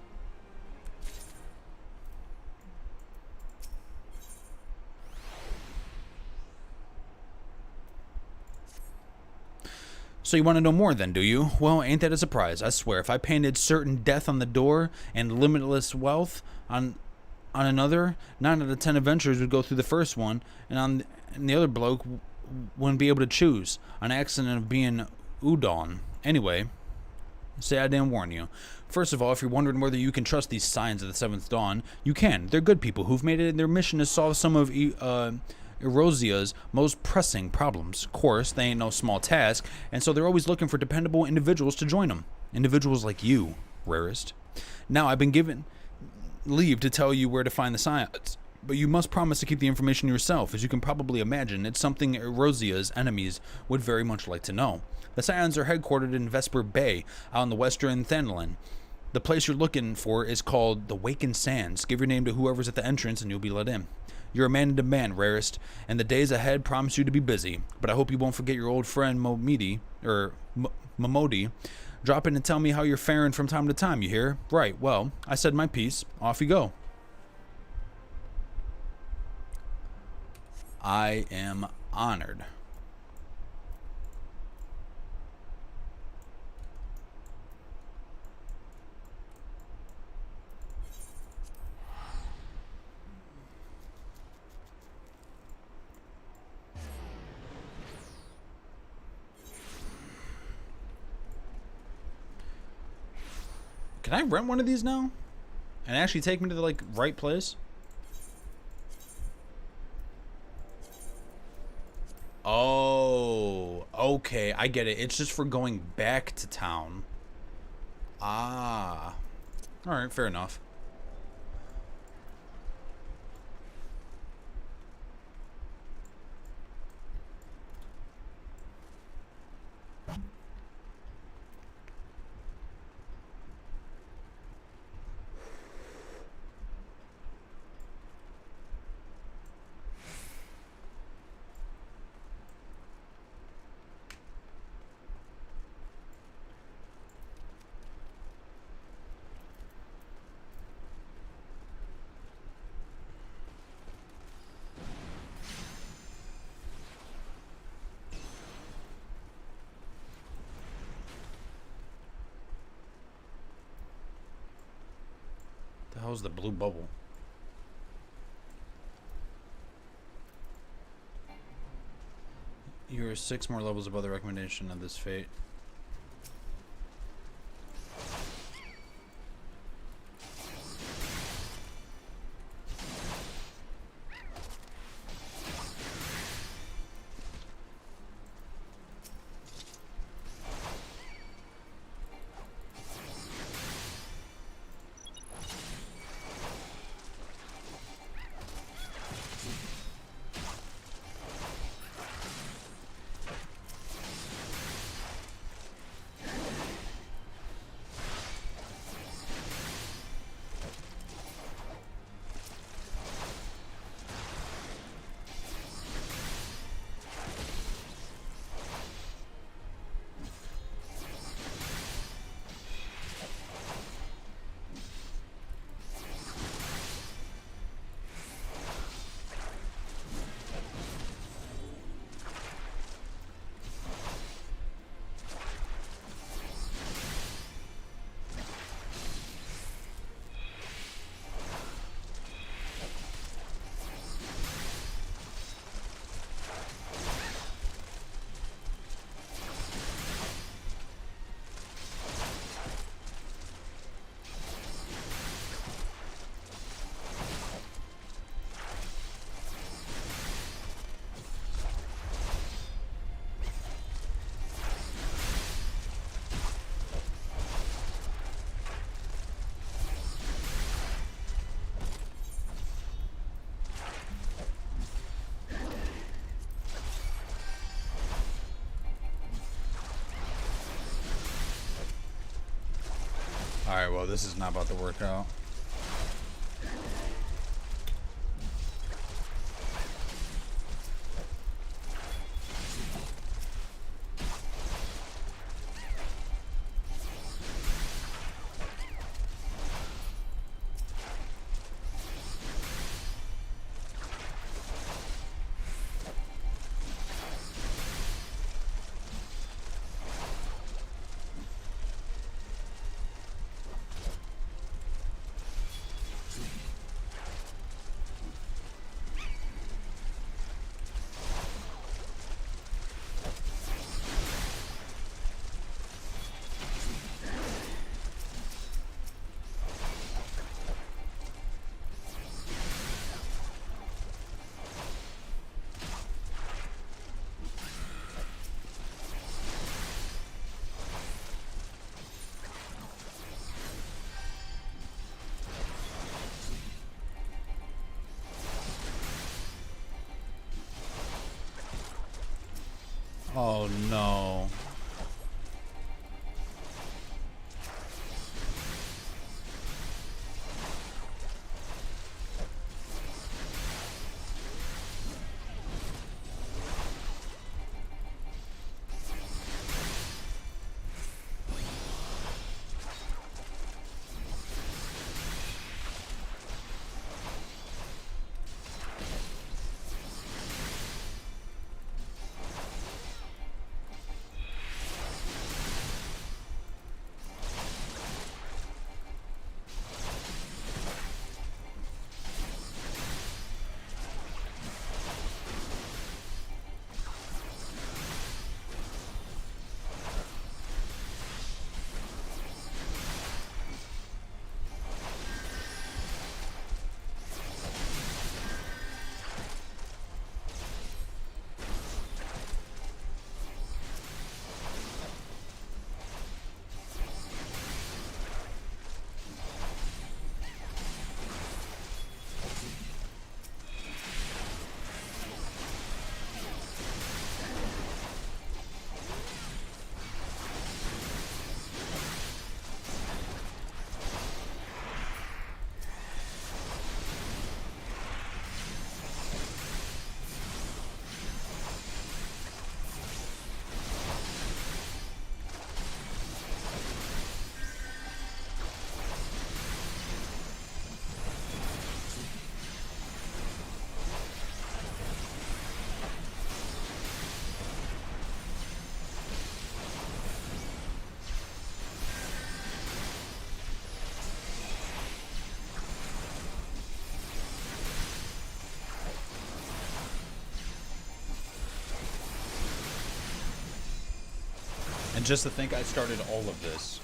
So you want to know more then, do you? Well, ain't that a surprise? I swear, if I painted certain death on the door and limitless wealth on another, 9 out of 10 adventurers would go through the first one, and the other bloke wouldn't be able to choose. An accident of being Udon. Anyway, say I didn't warn you. First of all, if you're wondering whether you can trust these signs of the seventh dawn, you can. They're good people who've made it their mission to solve some of Erosia's most pressing problems. Of course, they ain't no small task, and so they're always looking for dependable individuals to join them. Individuals like you, Rarest. Now, I've been given leave to tell you where to find the signs, but you must promise to keep the information yourself. As you can probably imagine, it's something Erosia's enemies would very much like to know. The Scions are headquartered in Vesper Bay, out in the western Thanlin. The place you're looking for is called the Wakened Sands. Give your name to whoever's at the entrance and you'll be let in. You're a man in demand, Rarest, and the days ahead promise you to be busy, but I hope you won't forget your old friend Momodi. Drop in and tell me how you're faring from time to time, you hear? Right, well, I said my piece. Off you go. I am honored. Can I rent one of these now? And actually take me to the, like, right place? Oh, okay, I get it. It's just for going back to town. Ah. Alright, fair enough. The hell's the blue bubble? You are 6 more levels above the recommendation of this fate. Alright, well, this is not about to work out. Oh no. And just to think I started all of this.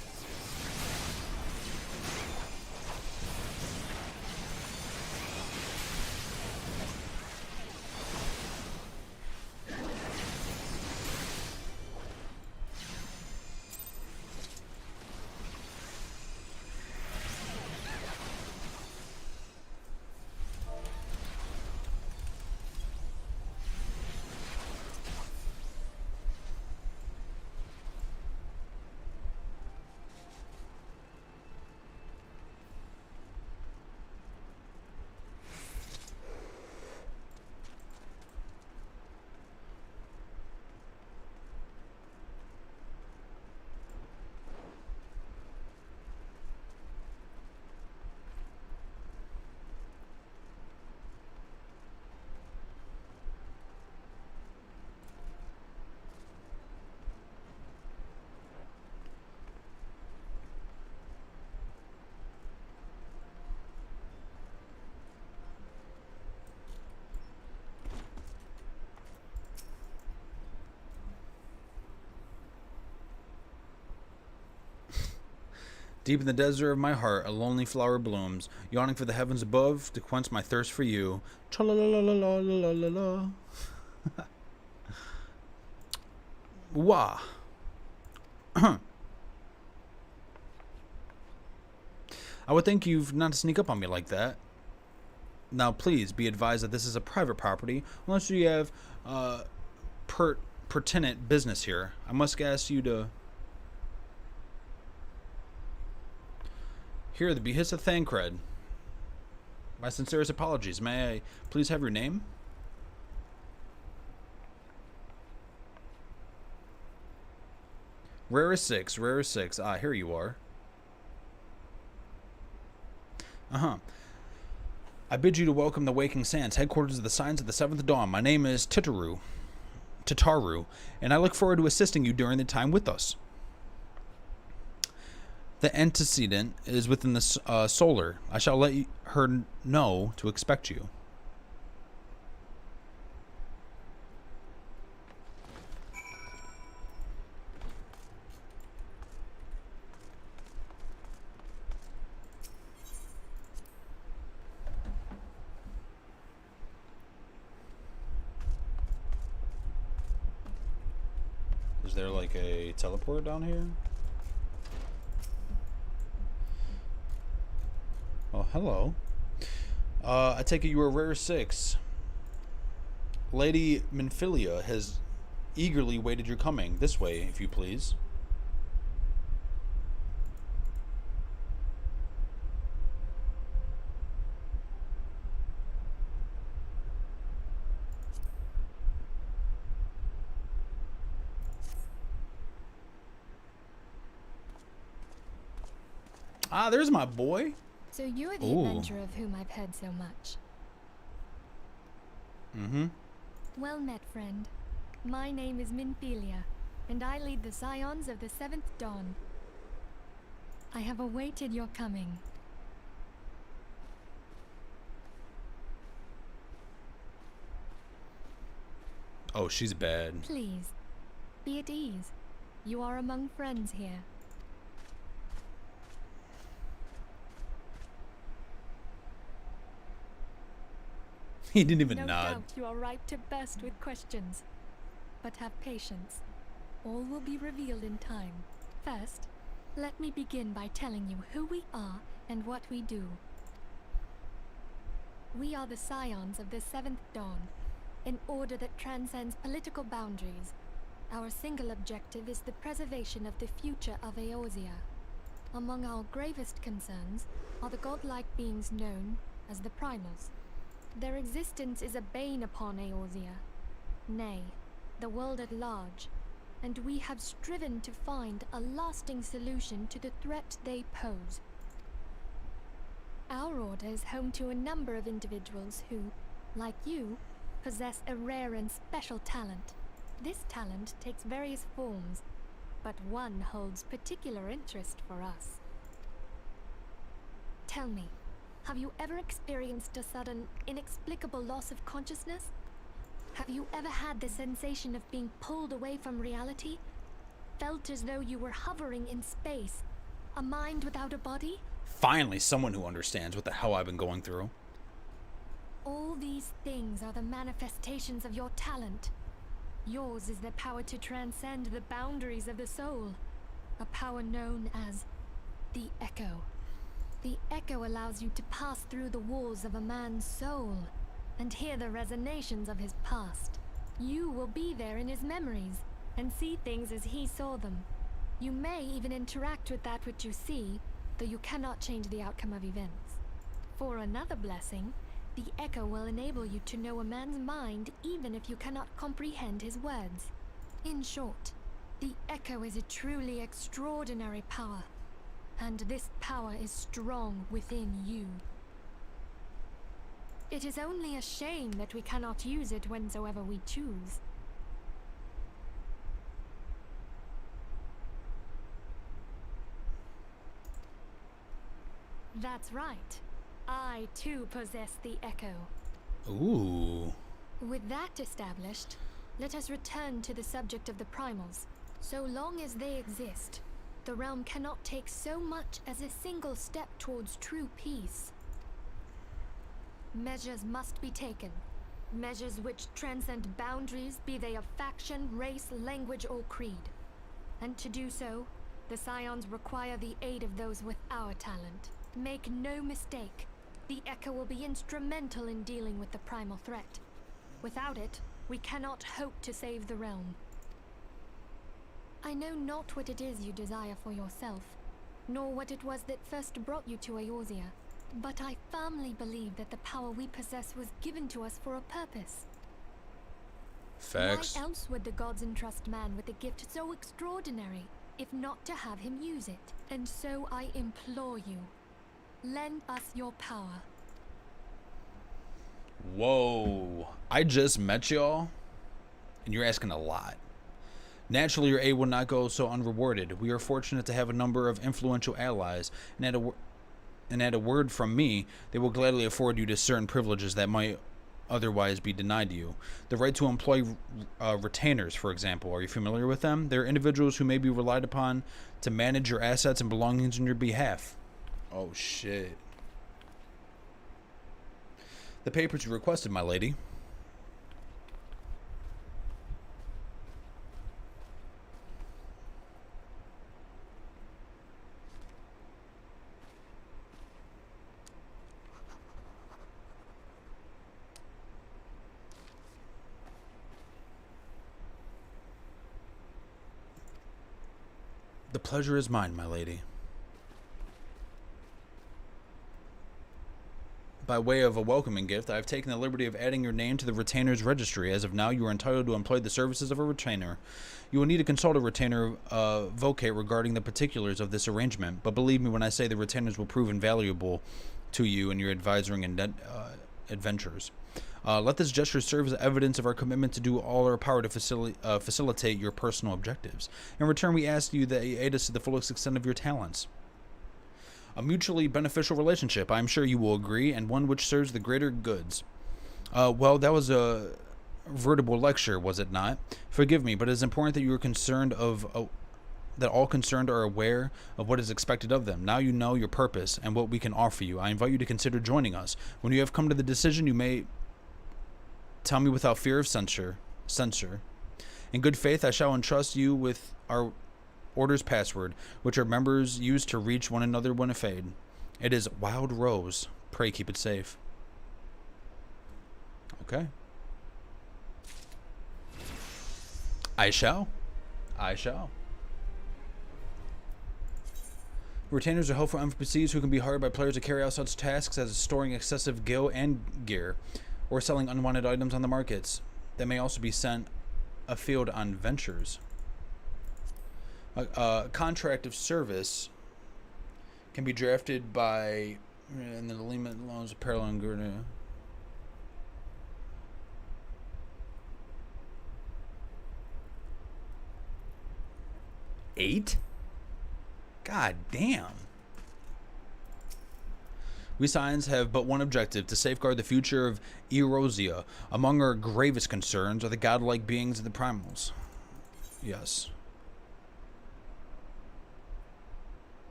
Deep in the desert of my heart, a lonely flower blooms, yawning for the heavens above to quench my thirst for you. Tra-la-la-la-la-la-la-la. Wah. I would think you've not to sneak up on me like that. Now, please be advised that this is a private property, unless you have pertinent business here. I must ask you to. Here, the behest of Thancred. My sincerest apologies. May I please have your name? Rarest Six. Ah, here you are. I bid you to welcome the Waking Sands, headquarters of the Signs of the Seventh Dawn. My name is Titaru, and I look forward to assisting you during the time with us. The antecedent is within the solar. I shall let her know to expect you. Is there like a teleport down here? Oh, hello. I take it you are Rare Six. Lady Minfilia has eagerly waited your coming. This way, if you please. Ah, there's my boy. So you're the Ooh. adventurer of whom I've heard so much. Mm-hmm. Well met, friend. My name is Minfilia, and I lead the Scions of the Seventh Dawn. I have awaited your coming. Oh, she's bad. Please, be at ease. You are among friends here. He didn't even No nod. doubt you are ripe to burst with questions. But have patience. All will be revealed in time. First, let me begin by telling you who we are and what we do. We are the Scions of the Seventh Dawn, an order that transcends political boundaries. Our single objective is the preservation of the future of Eorzea. Among our gravest concerns are the godlike beings known as the Primals. Their existence is a bane upon Eorzea, nay, the world at large, and we have striven to find a lasting solution to the threat they pose. Our order is home to a number of individuals who, like you, possess a rare and special talent. This talent takes various forms, but one holds particular interest for us. Tell me, have you ever experienced a sudden, inexplicable loss of consciousness? Have you ever had the sensation of being pulled away from reality? felt as though you were hovering in space. A mind without a body? Finally, someone who understands what the hell I've been going through. All these things are the manifestations of your talent. Yours is the power to transcend the boundaries of the soul. A power known as the Echo. The Echo allows you to pass through the walls of a man's soul and hear the resonations of his past. You will be there in his memories and see things as he saw them. You may even interact with that which you see, though you cannot change the outcome of events. For another blessing, the Echo will enable you to know a man's mind even if you cannot comprehend his words. In short, the Echo is a truly extraordinary power, and this power is strong within you. It is only a shame that we cannot use it whensoever we choose. That's right. I too possess the Echo. Ooh. With that established, let us return to the subject of the primals. So long as they exist, the realm cannot take so much as a single step towards true peace. Measures must be taken. Measures which transcend boundaries, be they of faction, race, language, or creed. And to do so, the Scions require the aid of those with our talent. Make no mistake, the Echo will be instrumental in dealing with the primal threat. Without it, we cannot hope to save the realm. I know not what it is you desire for yourself, nor what it was that first brought you to Eorzea, but I firmly believe that the power we possess was given to us for a purpose. Facts. Why else would the gods entrust man with a gift so extraordinary, if not to have him use it? And so I implore you, lend us your power. Whoa. I just met y'all, and you're asking a lot. Naturally, your aid will not go so unrewarded. We are fortunate to have a number of influential allies, and at a word from me, they will gladly afford you to certain privileges that might otherwise be denied you. The right to employ retainers, for example. Are you familiar with them? They're individuals who may be relied upon to manage your assets and belongings on your behalf. Oh, shit. The papers you requested, my lady. The pleasure is mine, my lady. By way of a welcoming gift, I have taken the liberty of adding your name to the retainer's registry. As of now, you are entitled to employ the services of a retainer. You will need to consult a retainer vocate regarding the particulars of this arrangement, but believe me when I say the retainers will prove invaluable to you in your advising and adventures. Let this gesture serve as evidence of our commitment to do all our power to facilitate your personal objectives. In return, we ask you that you aid us to the fullest extent of your talents. A mutually beneficial relationship, I am sure you will agree, and one which serves the greater goods. Well, that was a veritable lecture, was it not? Forgive me, but it is important that you are concerned that all concerned are aware of what is expected of them. Now you know your purpose and what we can offer you. I invite you to consider joining us. When you have come to the decision, you may tell me without fear of censure. In good faith, I shall entrust you with our Order's password, which our members use to reach one another when afraid. It is Wild Rose. Pray keep it safe. Okay. I shall. Retainers are helpful NPCs who can be hired by players to carry out such tasks as storing excessive gil and gear, or selling unwanted items on the markets. They may also be sent afield on ventures. A contract of service can be drafted by, and the limit loans parallel and good. 8? God damn. We Scions have but one objective, to safeguard the future of Eorzea. Among our gravest concerns are the godlike beings of the primals. Yes.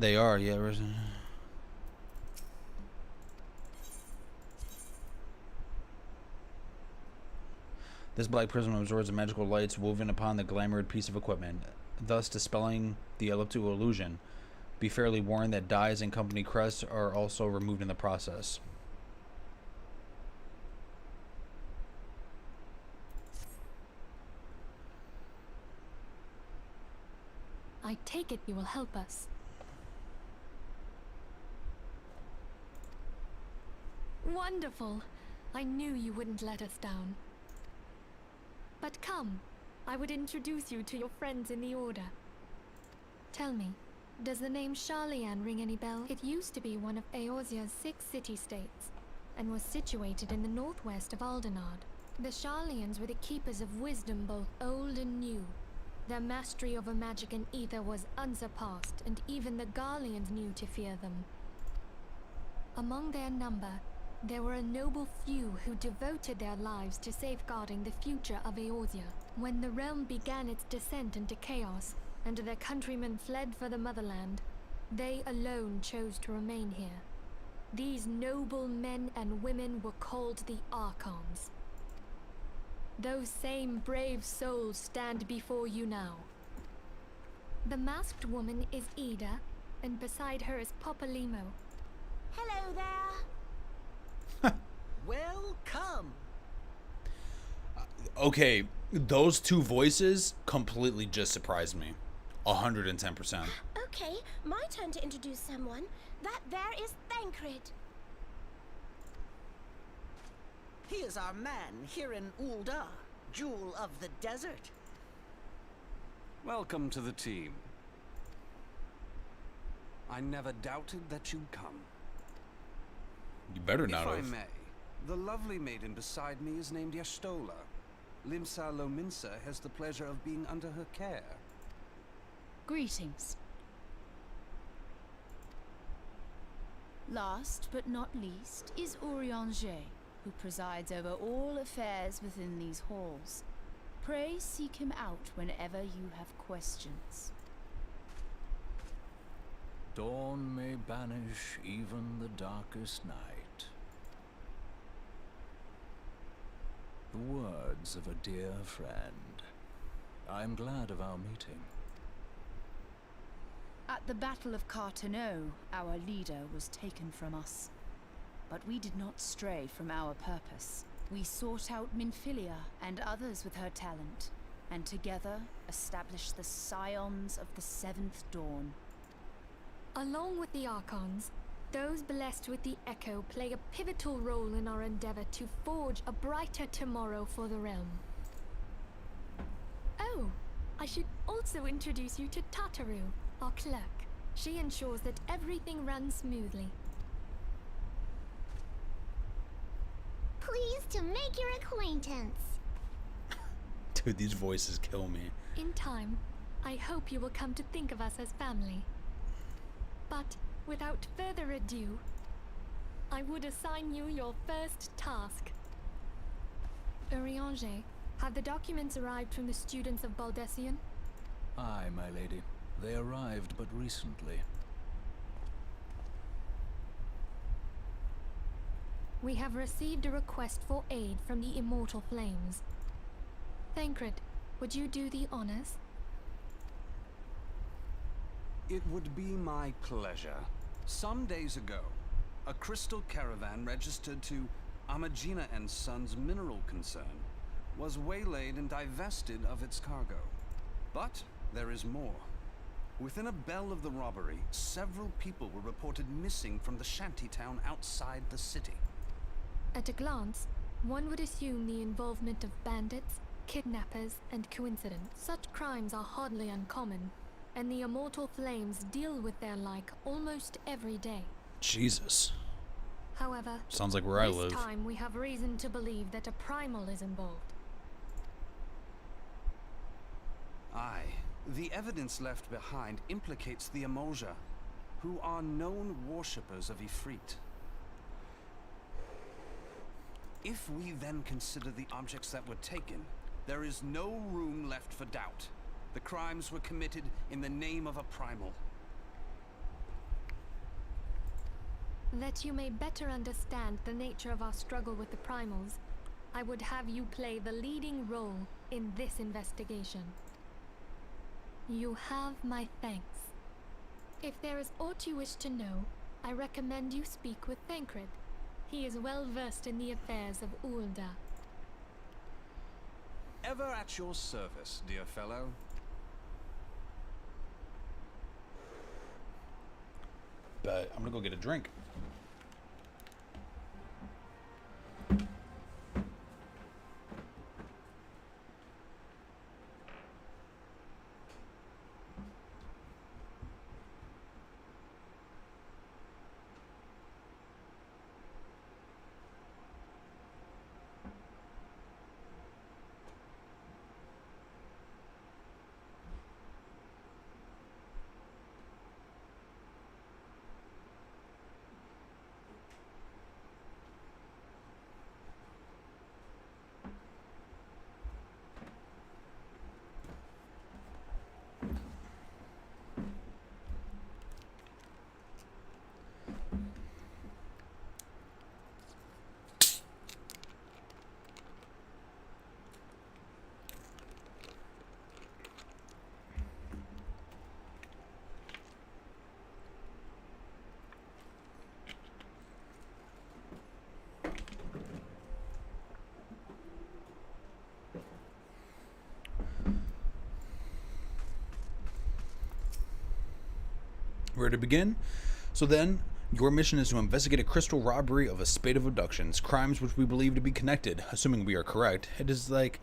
They are, yeah. This black prism absorbs the magical lights woven upon the glamoured piece of equipment, thus dispelling the elliptical illusion. Be fairly warned that dies and company crests are also removed in the process. I take it you will help us. Wonderful! I knew you wouldn't let us down. But come, I would introduce you to your friends in the Order. Tell me, does the name Sharlayan ring any bell? It used to be one of Eorzea's 6 city-states, and was situated in the northwest of Aldenard. The Sharlayans were the keepers of wisdom both old and new. Their mastery over magic and ether was unsurpassed, and even the Garleans knew to fear them. Among their number, there were a noble few who devoted their lives to safeguarding the future of Eorzea. When the realm began its descent into chaos, and their countrymen fled for the motherland, they alone chose to remain here. These noble men and women were called the Archons. Those same brave souls stand before you now. The masked woman is Ida, and beside her is Popolimo. Hello there. Welcome. Okay, those two voices completely just surprised me. 110%. Okay, my turn to introduce someone. That there is Thancred. He is our man here in Ul'dah, Jewel of the Desert. Welcome to the team. I never doubted that you'd come. You better not If I have. may, the lovely maiden beside me is named Y'shtola. Limsa Lominsa has the pleasure of being under her care. Greetings. Last but not least is Urianger, who presides over all affairs within these halls. Pray seek him out whenever you have questions. Dawn may banish even the darkest night. The words of a dear friend. I am glad of our meeting. At the Battle of Carteneau, our leader was taken from us. But we did not stray from our purpose. We sought out Minfilia and others with her talent, and together established the Scions of the Seventh Dawn. Along with the Archons, those blessed with the Echo play a pivotal role in our endeavor to forge a brighter tomorrow for the realm. Oh, I should also introduce you to Tataru, our clerk. She ensures that everything runs smoothly. Pleased to make your acquaintance. Dude, these voices kill me. In time, I hope you will come to think of us as family. But without further ado, I would assign you your first task. Urianger, have the documents arrived from the students of Baldessian? Aye, my lady. They arrived but recently. We have received a request for aid from the Immortal Flames. Thancred, would you do the honors? It would be my pleasure. Some days ago, a crystal caravan registered to Amagina and Sons Mineral Concern was waylaid and divested of its cargo. But there is more. Within a bell of the robbery, several people were reported missing from the shantytown outside the city. At a glance, one would assume the involvement of bandits, kidnappers, and coincidence. Such crimes are hardly uncommon, and the Immortal Flames deal with their like almost every day. Jesus. However, Sounds like where I live. this time we have reason to believe that a primal is involved. Aye. The evidence left behind implicates the Emolja, who are known worshippers of Ifrit. If we then consider the objects that were taken, there is no room left for doubt. The crimes were committed in the name of a primal. That you may better understand the nature of our struggle with the primals, I would have you play the leading role in this investigation. You have my thanks. If there is aught you wish to know, I recommend you speak with Thancred. He is well versed in the affairs of Ulda. Ever at your service, dear fellow. But I'm gonna go get a drink. Where to begin? So then, your mission is to investigate a crystal robbery of a spate of abductions, crimes which we believe to be connected, assuming we are correct. It is like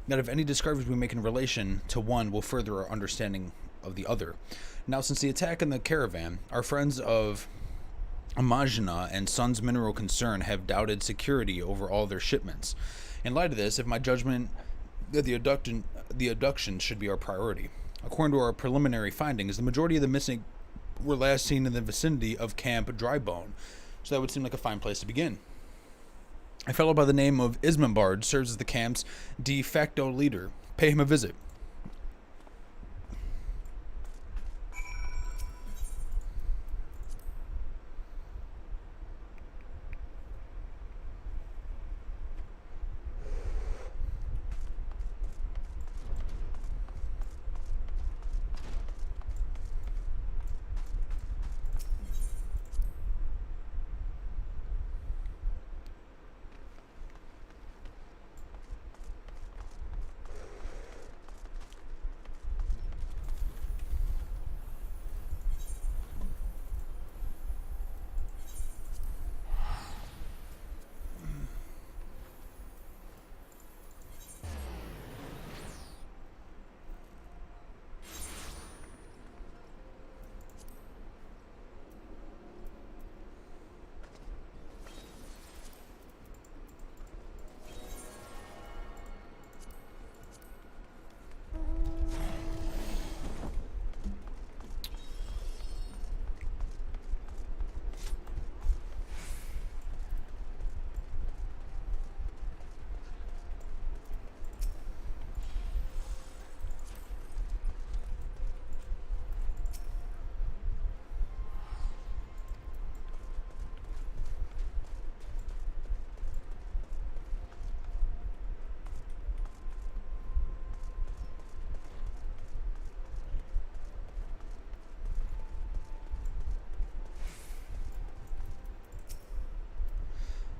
that if any discoveries we make in relation to one will further our understanding of the other. Now, since the attack in the caravan, our friends of Amajina and Sons Mineral Concern have doubted security over all their shipments. In light of this, if my judgment that the abduction should be our priority. According to our preliminary findings, the majority of the missing were last seen in the vicinity of Camp Drybone, so that would seem like a fine place to begin. A fellow by the name of Ismenbard serves as the camp's de facto leader. Pay him a visit.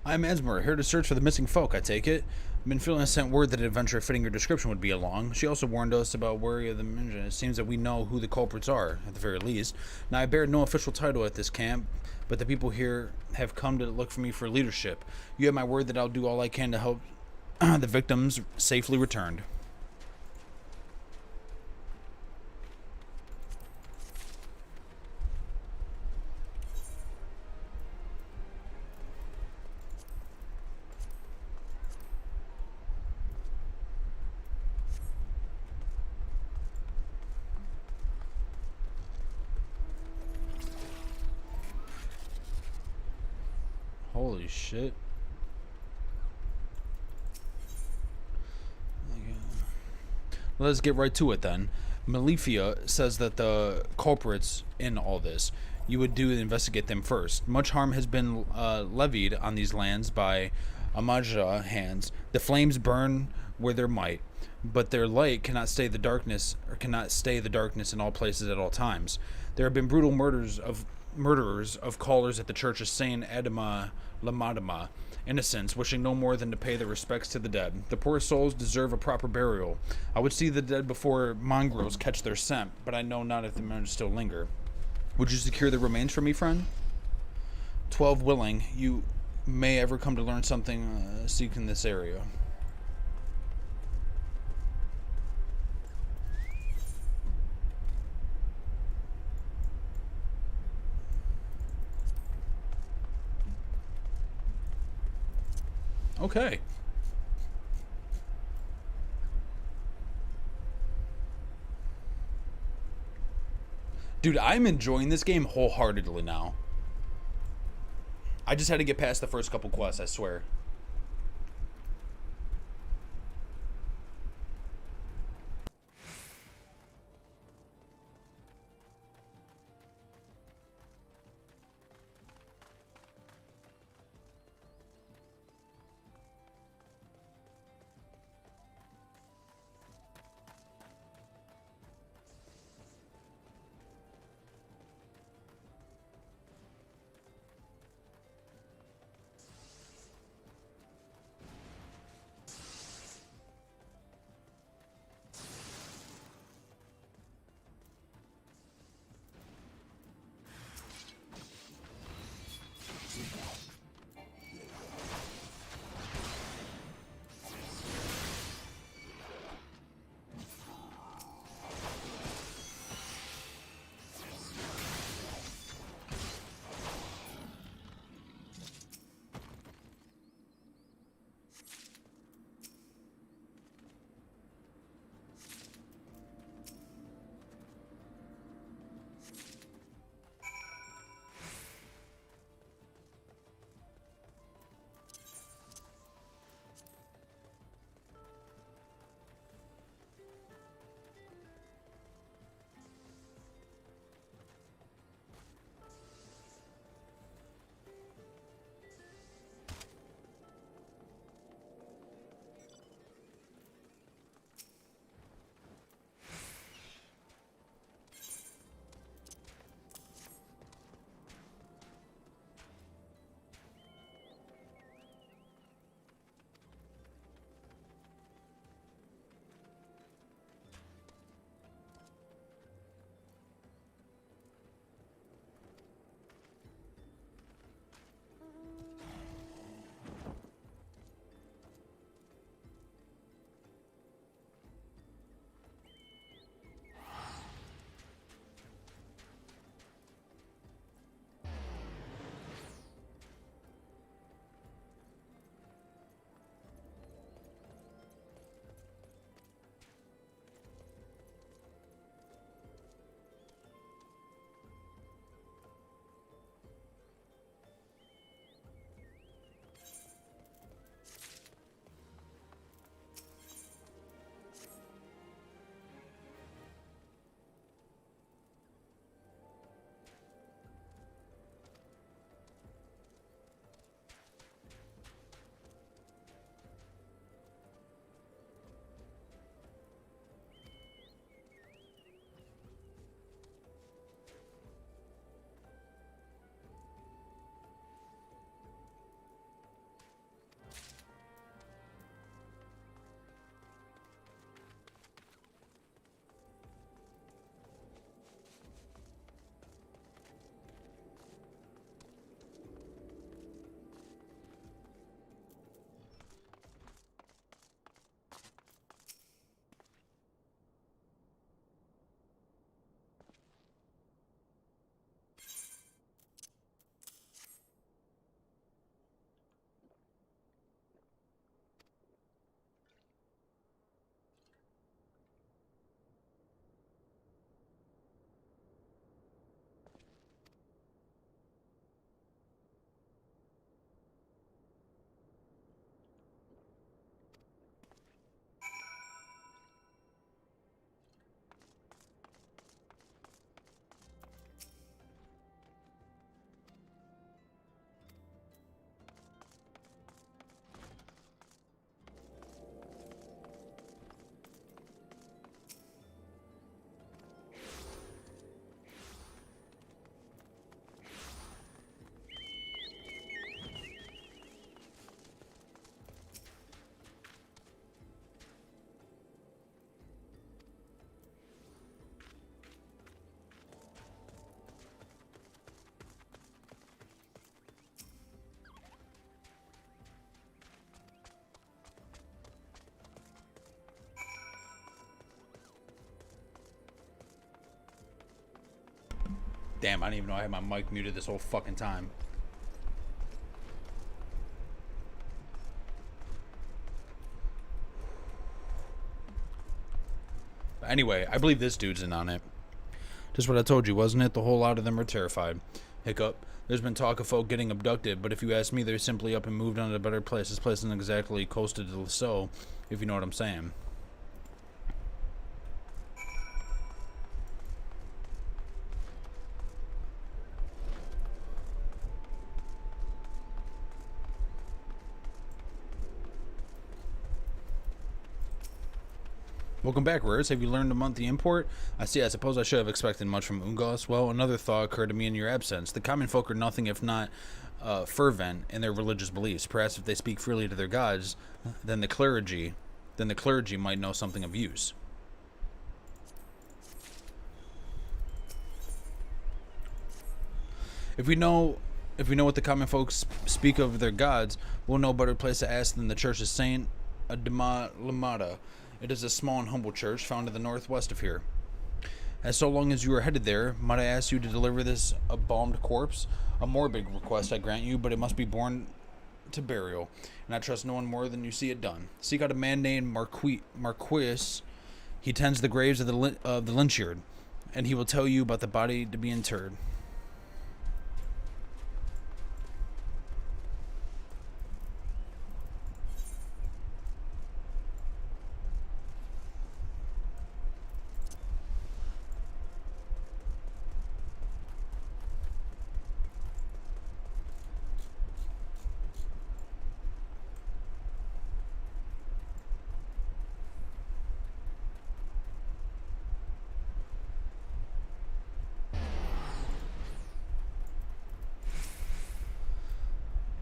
I'm Esmer, here to search for the missing folk, I take it. Minfilia sent word that an adventure fitting your description would be along. She also warned us about worry of the Minja. It seems that we know who the culprits are, at the very least. Now, I bear no official title at this camp, but the people here have come to look for me for leadership. You have my word that I'll do all I can to help the victims safely returned. Holy shit. Let's get right to it then. Malifia says that the culprits in all this, you would do to investigate them first. Much harm has been levied on these lands by Amaja hands. The flames burn where there might, but their light cannot stay the darkness in all places at all times. There have been brutal murderers of callers at the church of Saint Adama Lamadama, innocents wishing no more than to pay their respects to the dead. The poor souls deserve a proper burial. I would see the dead before mongrels catch their scent, but I know not if the men still linger. Would you secure the remains for me, friend? 12 willing. You may ever come to learn something seek in this area. Okay. Dude, I'm enjoying this game wholeheartedly now. I just had to get past the first couple quests, I swear. Damn, I didn't even know I had my mic muted this whole fucking time. But anyway, I believe this dude's in on it. Just what I told you, wasn't it? The whole lot of them are terrified. Hiccup. There's been talk of folk getting abducted, but if you ask me, they're simply up and moved on to a better place. This place isn't exactly coasted to the so, if you know what I'm saying. Welcome back, Rares. Have you learned a monthly import? I see. I suppose I should have expected much from Ungos. Well, another thought occurred to me in your absence. The common folk are nothing if not fervent in their religious beliefs. Perhaps if they speak freely to their gods, then the clergy might know something of use. If we know what the common folks speak of their gods, we'll know a better place to ask than the Church of Saint Lamada. It is a small and humble church found in the northwest of here. As so long as you are headed there, might I ask you to deliver this embalmed corpse? A morbid request, I grant you, but it must be borne to burial, and I trust no one more than you see it done. Seek out a man named Marquis. He tends the graves of the Lynchard, and he will tell you about the body to be interred.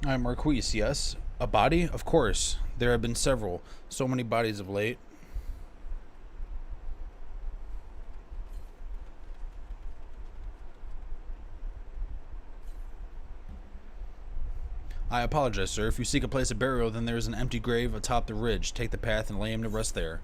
I'm Marquis, yes. A body? Of course. There have been several. So many bodies of late. I apologize, sir. If you seek a place of burial, then there is an empty grave atop the ridge. Take the path and lay him to rest there.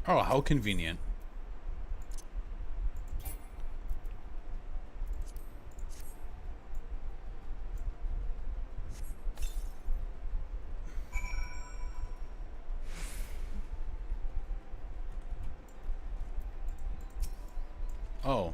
Oh, how convenient. Oh.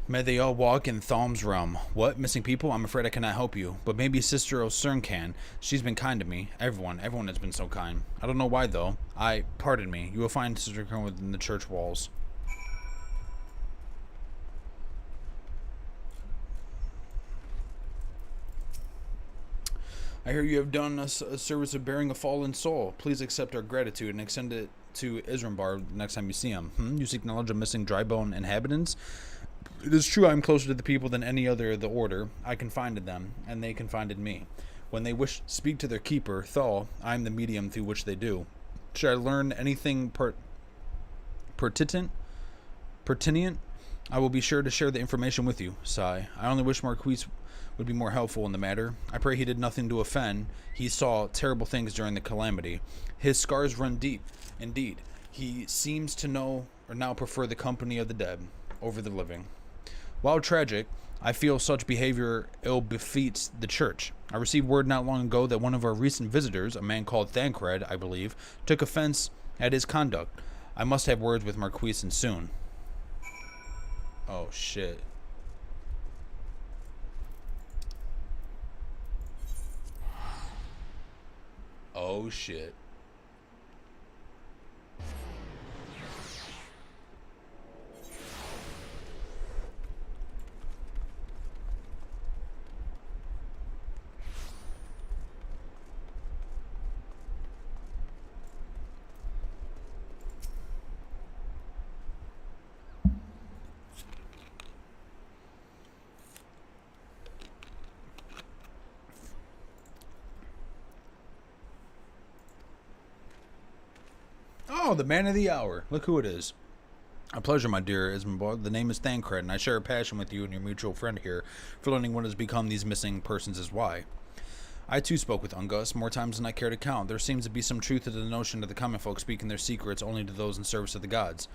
May they all walk in Thalm's realm. What? Missing people? I'm afraid I cannot help you. But maybe Sister O'Cern can. She's been kind to me. Everyone has been so kind. I don't know why, though. Pardon me. You will find Sister O'Cern within the church walls. I hear you have done us a service of bearing a fallen soul. Please accept our gratitude and extend it to Isrambar next time you see him. You seek knowledge of missing dry bone inhabitants? It is true I am closer to the people than any other of the order. I confided them, and they confided me. When they wish to speak to their keeper, Thal, I am the medium through which they do. Should I learn anything pertinent? I will be sure to share the information with you. Sigh. I only wish Marquis would be more helpful in the matter. I pray he did nothing to offend. He saw terrible things during the calamity. His scars run deep, indeed. He seems to know or now prefer the company of the dead over the living. While tragic, I feel such behavior ill befits the church. I received word not long ago that one of our recent visitors, a man called Thancred, I believe, took offense at his conduct. I must have words with Marquis and soon. Oh, shit. Oh, shit. Oh, the man of the hour. Look who it is. A pleasure, my dear Isambard. The name is Thancred, and I share a passion with you and your mutual friend here for learning what has become these missing persons is why. I too spoke with Ungus more times than I care to count. There seems to be some truth to the notion of the common folk speaking their secrets only to those in service of the gods.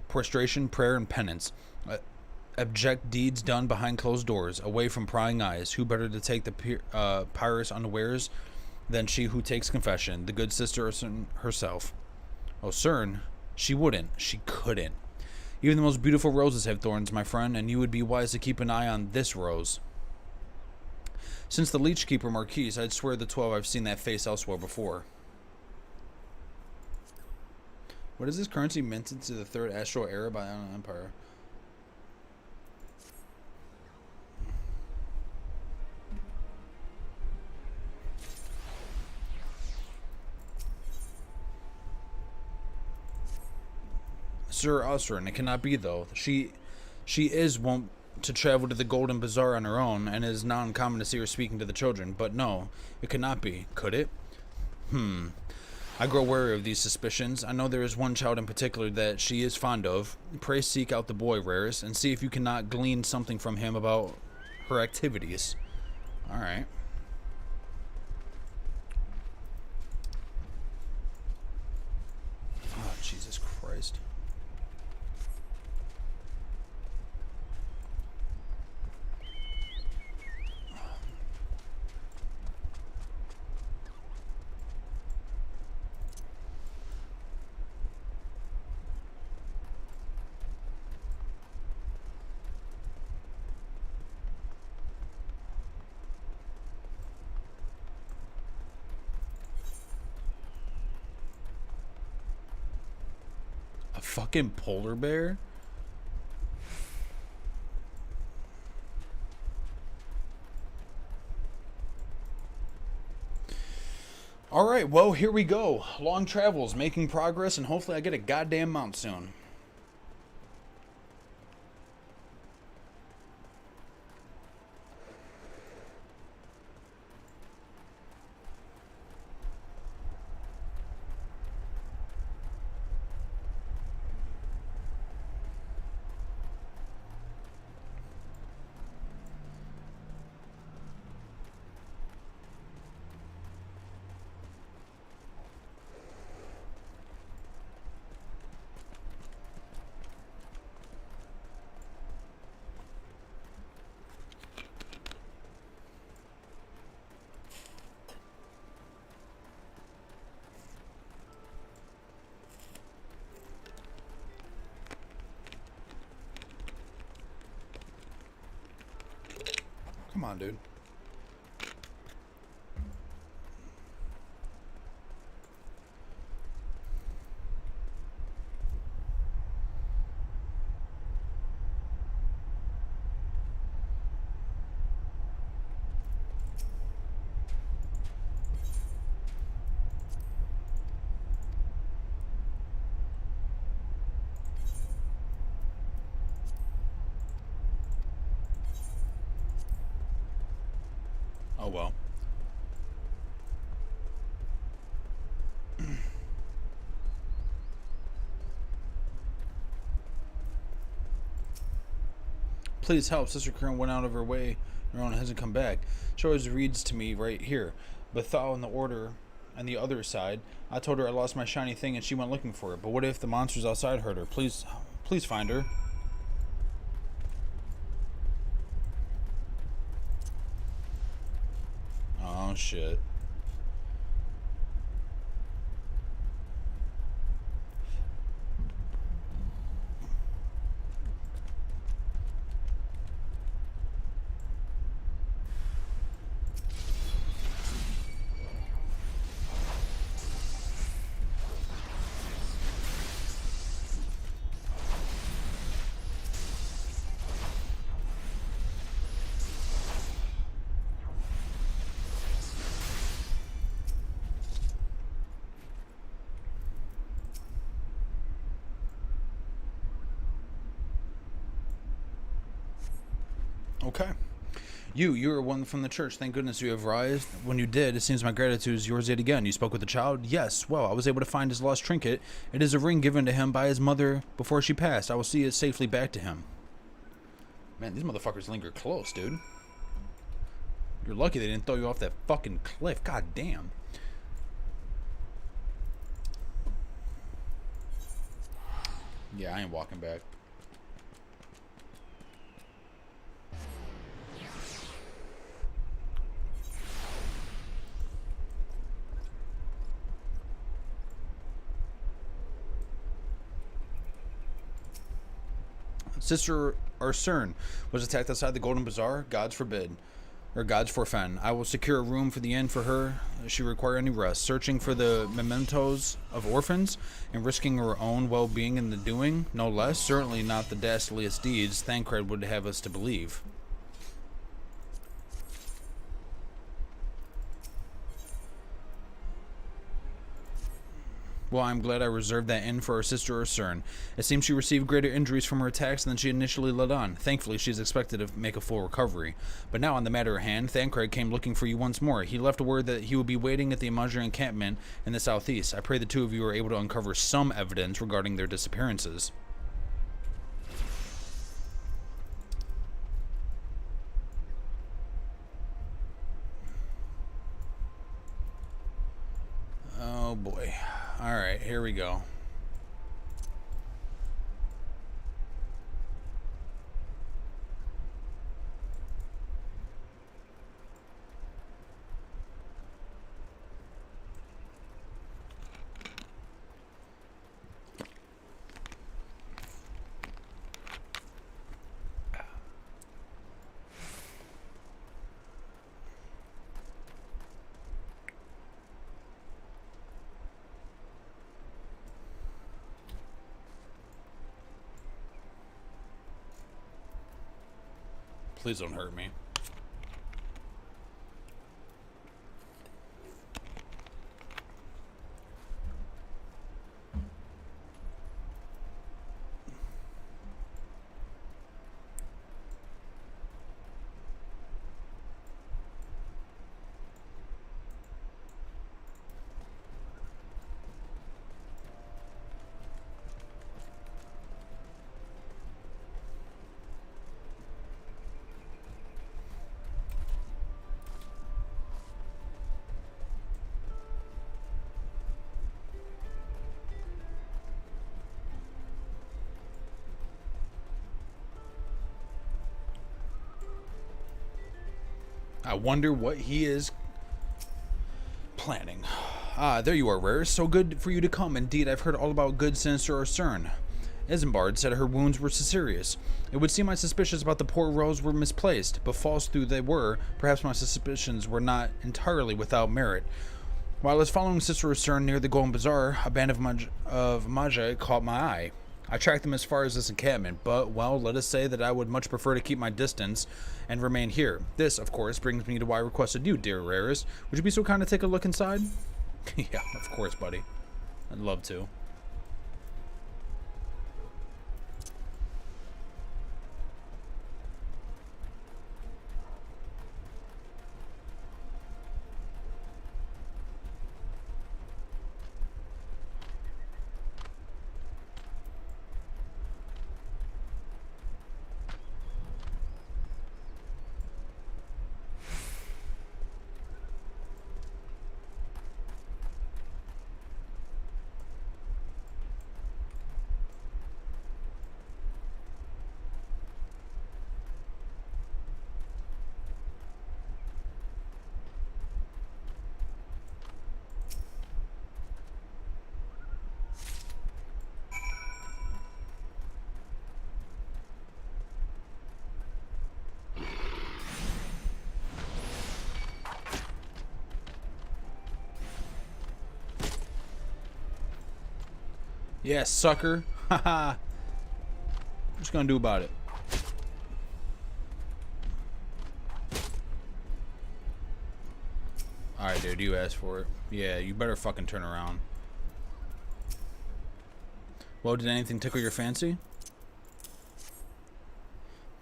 Prostration, prayer, and penance. Abject deeds done behind closed doors, away from prying eyes. Who better to take the Pyrrhus unawares than she who takes confession, the good sister herself? Oh, Cern, she wouldn't. She couldn't. Even the most beautiful roses have thorns, my friend, and you would be wise to keep an eye on this rose. Since the Leechkeeper Marquise, I'd swear the 12 I've seen that face elsewhere before. What is this currency minted to the third astral era by Ion Empire? Sir Osrin, it cannot be though. She is wont to travel to the Golden Bazaar on her own, and it is not uncommon to see her speaking to the children. But no, it could not be. Could it? I grow wary of these suspicions. I know there is one child in particular that she is fond of. Pray seek out the boy, Raris, and see if you cannot glean something from him about her activities. Alright. Oh, Jesus Christ. A fucking polar bear? Alright, well, here we go. Long travels, making progress, and hopefully I get a goddamn mount soon. Come on, dude. Oh well. Please help. Sister Karen went out of her way. Her own hasn't come back. She always reads to me right here. Bethal in the order and the other side. I told her I lost my shiny thing and she went looking for it. But what if the monsters outside hurt her? Please find her. Oh shit. Okay. You are one from the church. Thank goodness you have arrived. When you did, it seems my gratitude is yours yet again. You spoke with the child? Yes. Well, I was able to find his lost trinket. It is a ring given to him by his mother before she passed. I will see it safely back to him. Man, these motherfuckers linger close, dude. You're lucky they didn't throw you off that fucking cliff. God damn. Yeah, I ain't walking back. Sister Arsern was attacked outside the Golden Bazaar. Gods forbid. Or gods forfend. I will secure a room for the inn for her. She require any rest. Searching for the mementos of orphans and risking her own well-being in the doing, no less. Certainly not the dastardliest deeds Thancred would have us to believe. Well, I'm glad I reserved that inn for our sister Arsern. It seems she received greater injuries from her attacks than she initially let on. Thankfully, she's expected to make a full recovery. But now, on the matter at hand, Thancred came looking for you once more. He left word that he would be waiting at the Amager encampment in the southeast. I pray the two of you are able to uncover some evidence regarding their disappearances. Oh boy. Alright, here we go. Please don't hurt me. I wonder what he is planning. Ah, there you are, Rare. So good for you to come. Indeed, I've heard all about good Sinister Arsern. Isambard said her wounds were serious. It would seem my suspicions about the poor Rose were misplaced, but false though they were, perhaps my suspicions were not entirely without merit. While I was following Sister Arsern near the Golden Bazaar, a band of Magi caught my eye. I tracked them as far as this encampment, but, well, let us say that I would much prefer to keep my distance and remain here. This, of course, brings me to why I requested you, dear Raris. Would you be so kind to take a look inside? Yeah, of course, buddy. I'd love to. Yeah, sucker. Haha. What you gonna do about it? Alright, dude, you asked for it. Yeah, you better fucking turn around. Well, did anything tickle your fancy?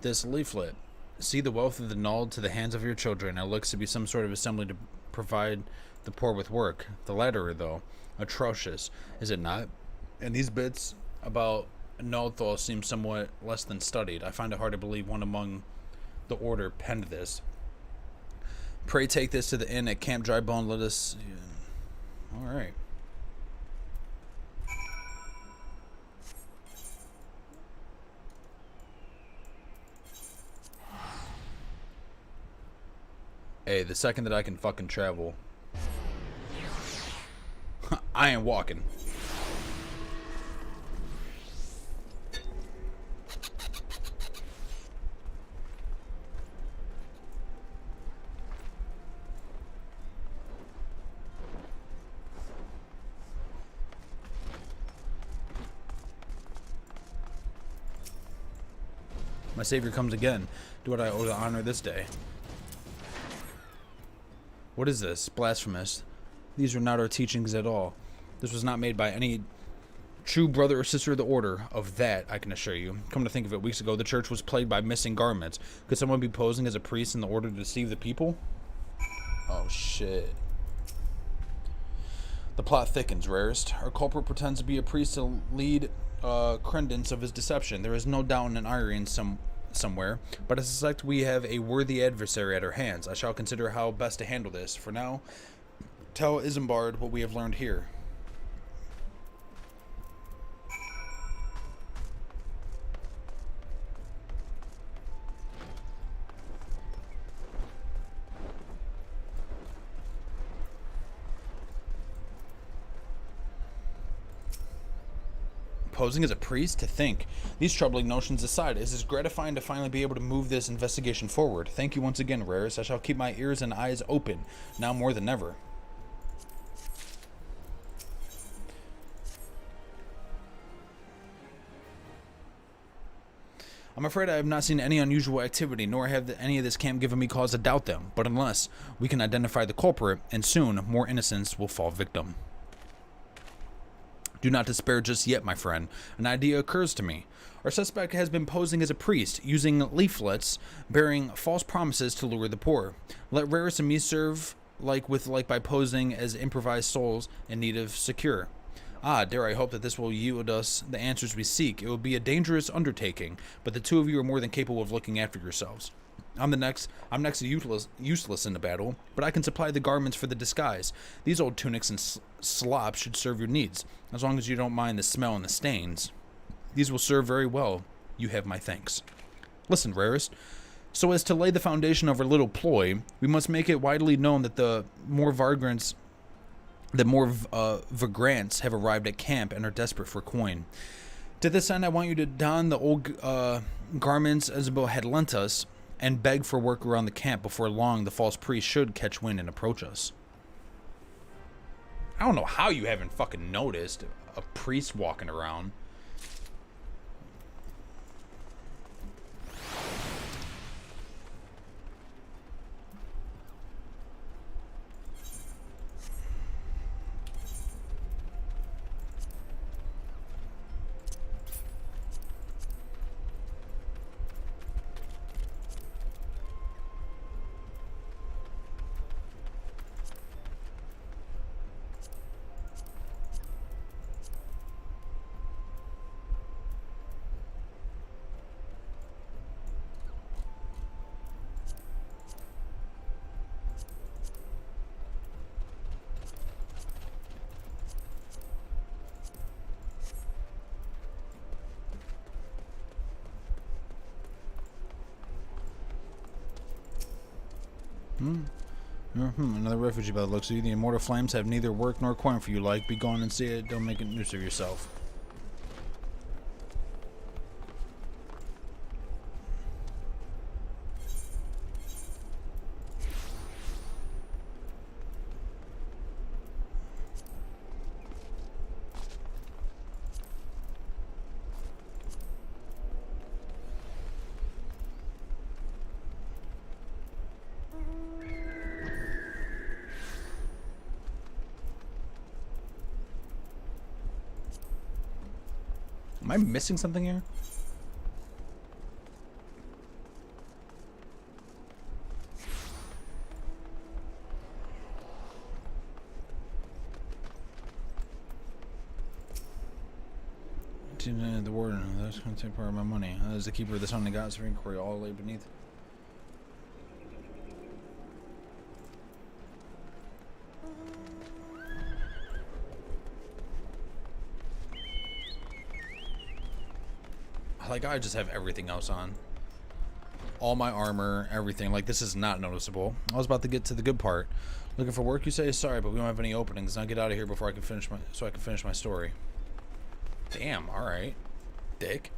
This leaflet. See the wealth of the Null to the hands of your children. It looks to be some sort of assembly to provide the poor with work. The latter, though, atrocious, is it not? And these bits about Nullthal seem somewhat less than studied. I find it hard to believe one among the Order penned this. Pray take this to the inn at Camp Drybone. Let us... Alright. Hey, the second that I can fucking travel, I ain't walking. My savior comes again. Do what I owe to honor this day. What is this? Blasphemous. These are not our teachings at all. This was not made by any true brother or sister of the Order. Of that, I can assure you. Come to think of it, weeks ago, the church was plagued by missing garments. Could someone be posing as a priest in the Order to deceive the people? Oh, shit. The plot thickens, Rarest. Our culprit pretends to be a priest to lead credence of his deception. There is no doubt in an irony in somewhere, but I suspect we have a worthy adversary at our hands. I shall consider how best to handle this. For now, tell Isambard what we have learned here. Posing as a priest? To think. These troubling notions aside, it is gratifying to finally be able to move this investigation forward. Thank you once again, Rarest. I shall keep my ears and eyes open, now more than ever. I'm afraid I have not seen any unusual activity, nor have any of this camp given me cause to doubt them. But unless we can identify the culprit, and soon more innocents will fall victim. Do not despair just yet, my friend. An idea occurs to me. Our suspect has been posing as a priest, using leaflets bearing false promises to lure the poor. Let Rarest and me serve like by posing as improvised souls in need of secure. Ah, dare I hope that this will yield us the answers we seek. It will be a dangerous undertaking, but the two of you are more than capable of looking after yourselves. I'm next to useless in the battle, but I can supply the garments for the disguise. These old tunics and slops should serve your needs, as long as you don't mind the smell and the stains. These will serve very well. You have my thanks. Listen, Rarest. So as to lay the foundation of our little ploy, we must make it widely known that more vagrants have arrived at camp and are desperate for coin. To this end, I want you to don the old garments Isabel had lent us, and beg for work around the camp. Before long, the false priest should catch wind and approach us. I don't know how you haven't fucking noticed a priest walking around. Another refugee by the looks of you. The immortal flames have neither work nor coin for you like. Be gone and see it. Don't make a noose of yourself. Am I missing something here? Excuse the warden. That's going to take part of my money. As the keeper of the sun and gods of inquiry, all lay beneath. Like, I just have everything else on. All my armor, everything. Like, this is not noticeable. I was about to get to the good part. Looking for work, you say? Sorry, but we don't have any openings. Now get out of here before I can finish my story. Damn, alright. Dick.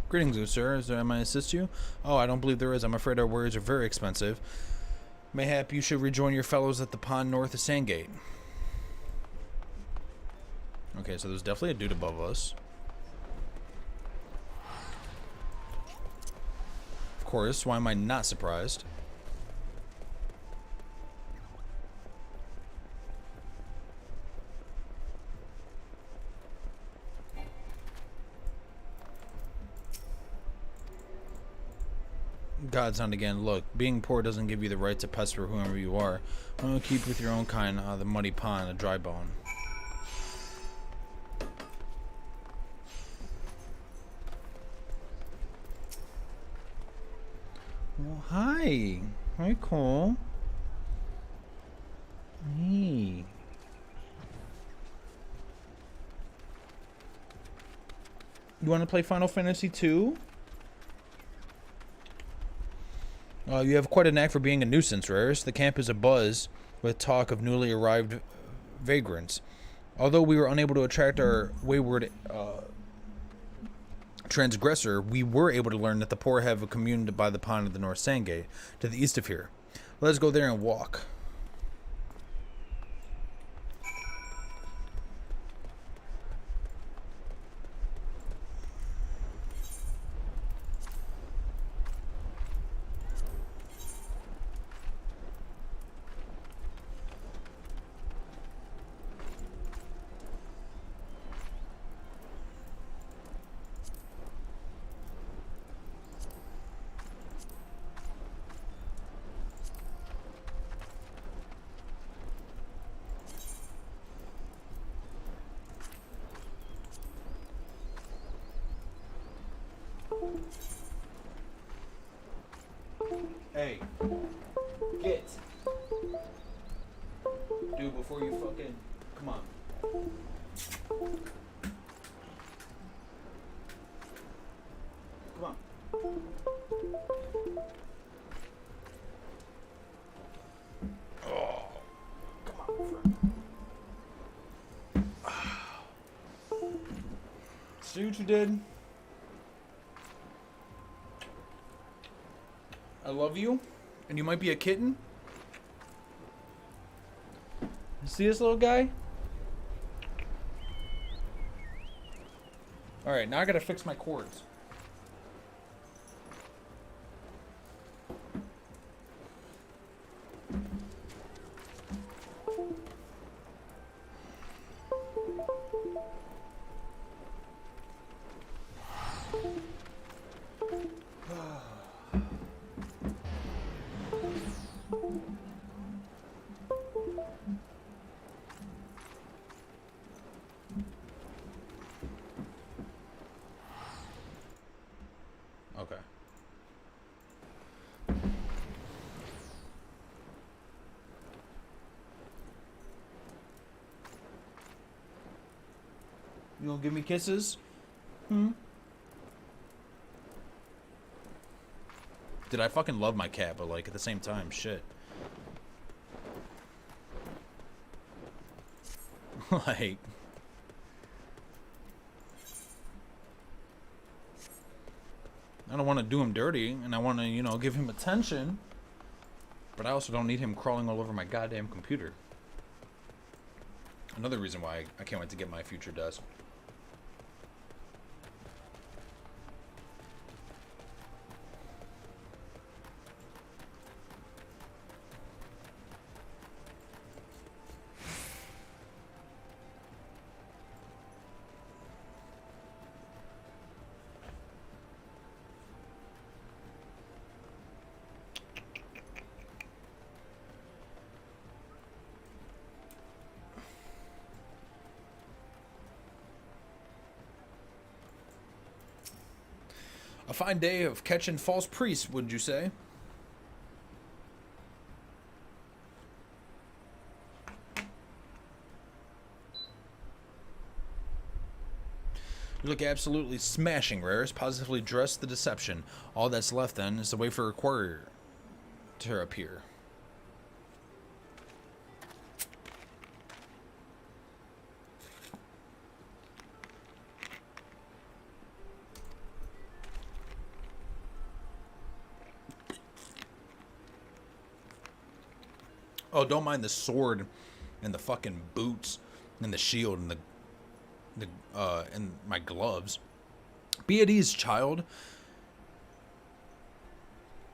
Greetings, good sir. Is there, may I assist you? Oh, I don't believe there is. I'm afraid our wares are very expensive. Mayhap you should rejoin your fellows at the pond north of Sandgate. Okay, so there's definitely a dude above us. Of course, why am I not surprised? Godson again. Look, being poor doesn't give you the right to pester whoever you are. Why don't you keep with your own kind, the muddy pond, a dry bone. Well, hi. Hi, Cole. Hey. You want to play Final Fantasy 2? You have quite a knack for being a nuisance, Raris. The camp is abuzz with talk of newly arrived vagrants. Although we were unable to attract our wayward transgressor, we were able to learn that the poor have a commune by the pond of the North Sandgate, to the east of here. Let us go there and walk. Hey, get. Dude, before you fucking, come on. Come on. Oh, come on, friend. See what you did? I love you, and you might be a kitten. You see this little guy? Alright, now I gotta fix my cords. Okay. You gonna give me kisses? Hmm? Did I fucking love my cat, but like at the same time, shit. Like... I don't want to do him dirty, and I want to, you know, give him attention. But I also don't need him crawling all over my goddamn computer. Another reason why I can't wait to get my future desk. A fine day of catching false priests, would you say? You look absolutely smashing, Rares. Positively dress the deception. All that's left, then, is to wait for a courier to appear. Oh, don't mind the sword and the fucking boots and the shield and and my gloves. Be at ease, child,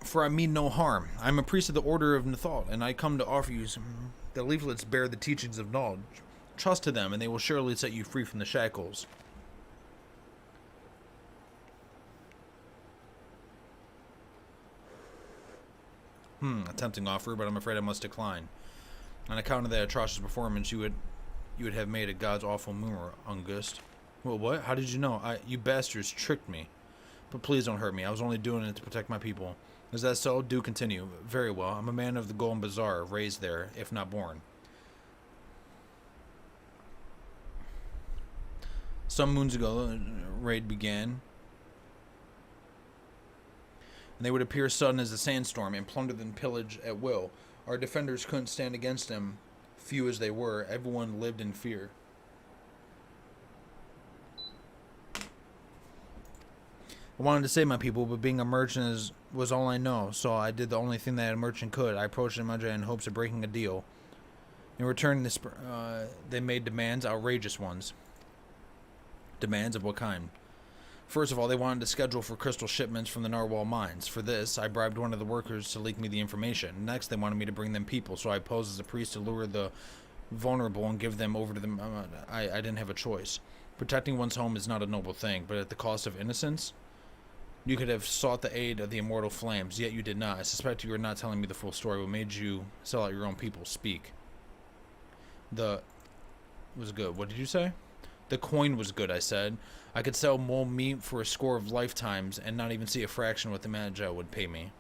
for I mean no harm. I am a priest of the Order of Nthal, and I come to offer you some. The leaflets bear the teachings of knowledge. Trust to them, and they will surely set you free from the shackles. A tempting offer, but I'm afraid I must decline. On account of that atrocious performance, you would have made a god's awful murmur, Ungust. Well, what? How did you know? You bastards tricked me. But please don't hurt me. I was only doing it to protect my people. Is that so? Do continue. Very well. I'm a man of the Golden Bazaar, raised there, if not born. Some moons ago, the raid began. And they would appear sudden as a sandstorm and plunder and pillage at will. Our defenders couldn't stand against them, few as they were. Everyone lived in fear. I wanted to save my people, but being a merchant was all I know, so I did the only thing that a merchant could. I approached Imadra in hopes of breaking a deal. In return, they made demands, outrageous ones. Demands of what kind? First of all, they wanted to schedule for crystal shipments from the Narwhal mines. For this, I bribed one of the workers to leak me the information. Next, they wanted me to bring them people, so I posed as a priest to lure the vulnerable and give them over to them. I didn't have a choice. Protecting one's home is not a noble thing, but at the cost of innocence? You could have sought the aid of the immortal flames, yet you did not. I suspect you are not telling me the full story. What made you sell out your own people? Speak. Was good. What did you say? The coin was good, I said. I could sell mole meat for a score of lifetimes and not even see a fraction of what the manager would pay me.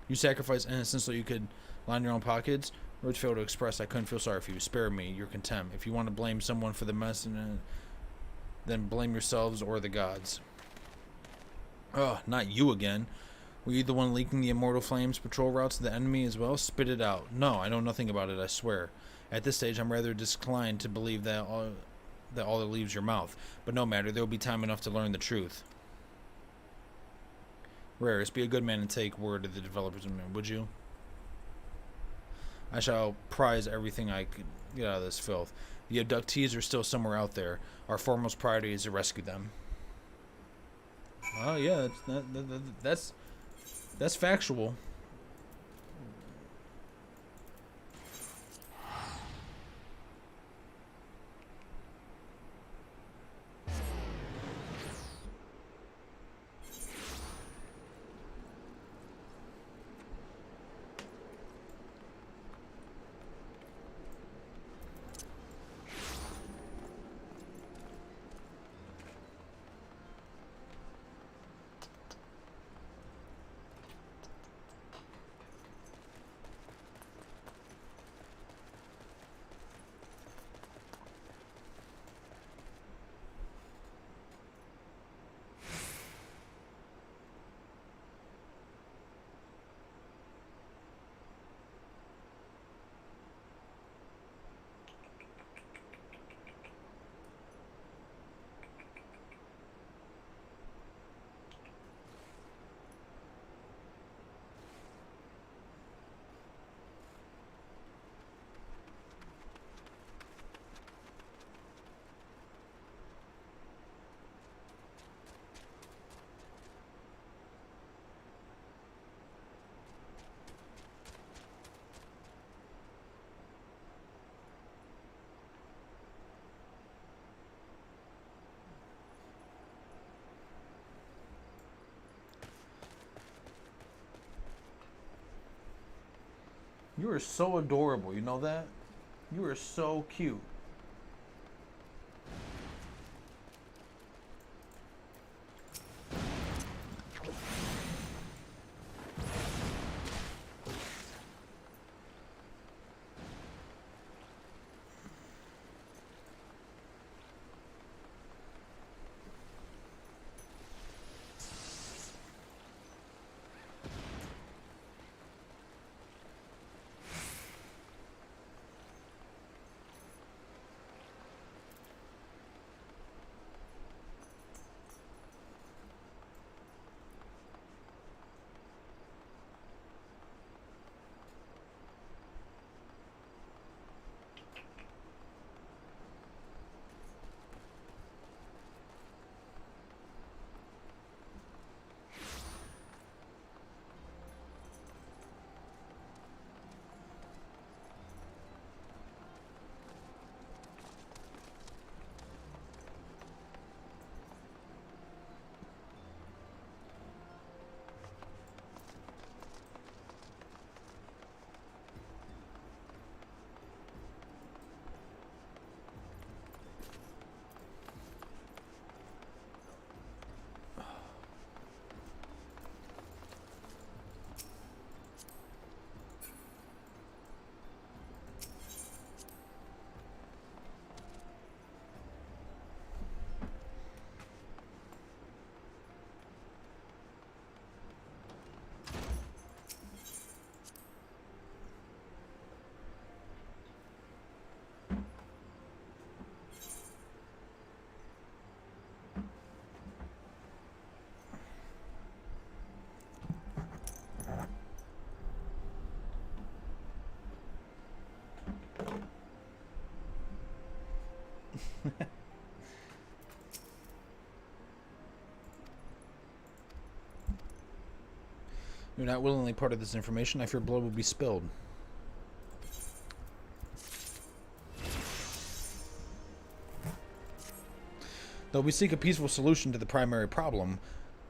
You sacrificed innocence so you could line your own pockets? Words failed to express I couldn't feel sorry for you. Spare me your contempt. If you want to blame someone for the mess, then blame yourselves or the gods. Oh, not you again. Were you the one leaking the immortal flames patrol routes to the enemy as well? Spit it out. No, I know nothing about it, I swear. At this stage, I'm rather disinclined to believe that all that leaves your mouth. But no matter, there will be time enough to learn the truth. Rares, be a good man and take word to the developers, would you? I shall prize everything I could get out of this filth. The abductees are still somewhere out there. Our foremost priority is to rescue them. Oh yeah, that's factual. You are so adorable, you know that? You are so cute. You're not willingly part of this information. I fear blood will be spilled. Though we seek a peaceful solution to the primary problem,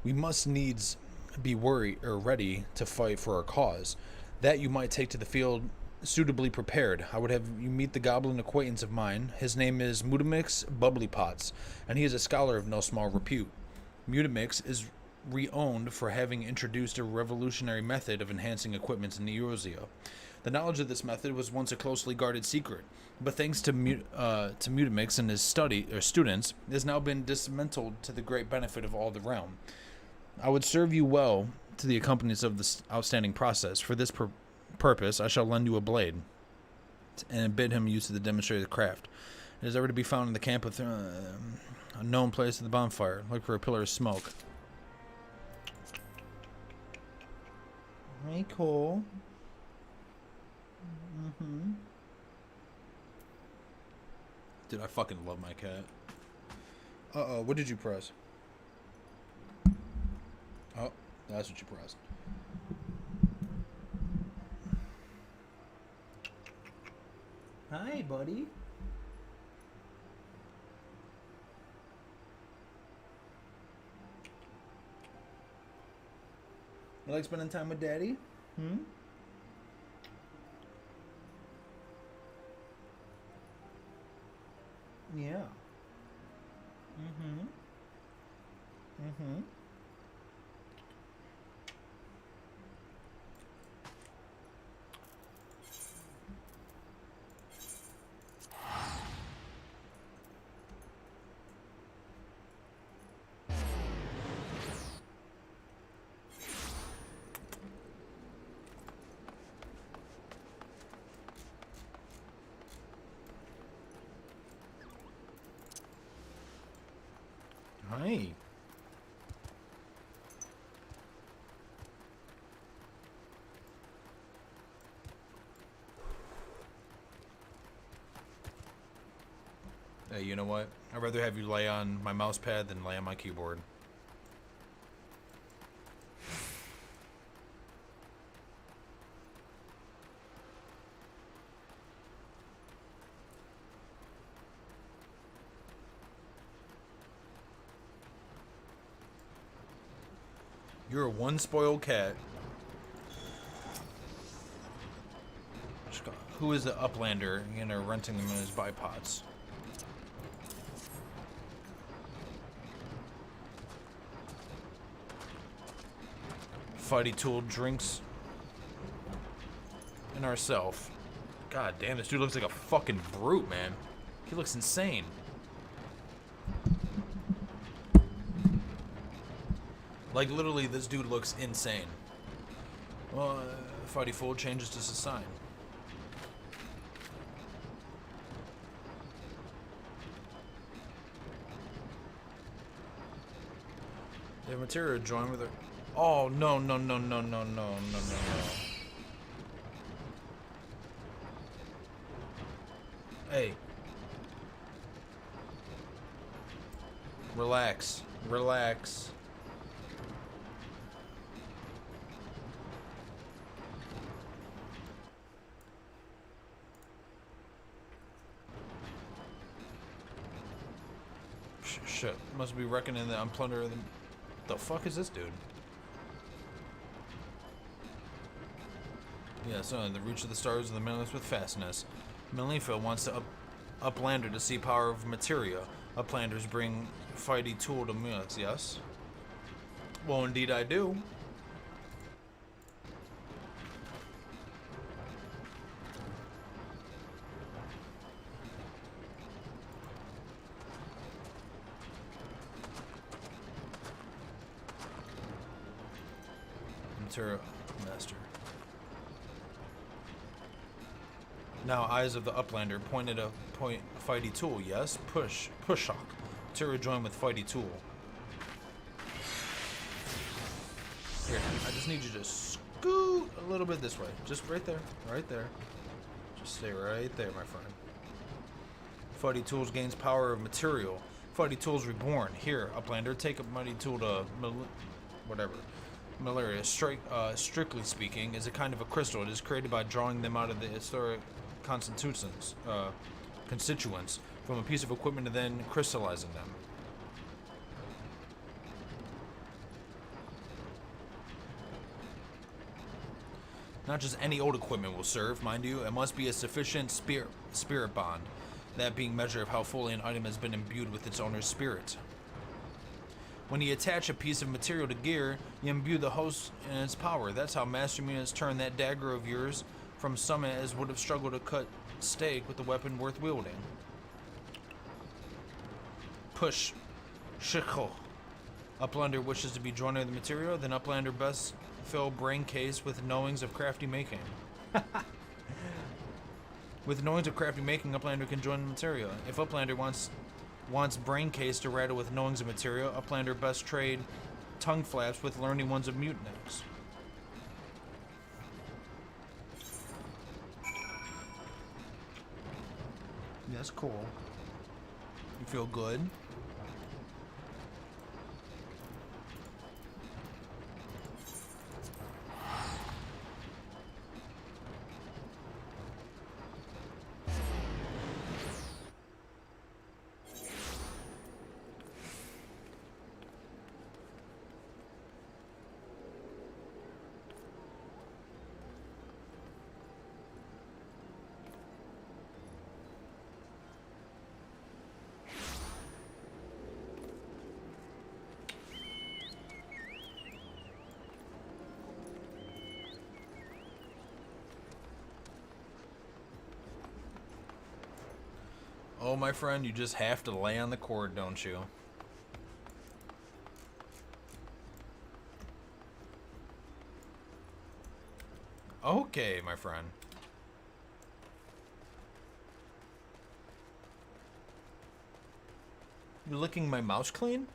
we must needs be ready to fight for our cause. That you might take to the field suitably prepared. I would have you meet the goblin acquaintance of mine. His name is Mutamix Bubblypots, and he is a scholar of no small repute. Mutamix is renowned for having introduced a revolutionary method of enhancing equipment in Eorzea. The knowledge of this method was once a closely guarded secret, but thanks to Mutamix and his students, it has now been dismantled to the great benefit of all the realm. I would serve you well to the accompaniments of this outstanding process. For this purpose, I shall lend you a blade, and bid him use to the demonstrated craft. It is ever to be found in the camp with a known place at the bonfire. Look for a pillar of smoke. Hey, cool. Dude, I fucking love my cat. Uh-oh, what did you press? Oh, that's what you pressed. Hi, buddy. You like spending time with Daddy? Yeah. Hi. Hey, you know what? I'd rather have you lay on my mouse pad than lay on my keyboard. You're a one spoiled cat. Who is the uplander? You know, renting them in his bipods. Fighty Tool drinks in ourself. God damn, this dude looks like a fucking brute, man. He looks insane. Like, literally, this dude looks insane. Well, Fighty Fool changes to a sign. They have material joined with her. Oh, no, no, no, no, no, no, no, no, no. Hey. Relax. Relax. Shit. Must be reckoning that I'm plundering them. The fuck is this dude? Yeah, so the reach of the stars and the Millers with fastness. Malefa wants to uplander to see power of materia. Uplanders bring Fighty Tool to Mulix, yes? Well, indeed I do. Materia Master. Now, eyes of the Uplander pointed a Fighty Tool, yes? Push shock. Materia join with Fighty Tool. Here, I just need you to scoot a little bit this way. Just right there. Right there. Just stay right there, my friend. Fighting Tools gains power of material. Fighting Tools reborn. Here, Uplander, take a mighty tool to whatever. Malaria, strictly speaking, is a kind of a crystal. It is created by drawing them out of the historic constituents from a piece of equipment and then crystallizing them. Not just any old equipment will serve, mind you. It must be a sufficient spirit bond, that being measure of how fully an item has been imbued with its owner's spirit. When you attach a piece of material to gear, you imbue the host in its power. That's how Master Mina has turned that dagger of yours from summit as would have struggled to cut steak with a weapon worth wielding. Push. Shikho. Uplander wishes to be drawn near the material, then Uplander best fill brain case with knowings of crafty making. With knowings of crafty making, Uplander can join the material. If Uplander wants brain case to rattle with knowings of material, Uplander best trade tongue flaps with learning ones of mutinics. That's cool. You feel good? Oh, my friend, you just have to lay on the cord, don't you? Okay, my friend. You licking my mouse clean?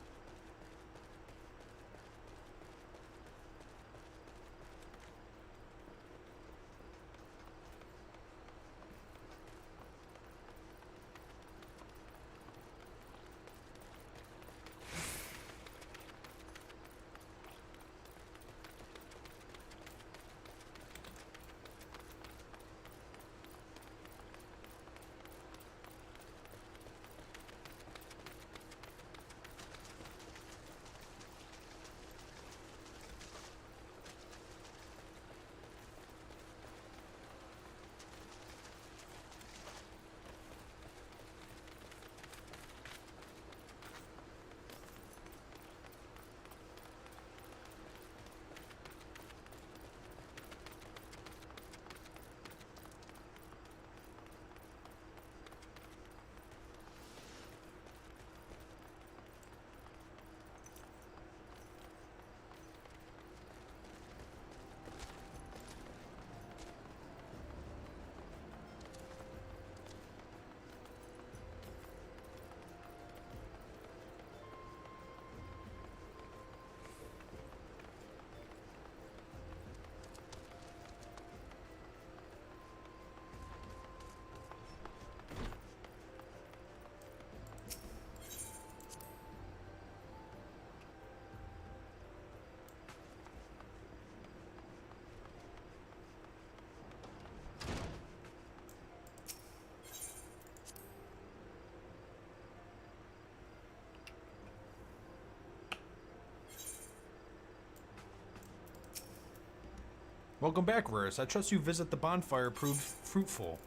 Welcome back, Rarus. I trust you visit the bonfire proved fruitful.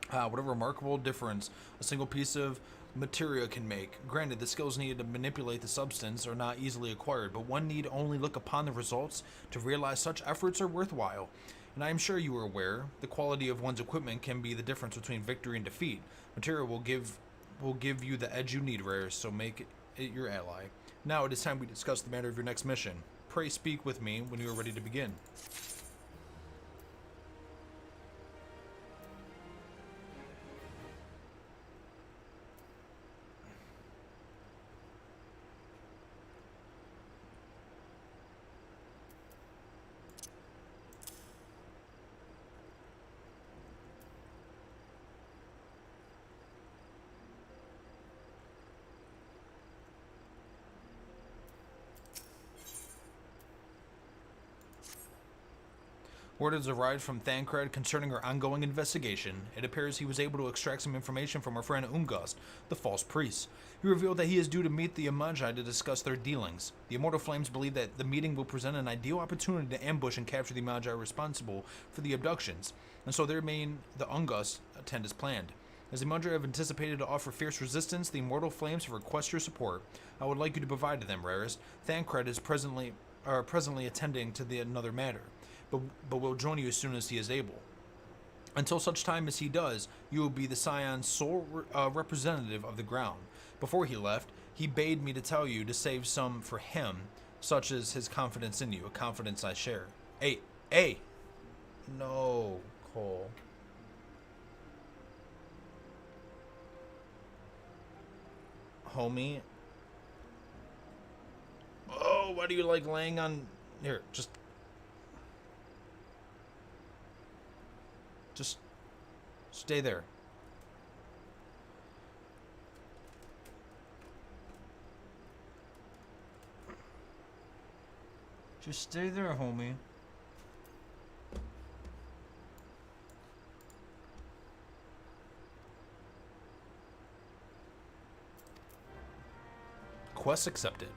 What a remarkable difference a single piece of materia can make. Granted, the skills needed to manipulate the substance are not easily acquired, but one need only look upon the results to realize such efforts are worthwhile. And I am sure you are aware, the quality of one's equipment can be the difference between victory and defeat. Materia will give you the edge you need, Rarus, so make it your ally. Now it is time we discuss the matter of your next mission. Pray speak with me when you are ready to begin. Word has arrived from Thancred concerning our ongoing investigation. It appears he was able to extract some information from our friend Ungast, the false priest. He revealed that he is due to meet the Amagi to discuss their dealings. The Immortal Flames believe that the meeting will present an ideal opportunity to ambush and capture the Magi responsible for the abductions, and so the Ungast attend as planned. As the Magi have anticipated to offer fierce resistance, the Immortal Flames have requested your support. I would like you to provide to them, Rares. Thancred is presently attending to another matter, but will join you as soon as he is able. Until such time as he does, you will be the Scion's sole representative of the ground. Before he left, he bade me to tell you to save some for him, such as his confidence in you, a confidence I share. Hey! No, Cole. Homie. Oh, why do you like laying on... Here, just stay there. Just stay there, homie. Quest accepted.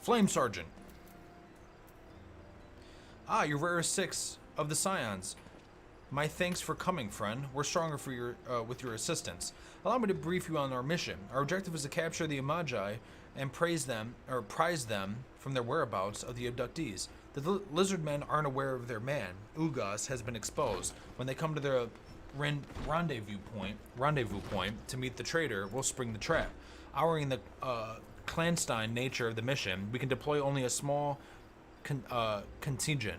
Flame Sergeant. Ah, you're rarest 6 of the Scions. My thanks for coming, friend. We're stronger for your with your assistance. Allow me to brief you on our mission. Our objective is to capture the Amagi and prize them from their whereabouts of the abductees. The lizard men aren't aware of their man. Ugos has been exposed. When they come to their rendezvous point to meet the traitor, we'll spring the trap. Ouring the clandestine nature of the mission, we can deploy only a small contingent.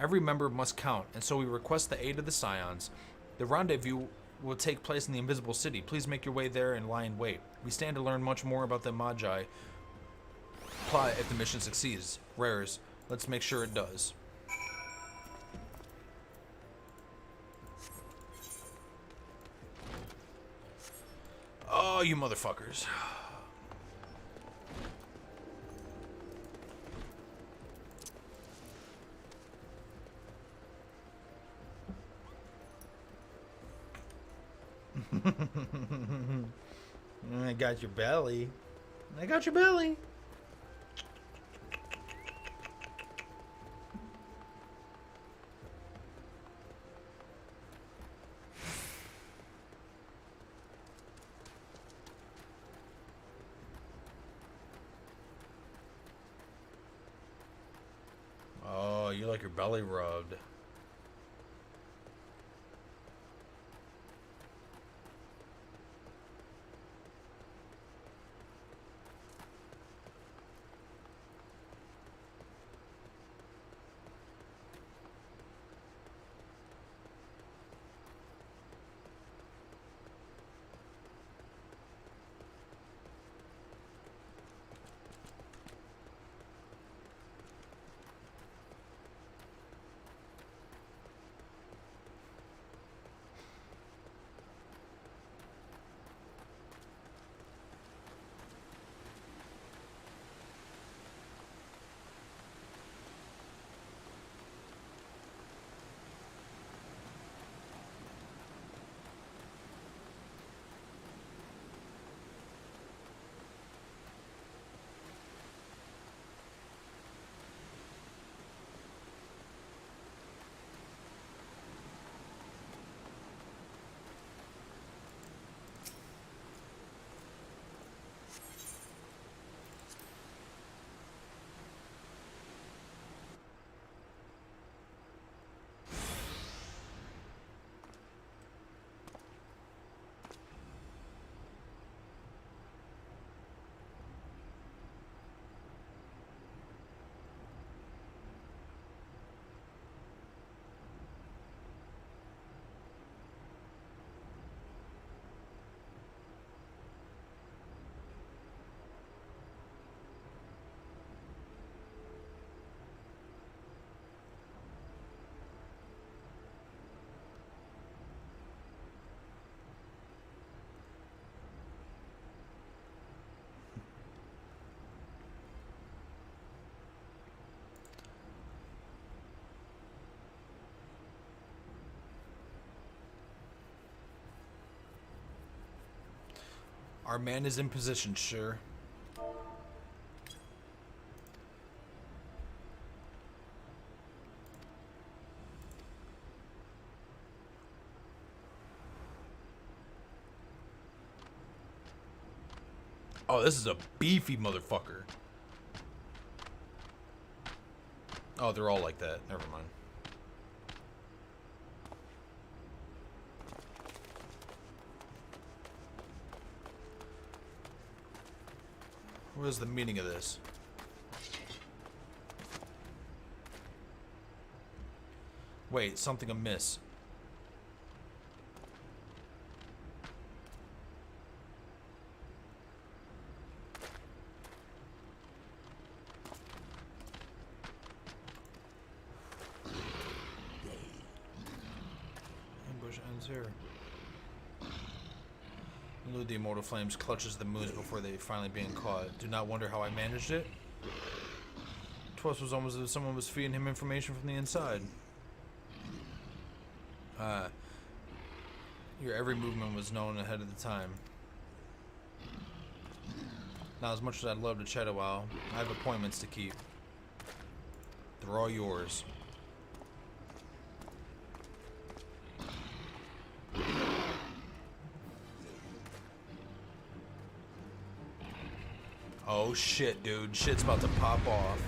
Every member must count, and so we request the aid of the Scions. The rendezvous will take place in the Invisible City. Please make your way there and lie in wait. We stand to learn much more about the Magi plot if the mission succeeds. Rares, let's make sure it does. Oh, you motherfuckers. I got your belly. I got your belly. Oh, you like your belly rubbed. Our man is in position, sure. Oh, this is a beefy motherfucker. Oh, they're all like that. Never mind. What is the meaning of this? Wait, something amiss. Ambush ends here. Elude the immortal flames, clutches the moons before they finally being caught. Do not wonder how I managed it. Twas was almost as if someone was feeding him information from the inside. Your every movement was known ahead of the time. Now, as much as I'd love to chat a while, I have appointments to keep. They're all yours. Oh shit, dude. Shit's about to pop off.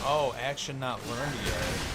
Oh, action not learned yet.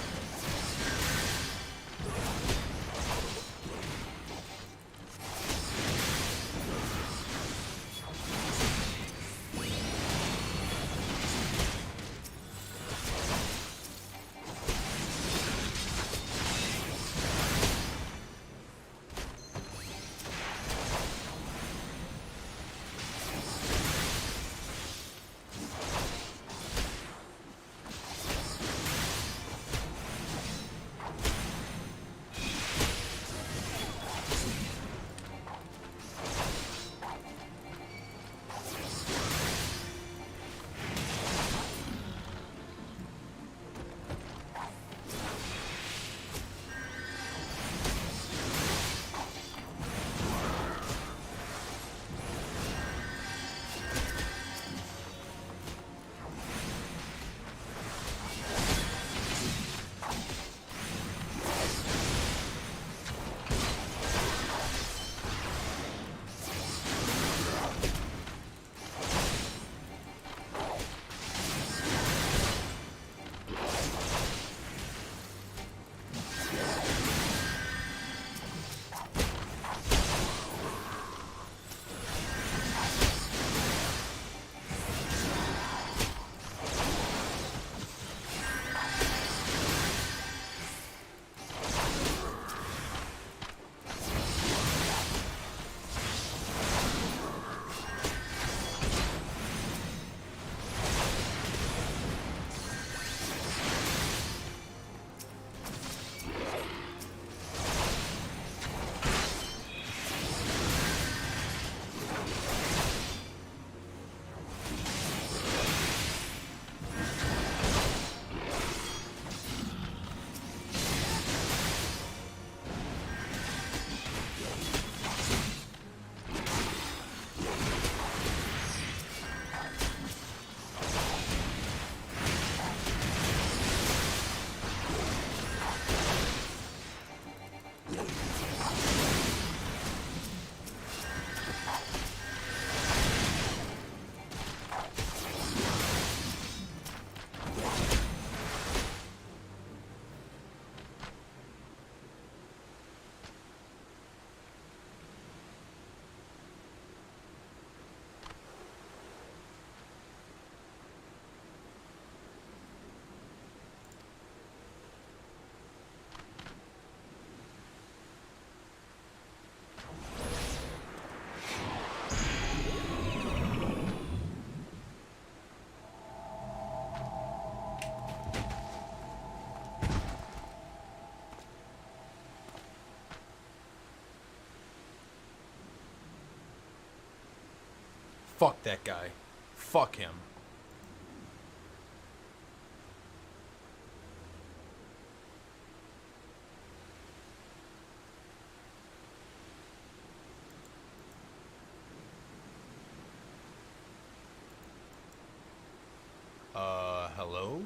Fuck that guy. Fuck him. Hello?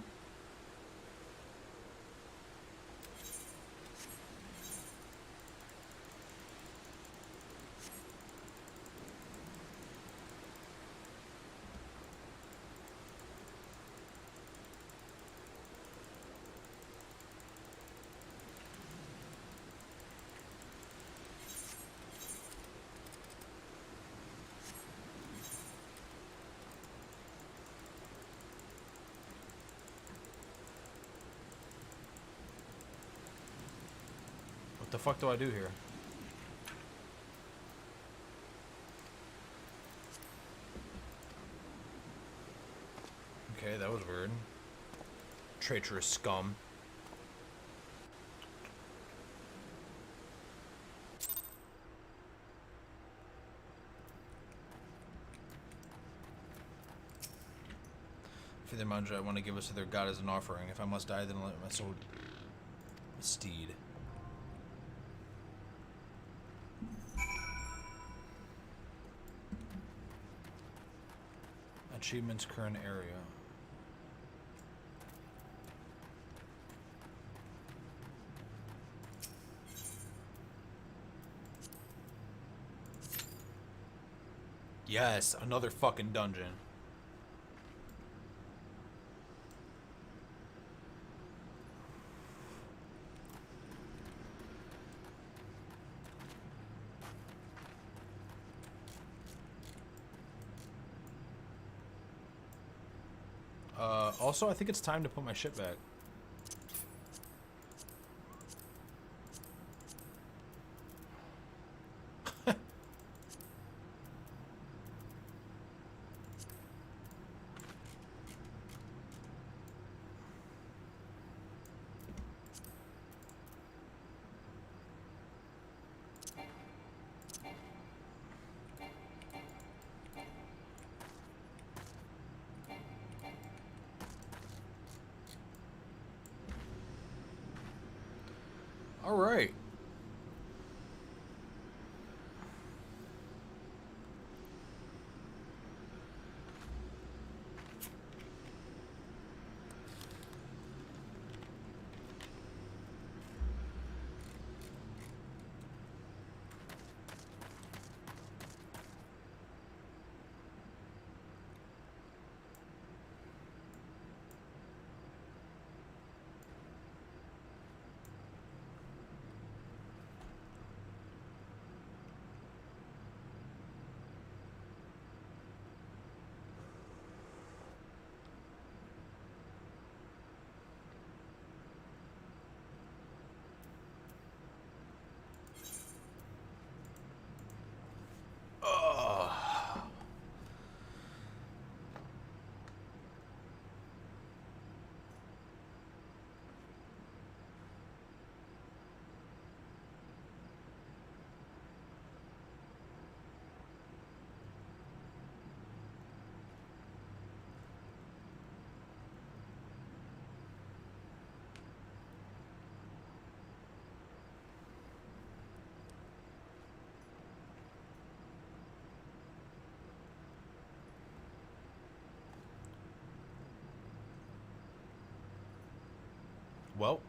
What the fuck do I do here? Okay, that was weird. Traitorous scum. For the mantra I want to give us to their god as an offering. If I must die, then let my soul steed. Achievements current area. Yes, another fucking dungeon. Also, I think it's time to put my shit back. All right. Well.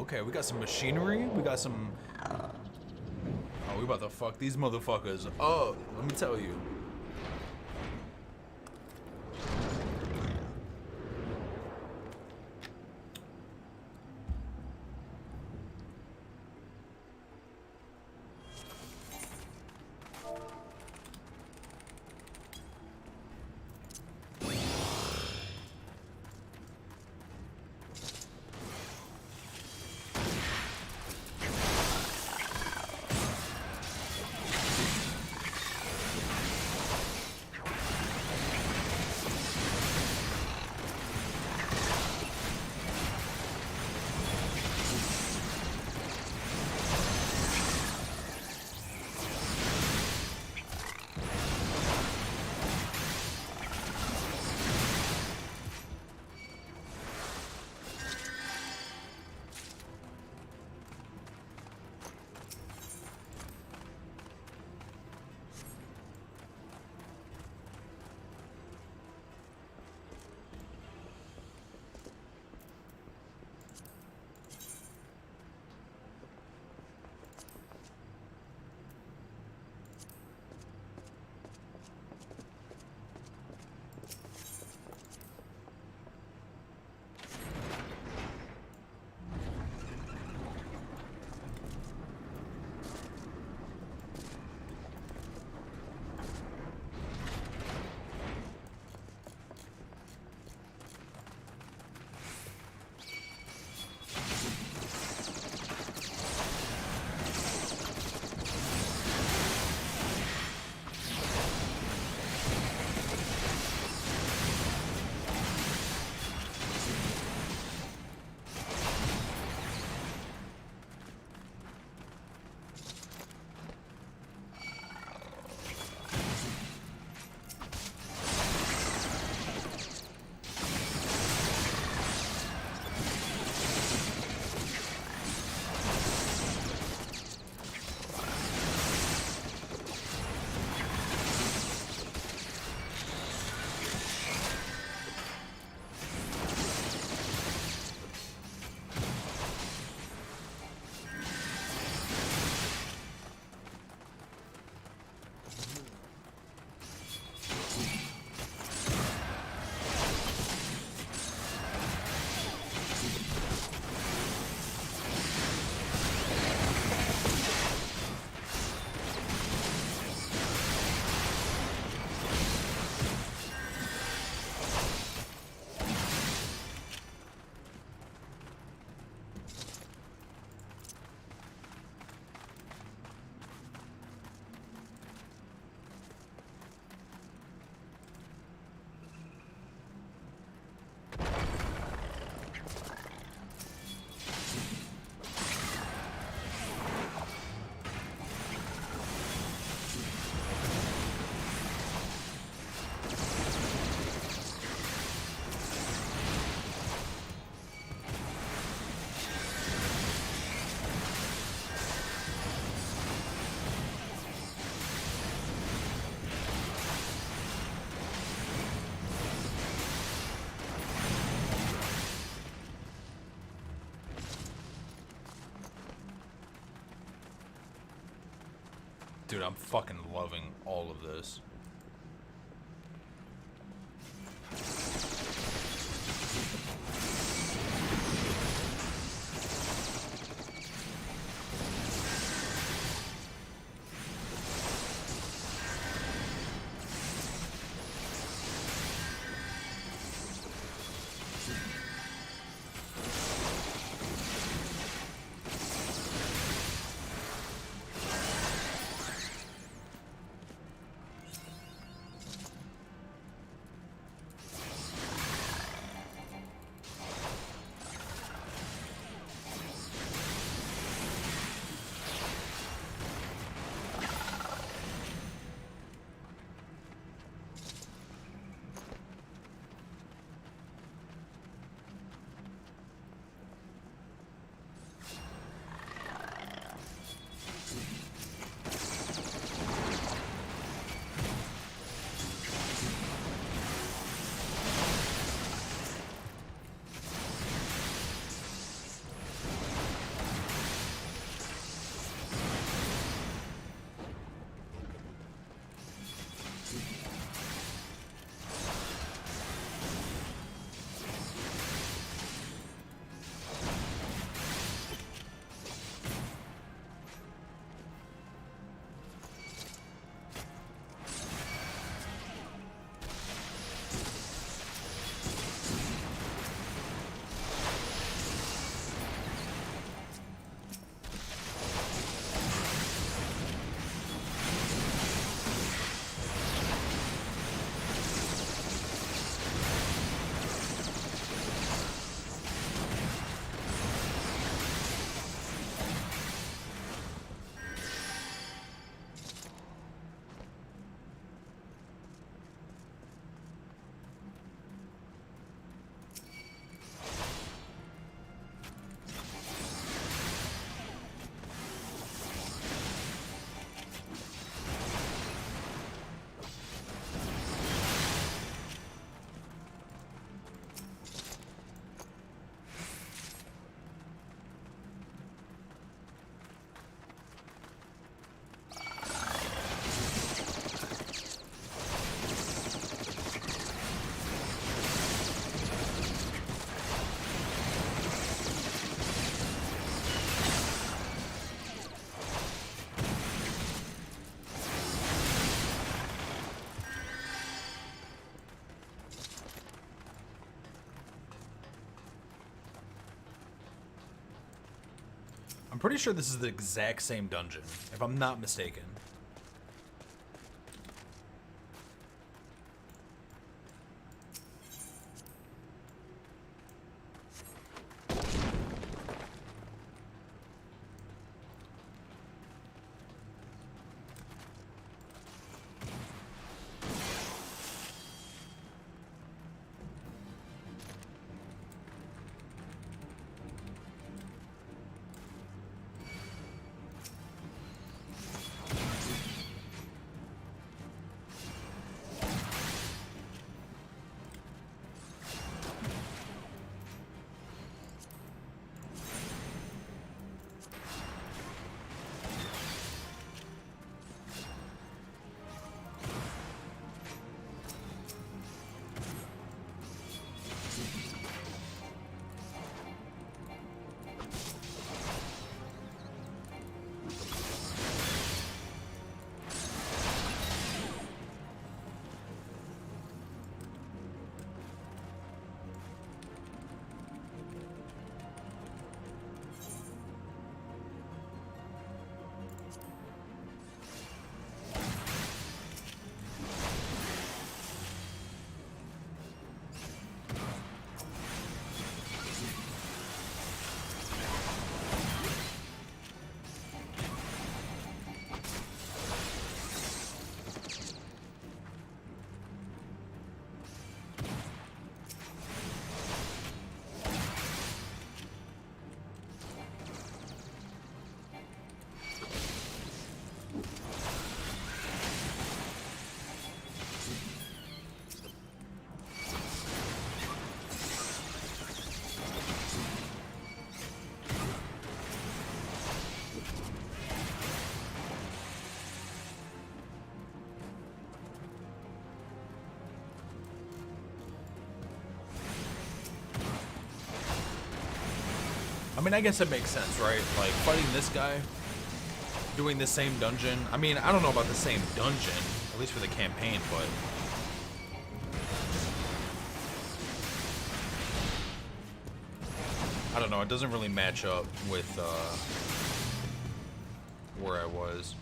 Okay, we got some machinery. We got some... Oh, we about to fuck these motherfuckers up. Let me tell you. Dude, I'm fucking loving all of this. I'm pretty sure this is the exact same dungeon, if I'm not mistaken. I mean, I guess it makes sense, right? Like, fighting this guy, doing the same dungeon. I mean, I don't know about the same dungeon, at least for the campaign, but... I don't know, it doesn't really match up with, where I was.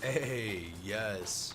Hey, yes.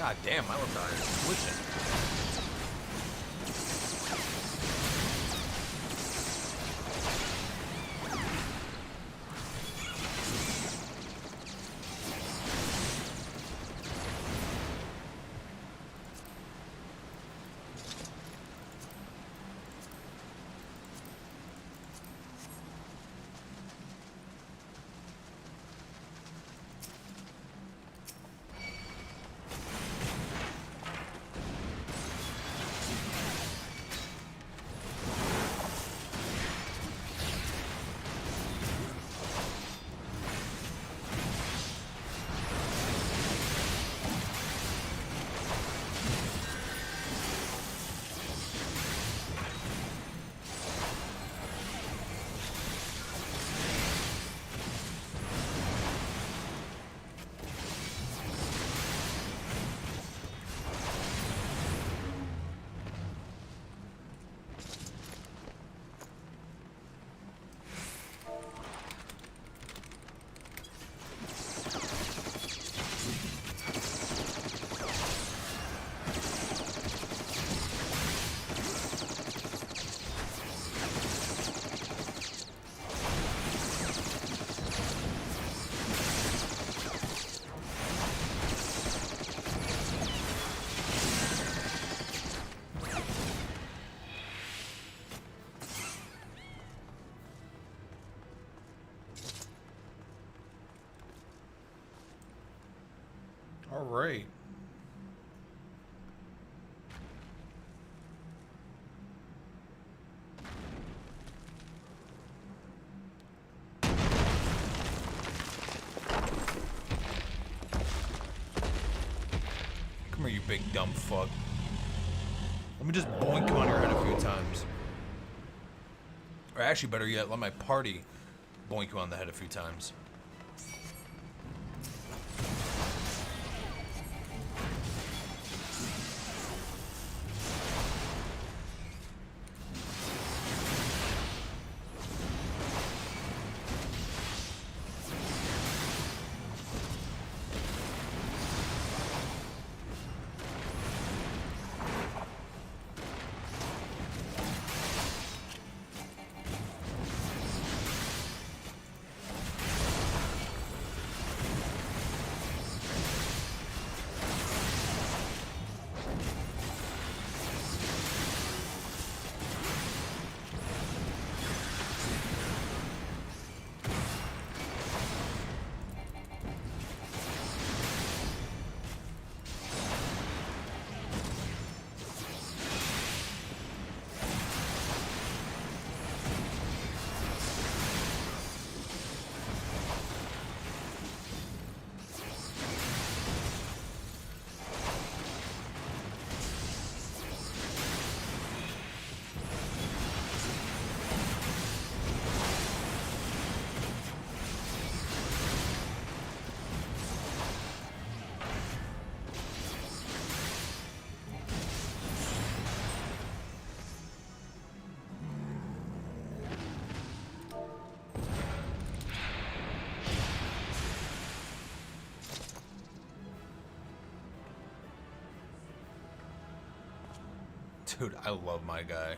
God damn, my left eye is glitching. All right. Come here, you big dumb fuck. Let me just boink you on your head a few times. Or actually, better yet, let my party boink you on the head a few times. Dude, I love my guy.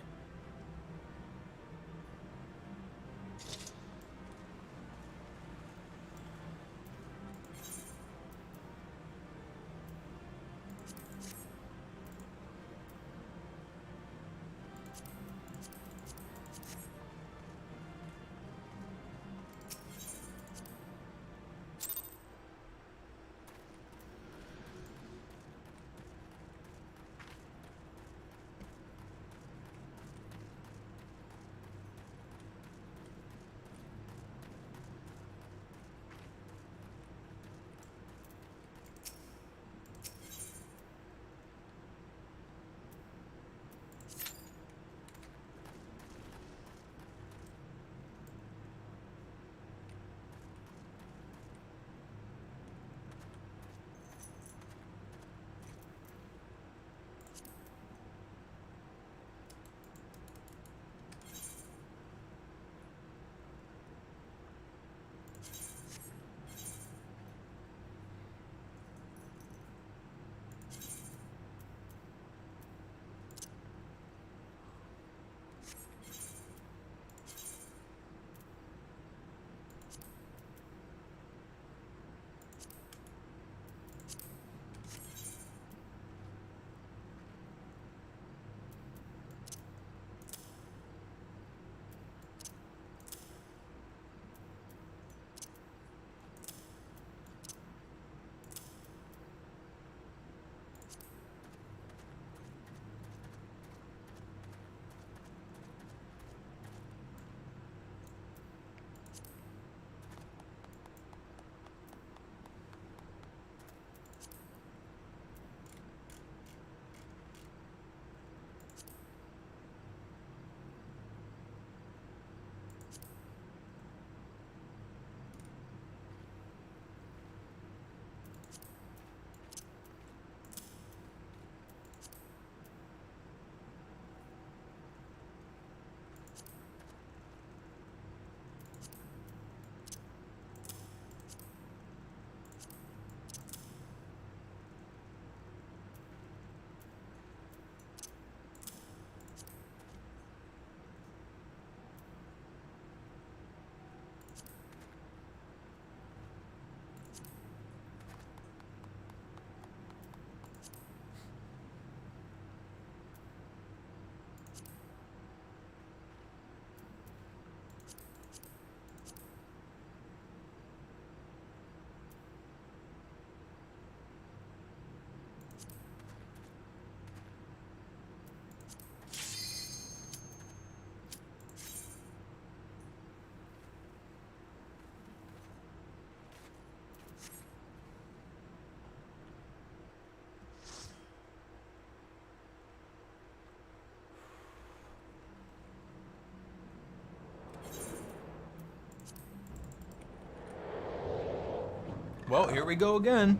Well, here we go again.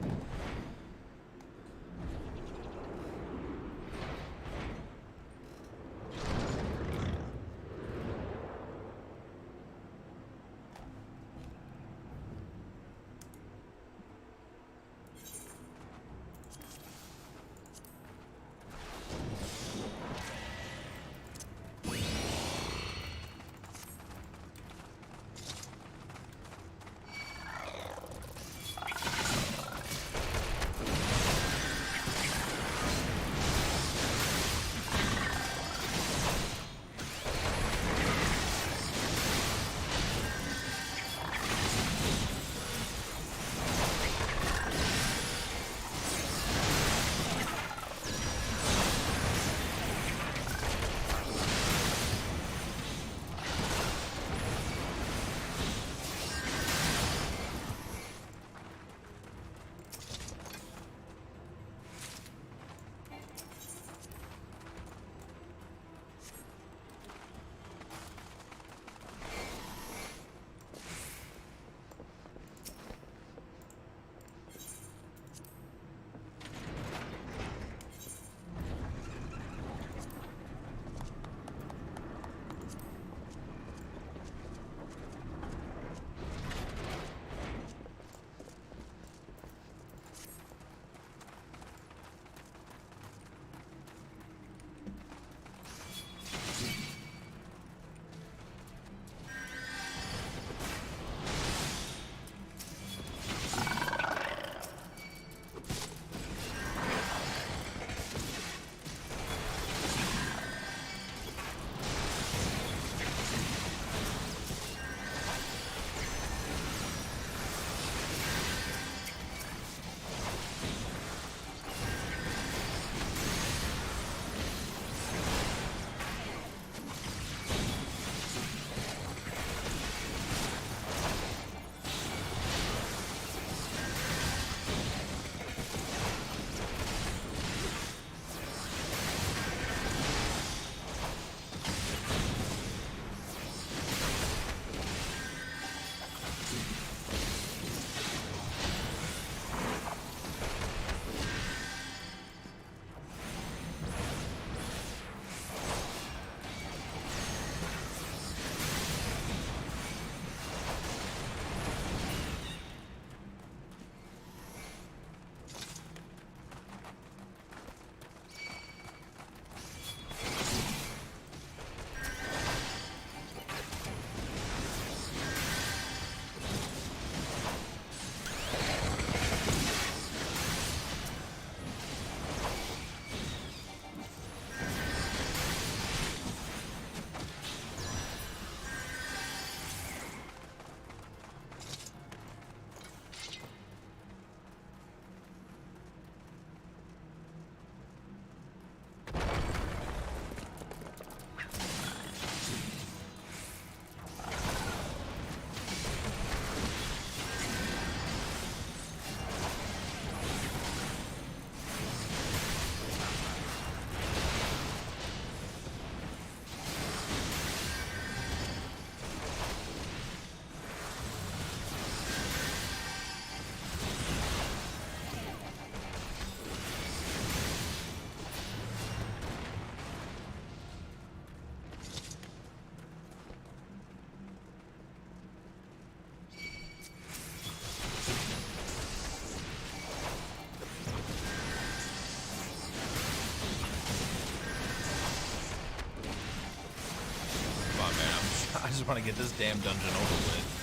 I just want to get this damn dungeon over with.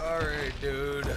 Alright, dude.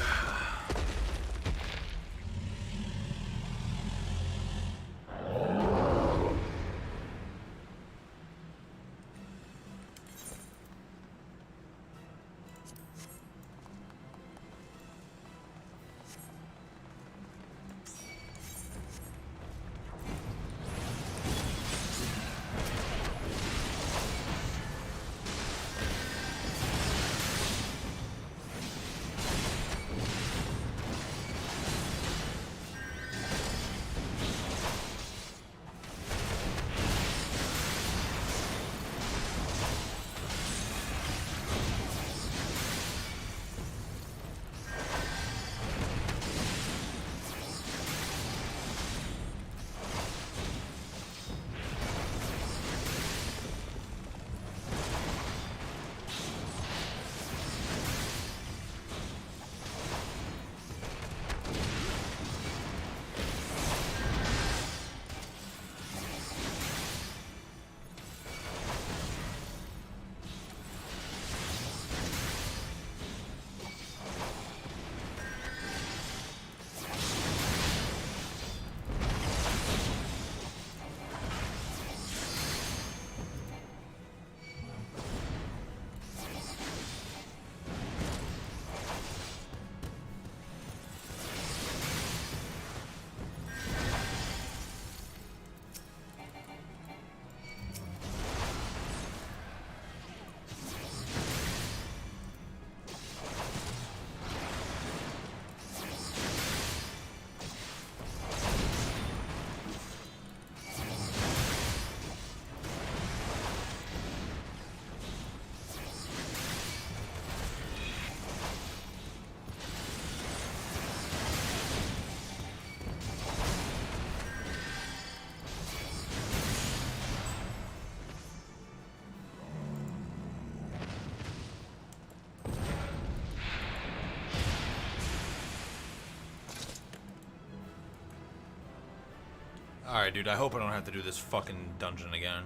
Alright, dude, I hope I don't have to do this fucking dungeon again.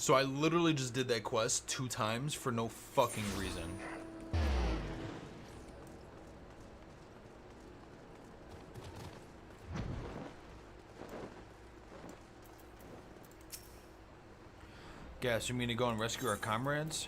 So I literally just did that quest 2 times for no fucking reason. Gas, you mean to go and rescue our comrades?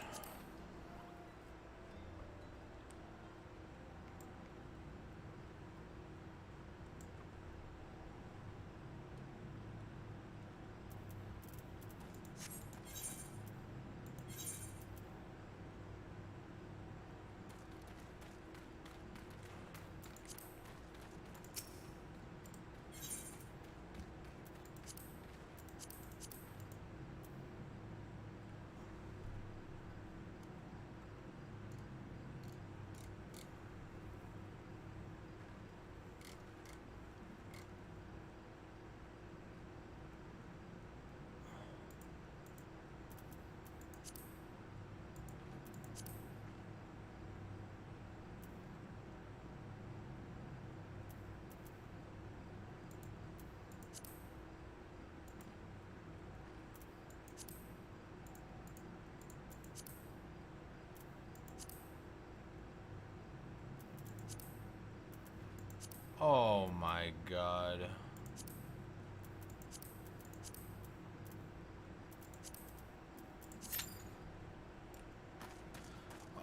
Oh my god.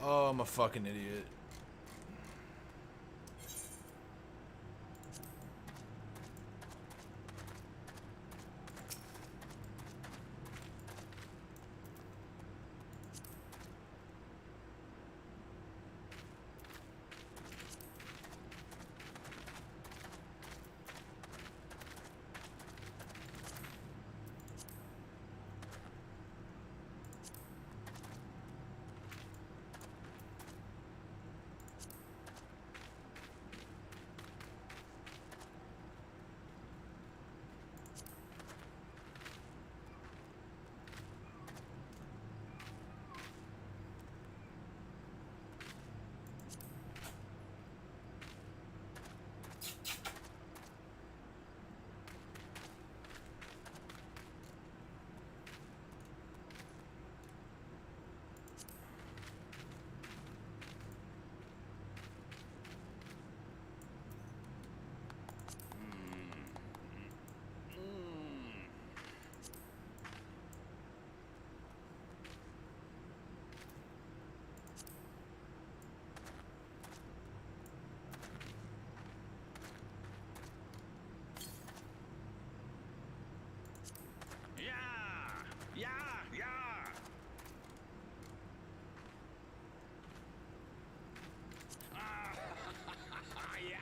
Oh, I'm a fucking idiot. Yeah, yeah. Yeah.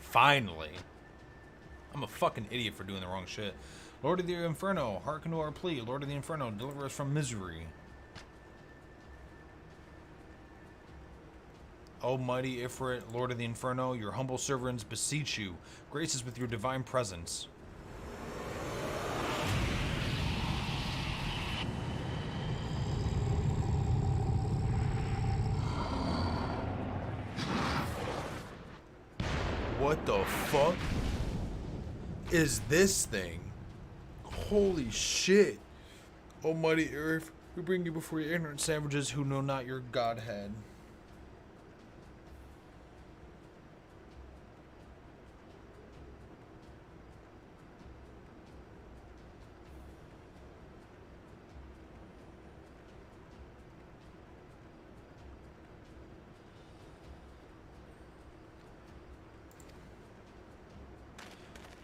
Finally. I'm a fucking idiot for doing the wrong shit. Lord of the Inferno, hearken to our plea. Lord of the Inferno, deliver us from misery. Almighty Ifrit, Lord of the Inferno, your humble servants beseech you. Grace us with your divine presence. What the fuck is this thing? Holy shit. Almighty Earth, we bring you before your ignorant savages who know not your godhead.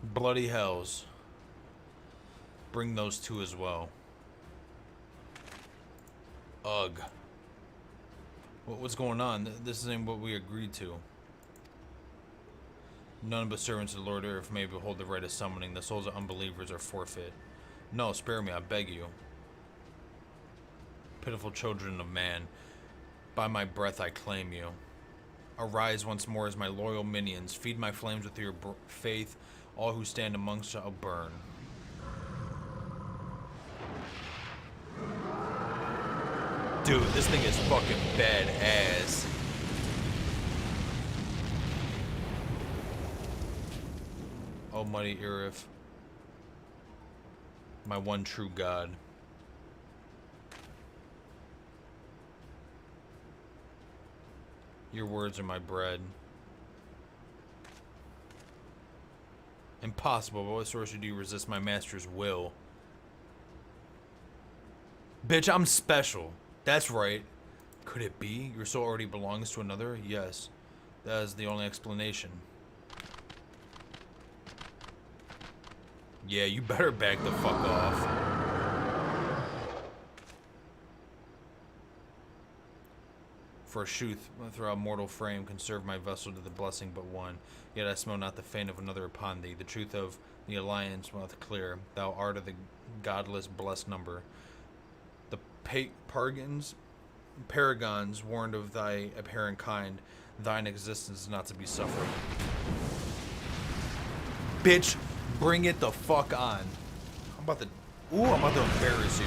Bloody hells. Bring those two as well. Ugh. What's going on? This isn't what we agreed to. None but servants of the Lord Earth may behold the right of summoning. The souls of unbelievers are forfeit. No, spare me, I beg you. Pitiful children of man, by my breath I claim you. Arise once more as my loyal minions. Feed my flames with your faith. All who stand amongst shall burn. Dude, this thing is fucking badass. Almighty Irif, my one true God. Your words are my bread. Impossible. By what sorcery do you resist my master's will? Bitch, I'm special. That's right. Could it be? Your soul already belongs to another? Yes. That is the only explanation. Yeah, you better back the fuck off. For a truth, through a mortal frame, can serve my vessel to the blessing but one. Yet I smell not the fane of another upon thee. The truth of the alliance doth clear. Thou art of the godless blessed number. The paragons warned of thy apparent kind. Thine existence is not to be suffered. Bitch, bring it the fuck on. I'm about to embarrass you.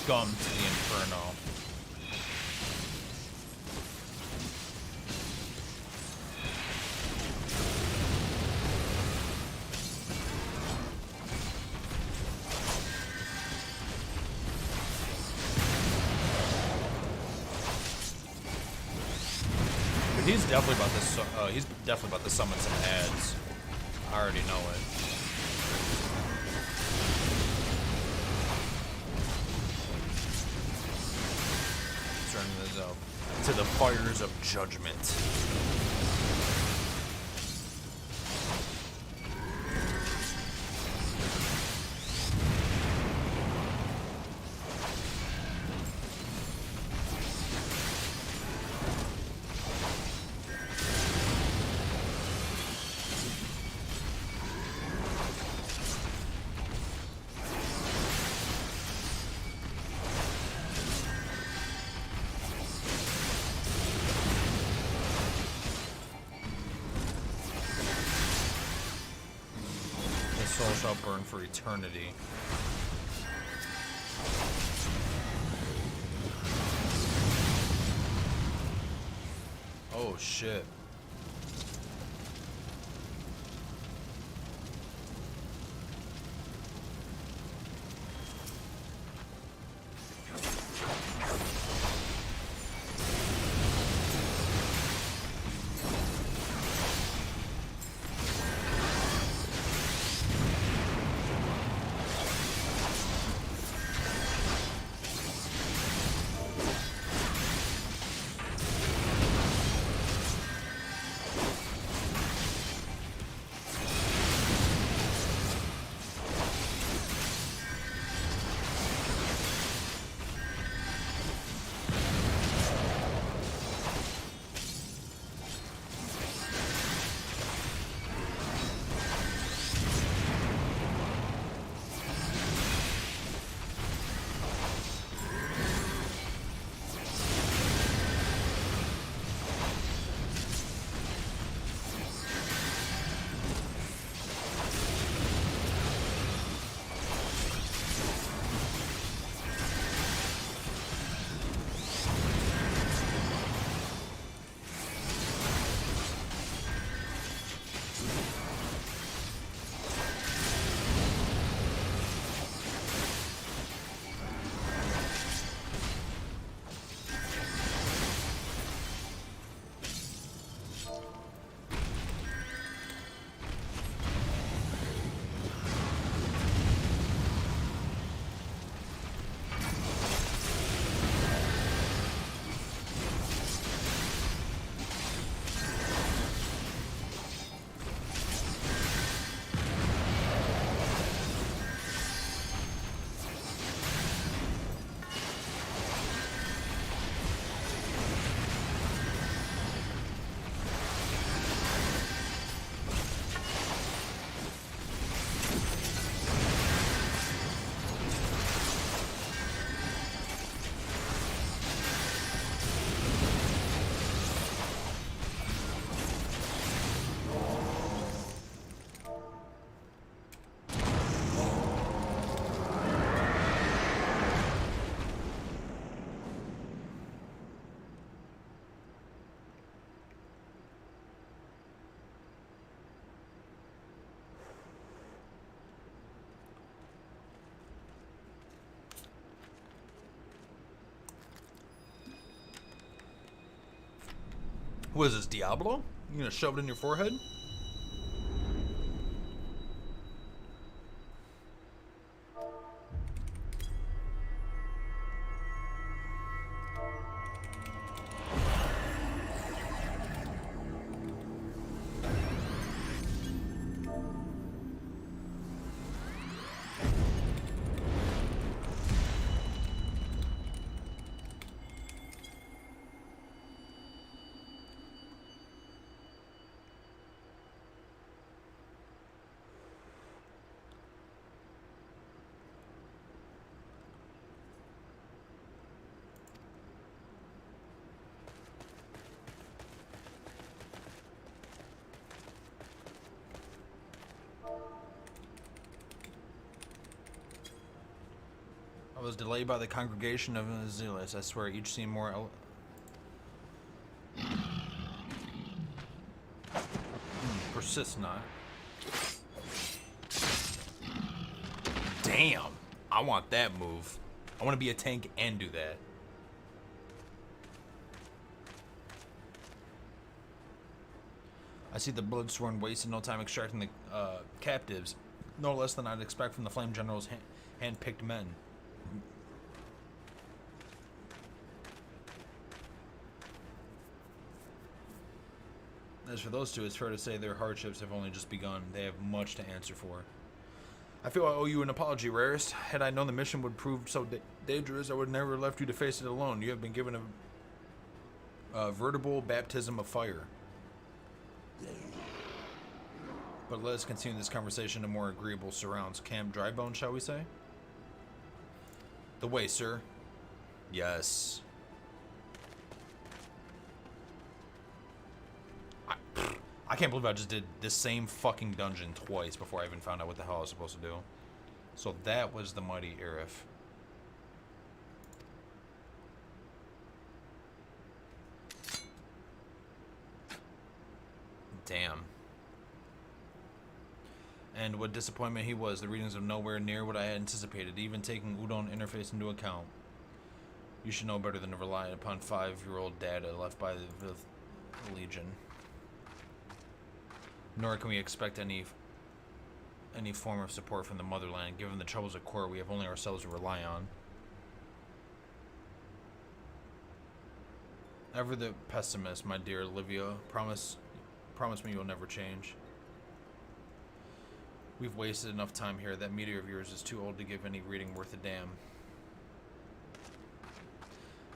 scum to the Inferno. He's definitely about to. He's definitely about to summon some ads. I already know it. Turn this up to the fires of judgment. Soul shall burn for eternity. Oh shit. What is this, Diablo? You gonna shove it in your forehead? I was delayed by the congregation of zealots. I swear, each seemed more. Persist not. Damn, I want that move. I want to be a tank and do that. I see the blood-sworn waste in no time extracting the captives, no less than I'd expect from the Flame General's hand-picked men. As for those two, it's fair to say their hardships have only just begun. They have much to answer for. I feel I owe you an apology, Rarest. Had I known the mission would prove so dangerous, I would never have left you to face it alone. You have been given a veritable baptism of fire. But let us continue this conversation in more agreeable surrounds. Camp Drybone, shall we say? The way, sir. Yes. I can't believe I just did this same fucking dungeon twice before I even found out what the hell I was supposed to do. So that was the mighty Aerith. Damn. And what disappointment he was. The readings are nowhere near what I had anticipated, even taking Udon interface into account. You should know better than to rely upon 5-year-old data left by the Legion. Nor can we expect any form of support from the motherland. Given the troubles at court, we have only ourselves to rely on. Ever the pessimist, my dear Olivia. Promise me you'll never change. We've wasted enough time here. That meteor of yours is too old to give any reading worth a damn.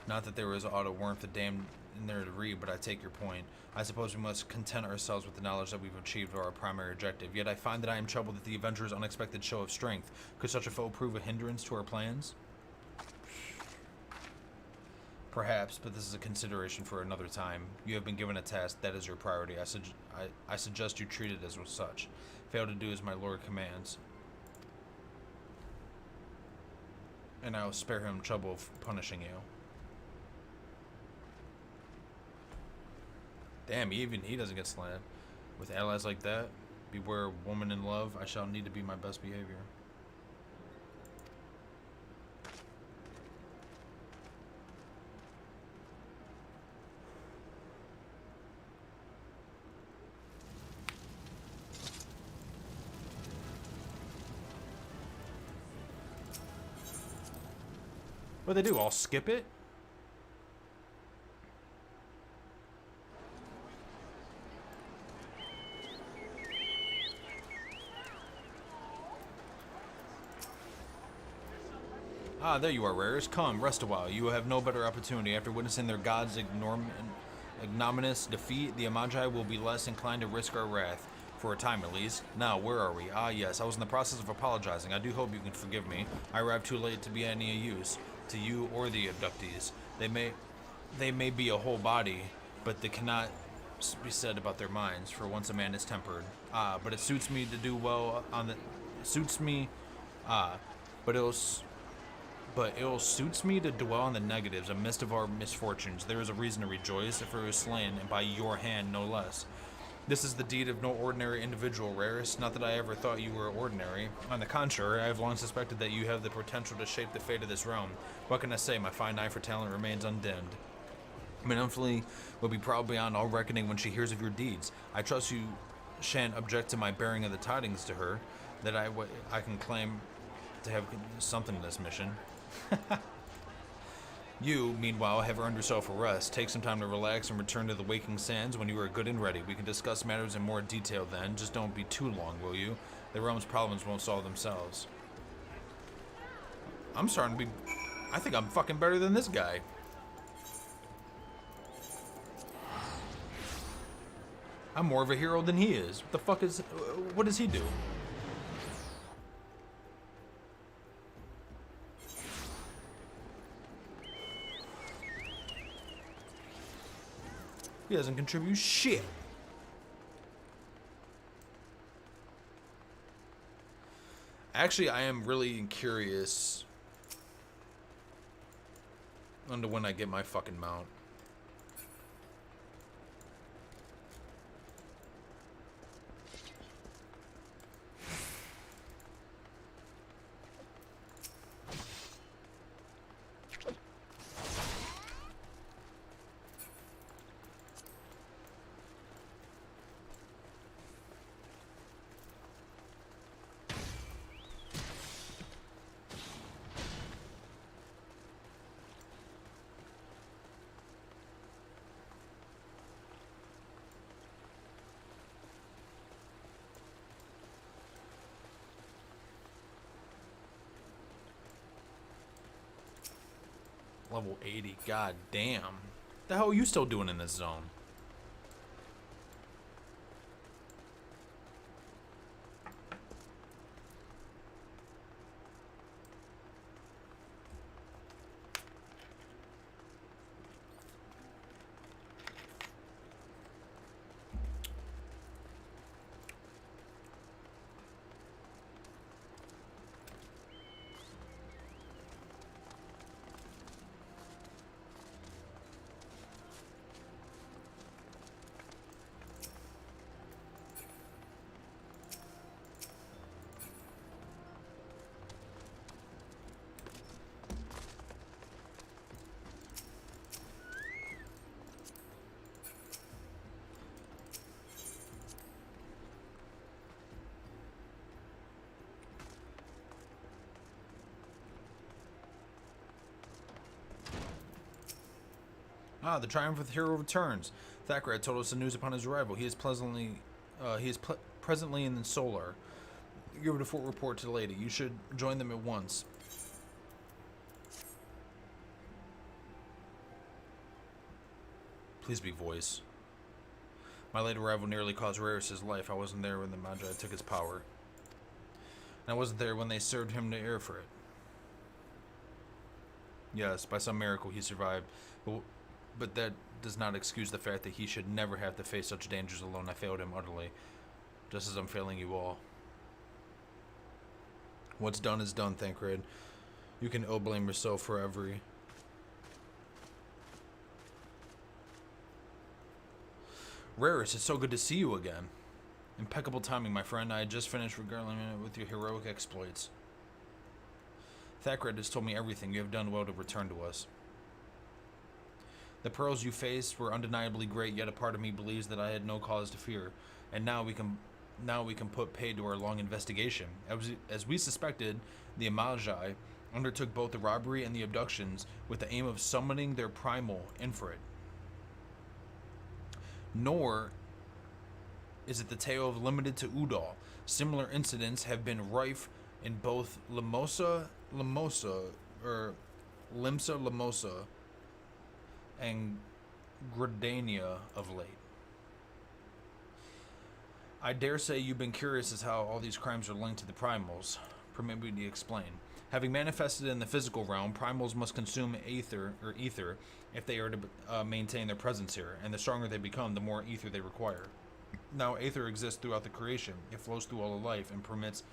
Not that there is aught of warmth a damn in there to read, but I take your point. I suppose we must content ourselves with the knowledge that we've achieved our primary objective. Yet I find that I am troubled at the Avengers' unexpected show of strength. Could such a foe prove a hindrance to our plans? Perhaps, but this is a consideration for another time. You have been given a task. That is your priority. I suggest you treat it as such. Fail to do as my lord commands, and I will spare him trouble of punishing you. Damn, even he doesn't get slanted. With allies like that, beware woman in love. I shall need to be my best behavior. What do they do? All skip it? Ah, there you are, Rarest. Come, rest a while. You have no better opportunity. After witnessing their god's ignominious defeat, the Amagi will be less inclined to risk our wrath. For a time, at least. Now, where are we? Ah, yes, I was in the process of apologizing. I do hope you can forgive me. I arrived too late to be any use to you or the abductees. They may be a whole body, but they cannot be said about their minds. For once, a man is tempered. Ah, but it suits me to do well on the. Suits me. But it suits me to dwell on the negatives amidst of our misfortunes. There is a reason to rejoice if it was slain, and by your hand, no less. This is the deed of no ordinary individual, Rarest. Not that I ever thought you were ordinary. On the contrary, I have long suspected that you have the potential to shape the fate of this realm. What can I say? My fine eye for talent remains undimmed. Minifly will be proud beyond all reckoning when she hears of your deeds. I trust you shan't object to my bearing of the tidings to her, that I can claim to have something in this mission. You, meanwhile, have earned yourself a rest. Take some time to relax and return to the waking sands when you are good and ready. We can discuss matters in more detail then. Just don't be too long, will you? The realm's problems won't solve themselves. I'm starting to be... I think I'm fucking better than this guy. I'm more of a hero than he is. What the fuck is... What does he do? He doesn't contribute shit. Actually, I am really curious Under when I get my fucking mount. Level 80, god damn. The hell are you still doing in this zone? Ah, the triumphant hero returns. Thackeray told us the news upon his arrival. He is presently in the Solar. Give a full report to the lady. You should join them at once. Please be voice. My late arrival nearly cost Rarus' life. I wasn't there when the Magi took his power. And I wasn't there when they served him to air for it. Yes, by some miracle he survived. But that does not excuse the fact that he should never have to face such dangers alone. I failed him utterly, just as I'm failing you all. What's done is done, Thancred. You can ill blame yourself for every... Rarus, it's so good to see you again. Impeccable timing, my friend. I had just finished regaling you with your heroic exploits. Thancred has told me everything. You have done well to return to us. The perils you faced were undeniably great, yet a part of me believes that I had no cause to fear. And now we can put paid to our long investigation. As we suspected, the Magi undertook both the robbery and the abductions with the aim of summoning their primal Infrit. Nor is it the tale limited to Udal. Similar incidents have been rife in both Limsa Lamosa, and Gridania of late. I dare say you've been curious as how all these crimes are linked to the primals. Permit me to explain. Having manifested in the physical realm, primals must consume ether if they are to maintain their presence here, and the stronger they become, the more ether they require. Now, ether exists throughout the creation. It flows through all of life and permeates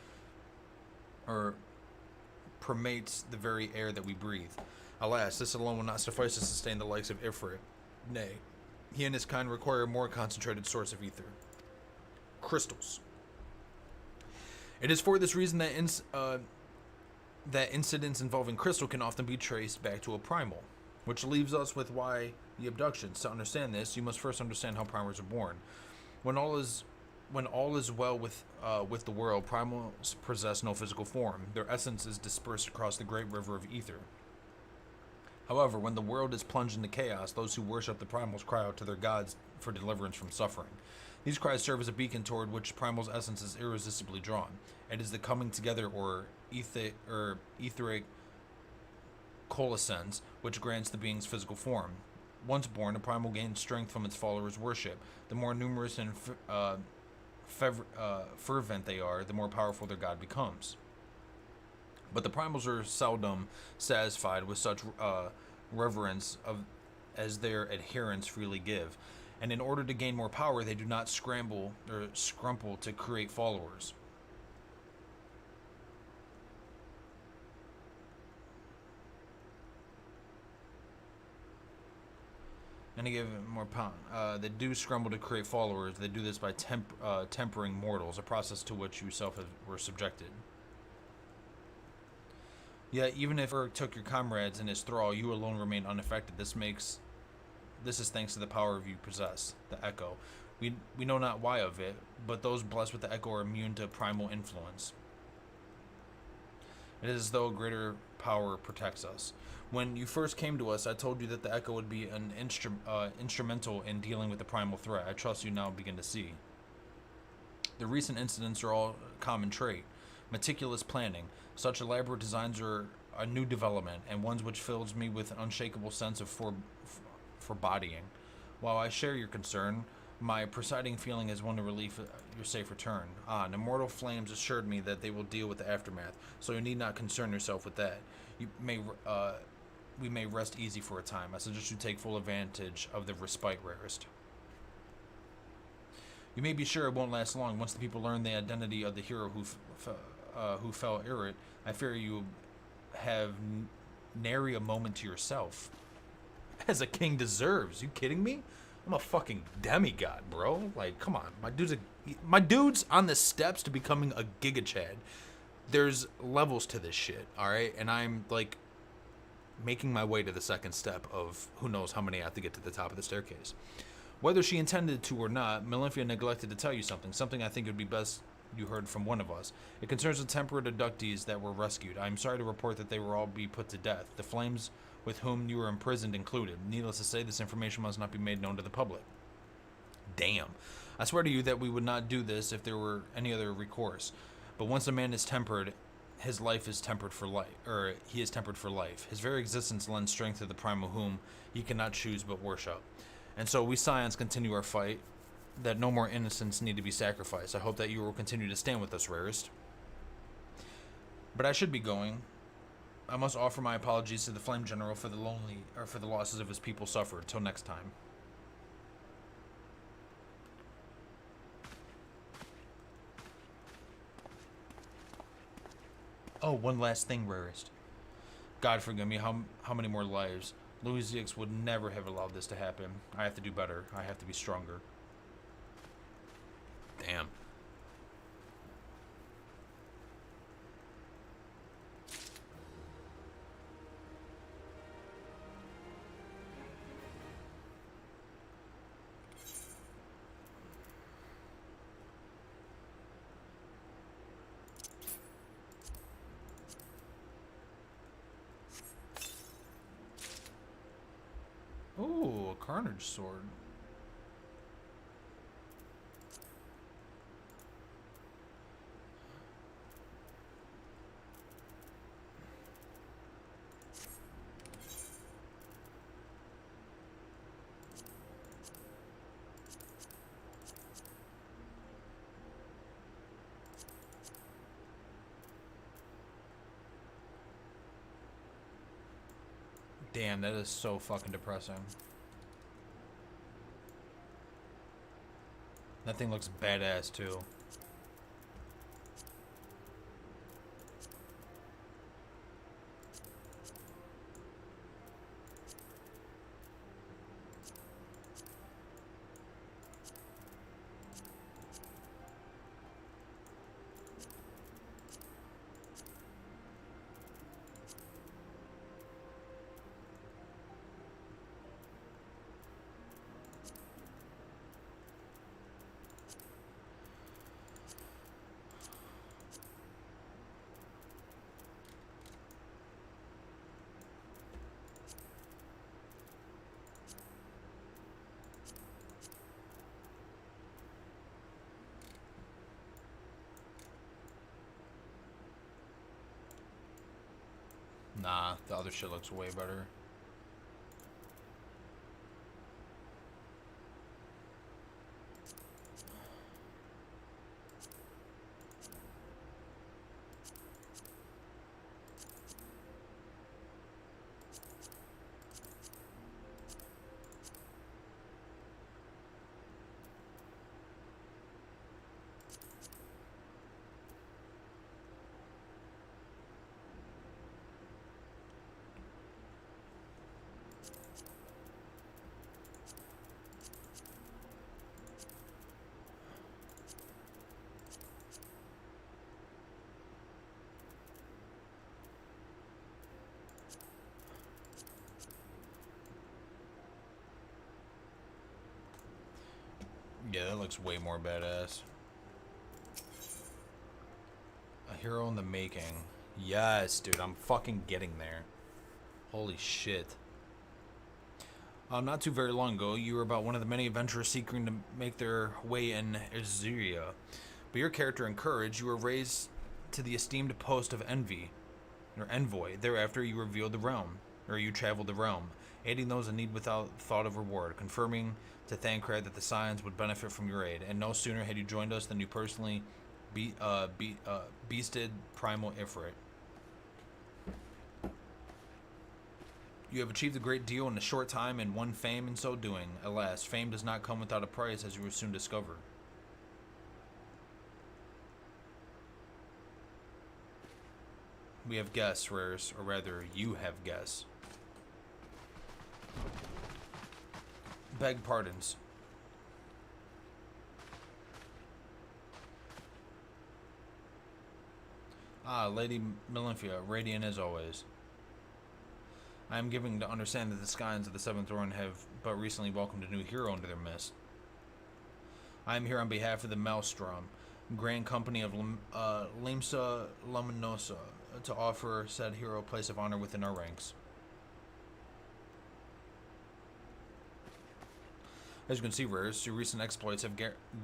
the very air that we breathe. Alas, this alone will not suffice to sustain the likes of Ifrit. Nay, he and his kind require a more concentrated source of ether. Crystals. It is for this reason that incidents involving crystal can often be traced back to a primal, which leaves us with why the abductions. To understand this, you must first understand how primals are born. When all is well with the world, primals possess no physical form. Their essence is dispersed across the great river of ether. However, when the world is plunged into chaos, those who worship the primals cry out to their gods for deliverance from suffering. These cries serve as a beacon toward which primal's essence is irresistibly drawn. It is the coming together or etheric coalescence which grants the being's physical form. Once born, a primal gains strength from its followers' worship. The more numerous and fervent they are, the more powerful their god becomes. But the primals are seldom satisfied with such reverence as their adherents freely give, and in order to gain more power, they do not scramble to create followers. And to give it more pound, they do scramble to create followers. They do this by tempering mortals, a process to which you yourself were subjected. Yet, even if Uruk took your comrades in his thrall, you alone remain unaffected. This is thanks to the power you possess, the Echo. We know not why of it, but those blessed with the Echo are immune to primal influence. It is as though a greater power protects us. When you first came to us, I told you that the Echo would be an instrumental in dealing with the primal threat. I trust you now begin to see. The recent incidents are all a common trait. Meticulous planning. Such elaborate designs are a new development, and ones which fills me with an unshakable sense of foreboding. While I share your concern, my presiding feeling is one of relief at your safe return. An immortal flames assured me that they will deal with the aftermath, so you need not concern yourself with that. We may rest easy for a time. I suggest you take full advantage of the respite, Rarest. You may be sure it won't last long. Once the people learn the identity of the hero who fell Irrit, I fear you have nary a moment to yourself. As a king deserves. You kidding me? I'm a fucking demigod, bro. Like, come on. My dude's on the steps to becoming a Giga Chad. There's levels to this shit, alright? And I'm, like, making my way to the second step of who knows how many I have to get to the top of the staircase. Whether she intended to or not, Melinthia neglected to tell you something I think it would be best you heard from one of us. It concerns the temperate abductees that were rescued. I am sorry to report that they will all be put to death, the flames with whom you were imprisoned included. Needless to say, this information must not be made known to the public. Damn. I swear to you that we would not do this if there were any other recourse. But once a man is tempered, his life is tempered for life, or he is tempered for life. His very existence lends strength to the primal whom he cannot choose but worship. And so we Scions continue our fight, that no more innocents need to be sacrificed. I hope that you will continue to stand with us, Rarest. But I should be going. I must offer my apologies to the Flame General for the losses of his people suffered. Till next time. Oh, one last thing, Rarest. God forgive me, how many more lives? Louis Zix would never have allowed this to happen. I have to do better. I have to be stronger. Damn. Ooh, a Carnage sword. Damn, that is so fucking depressing. That thing looks badass too. Nah, the other shit looks way better. Yeah, that looks way more badass. A hero in the making. Yes, dude, I'm fucking getting there. Holy shit. Not too very long ago, you were about one of the many adventurers seeking to make their way in Azuria. But your character and courage, you were raised to the esteemed post of envoy. Thereafter, you revealed the realm, or you traveled the realm, aiding those in need without thought of reward, confirming to Thancred that the Scions would benefit from your aid. And no sooner had you joined us than you personally beasted Primal Ifrit. You have achieved a great deal in a short time and won fame in so doing. Alas, fame does not come without a price, as you will soon discover. We have guests, Rares, or rather, you have guests. Beg pardons. Ah, Lady Melinphia, radiant as always. I am giving to understand that the Scions of the Seventh Order have but recently welcomed a new hero into their midst. I am here on behalf of the Maelstrom, Grand Company of Limsa Luminosa, to offer said hero a place of honor within our ranks. As you can see, Rares, your recent exploits have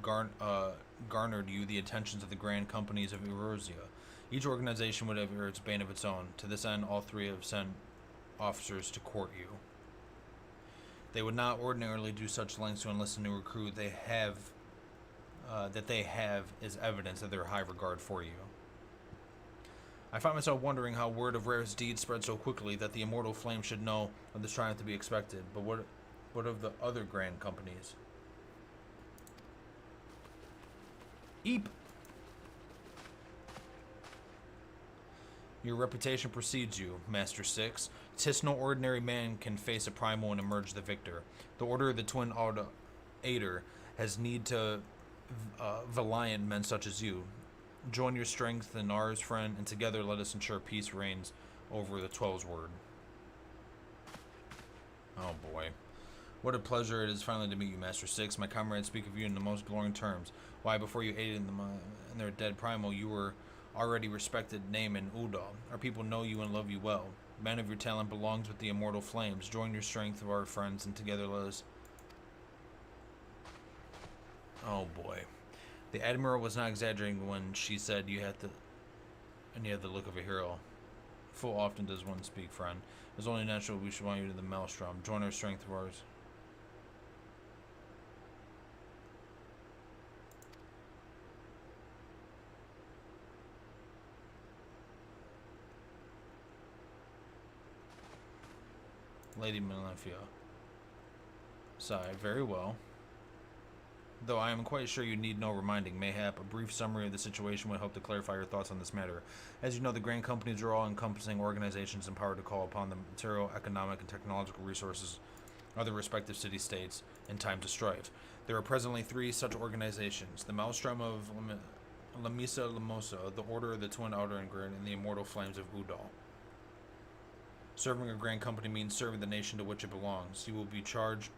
garnered you the attentions of the Grand Companies of Eorzea. Each organization would have its bane of its own. To this end, all three have sent officers to court you. They would not ordinarily do such lengths to enlist a new recruit. They have is evidence of their high regard for you. I find myself wondering how word of Rare's deeds spread so quickly that the immortal flame should know of this triumph to be expected. But what of the other grand companies? Eep! Your reputation precedes you, Master Six. 'Tis no ordinary man can face a primal and emerge the victor. The Order of the Twin Aider has need to valiant men such as you. Join your strength and ours, friend, and together let us ensure peace reigns over the Twelve's word. Oh boy. What a pleasure it is finally to meet you, Master Six. My comrades speak of you in the most glowing terms. Why, before you aided in their dead primal, you were already respected name in Ul'dah. Our people know you and love you well. Man of your talent belongs with the immortal flames. Join your strength of our friends, and together let us... Oh boy. The Admiral was not exaggerating when she said you had the look of a hero. Full often does one speak, friend. It's only natural we should want you to the Maelstrom. Join our strength of ours. Lady Melinphia. Sigh. Very well. Though I am quite sure you need no reminding. Mayhap a brief summary of the situation would help to clarify your thoughts on this matter. As you know, the Grand Companies are all-encompassing organizations empowered to call upon the material, economic, and technological resources of the respective city-states in time to strive. There are presently 3 such organizations: the Maelstrom of Limsa Limosa, the Order of the Twin Outer Ingrid, and the Immortal Flames of Ul'dah. Serving a Grand Company means serving the nation to which it belongs. You will be charged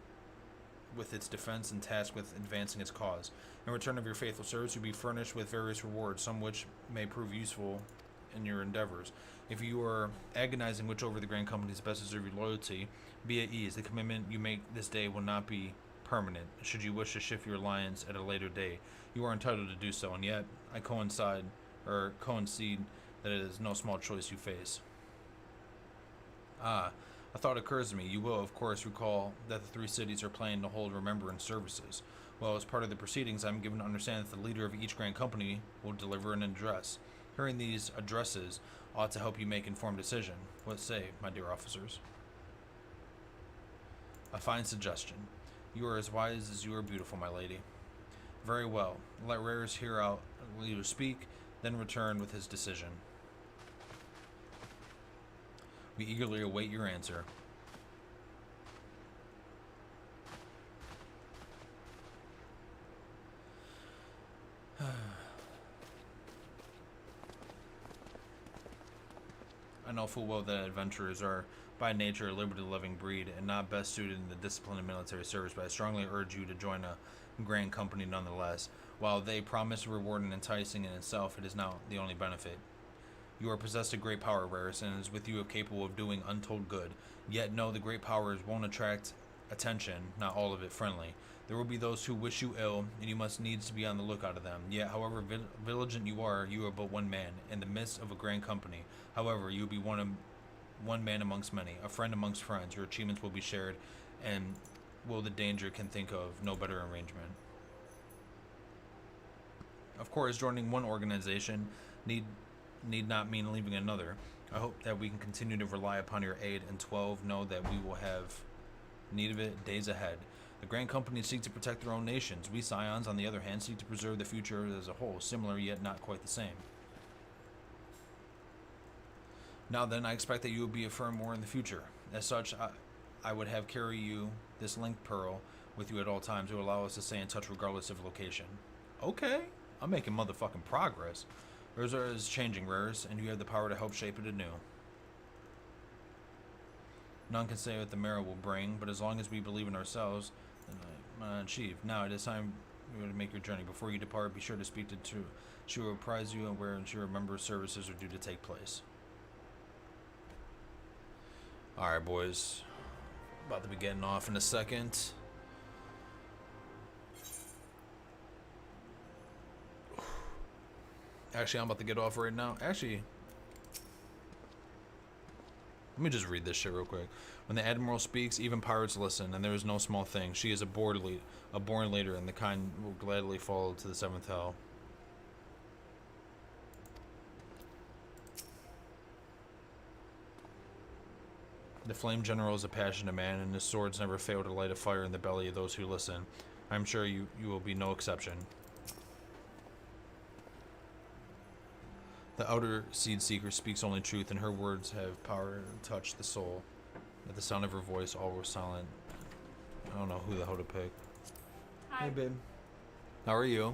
with its defense and tasked with advancing its cause. In return of your faithful service, you'll be furnished with various rewards, some which may prove useful in your endeavors. If you are agonizing which over the Grand Companies best deserve your loyalty, be at ease. The commitment you make this day will not be permanent. Should you wish to shift your alliance at a later day, you are entitled to do so, and yet I concede that it is no small choice you face. Ah, a thought occurs to me. You will, of course, recall that the 3 cities are planning to hold remembrance services. Well, as part of the proceedings, I'm given to understand that the leader of each Grand Company will deliver an address. Hearing these addresses ought to help you make informed decision. What say, my dear officers? A fine suggestion. You are as wise as you are beautiful, my lady. Very well. Let Rares hear out leader speak, then return with his decision. We eagerly await your answer. I know full well that adventurers are by nature a liberty-loving breed and not best suited in the discipline of military service, but I strongly urge you to join a grand company nonetheless. While they promise a reward and enticing in itself, it is not the only benefit. You are possessed of great power, Rarus, and it is with you capable of doing untold good. Yet know the great powers won't attract attention, not all of it friendly. There will be those who wish you ill, and you must needs to be on the lookout of them. Yet, however vigilant you are but one man, in the midst of a grand company. However, you will be one man amongst many, a friend amongst friends. Your achievements will be shared, and will the danger can think of no better arrangement. Of course, joining one organization need not mean leaving another. I hope that we can continue to rely upon your aid, and 12 know that we will have need of it days ahead. The Grand Company seek to protect their own nations. We Scions, on the other hand, seek to preserve the future as a whole, similar yet not quite the same. Now then, I expect that you will be a firm more in the future. As such, I would have carry you this link pearl with you at all times to allow us to stay in touch regardless of location. Okay, I'm making motherfucking progress. Urza is changing, Rarus, and you have the power to help shape it anew. None can say what the marrow will bring, but as long as we believe in ourselves, then achieve. Now it is time to make your journey. Before you depart, be sure to speak to True. She will apprise you and where she remembers services are due to take place. Alright, boys. About to be getting off in a second. Actually, I'm about to get off right now. Actually, let me just read this shit real quick. When the Admiral speaks, even pirates listen, and there is no small thing. She is a born leader, and the kind will gladly fall to the seventh hell. The Flame General is a passionate man, and his swords never fail to light a fire in the belly of those who listen. I'm sure you will be no exception. The Outer Seed Seeker speaks only truth, and her words have power to touch the soul. At the sound of her voice, all were silent. I don't know who the hell to pick. Hi. Hey, babe. How are you?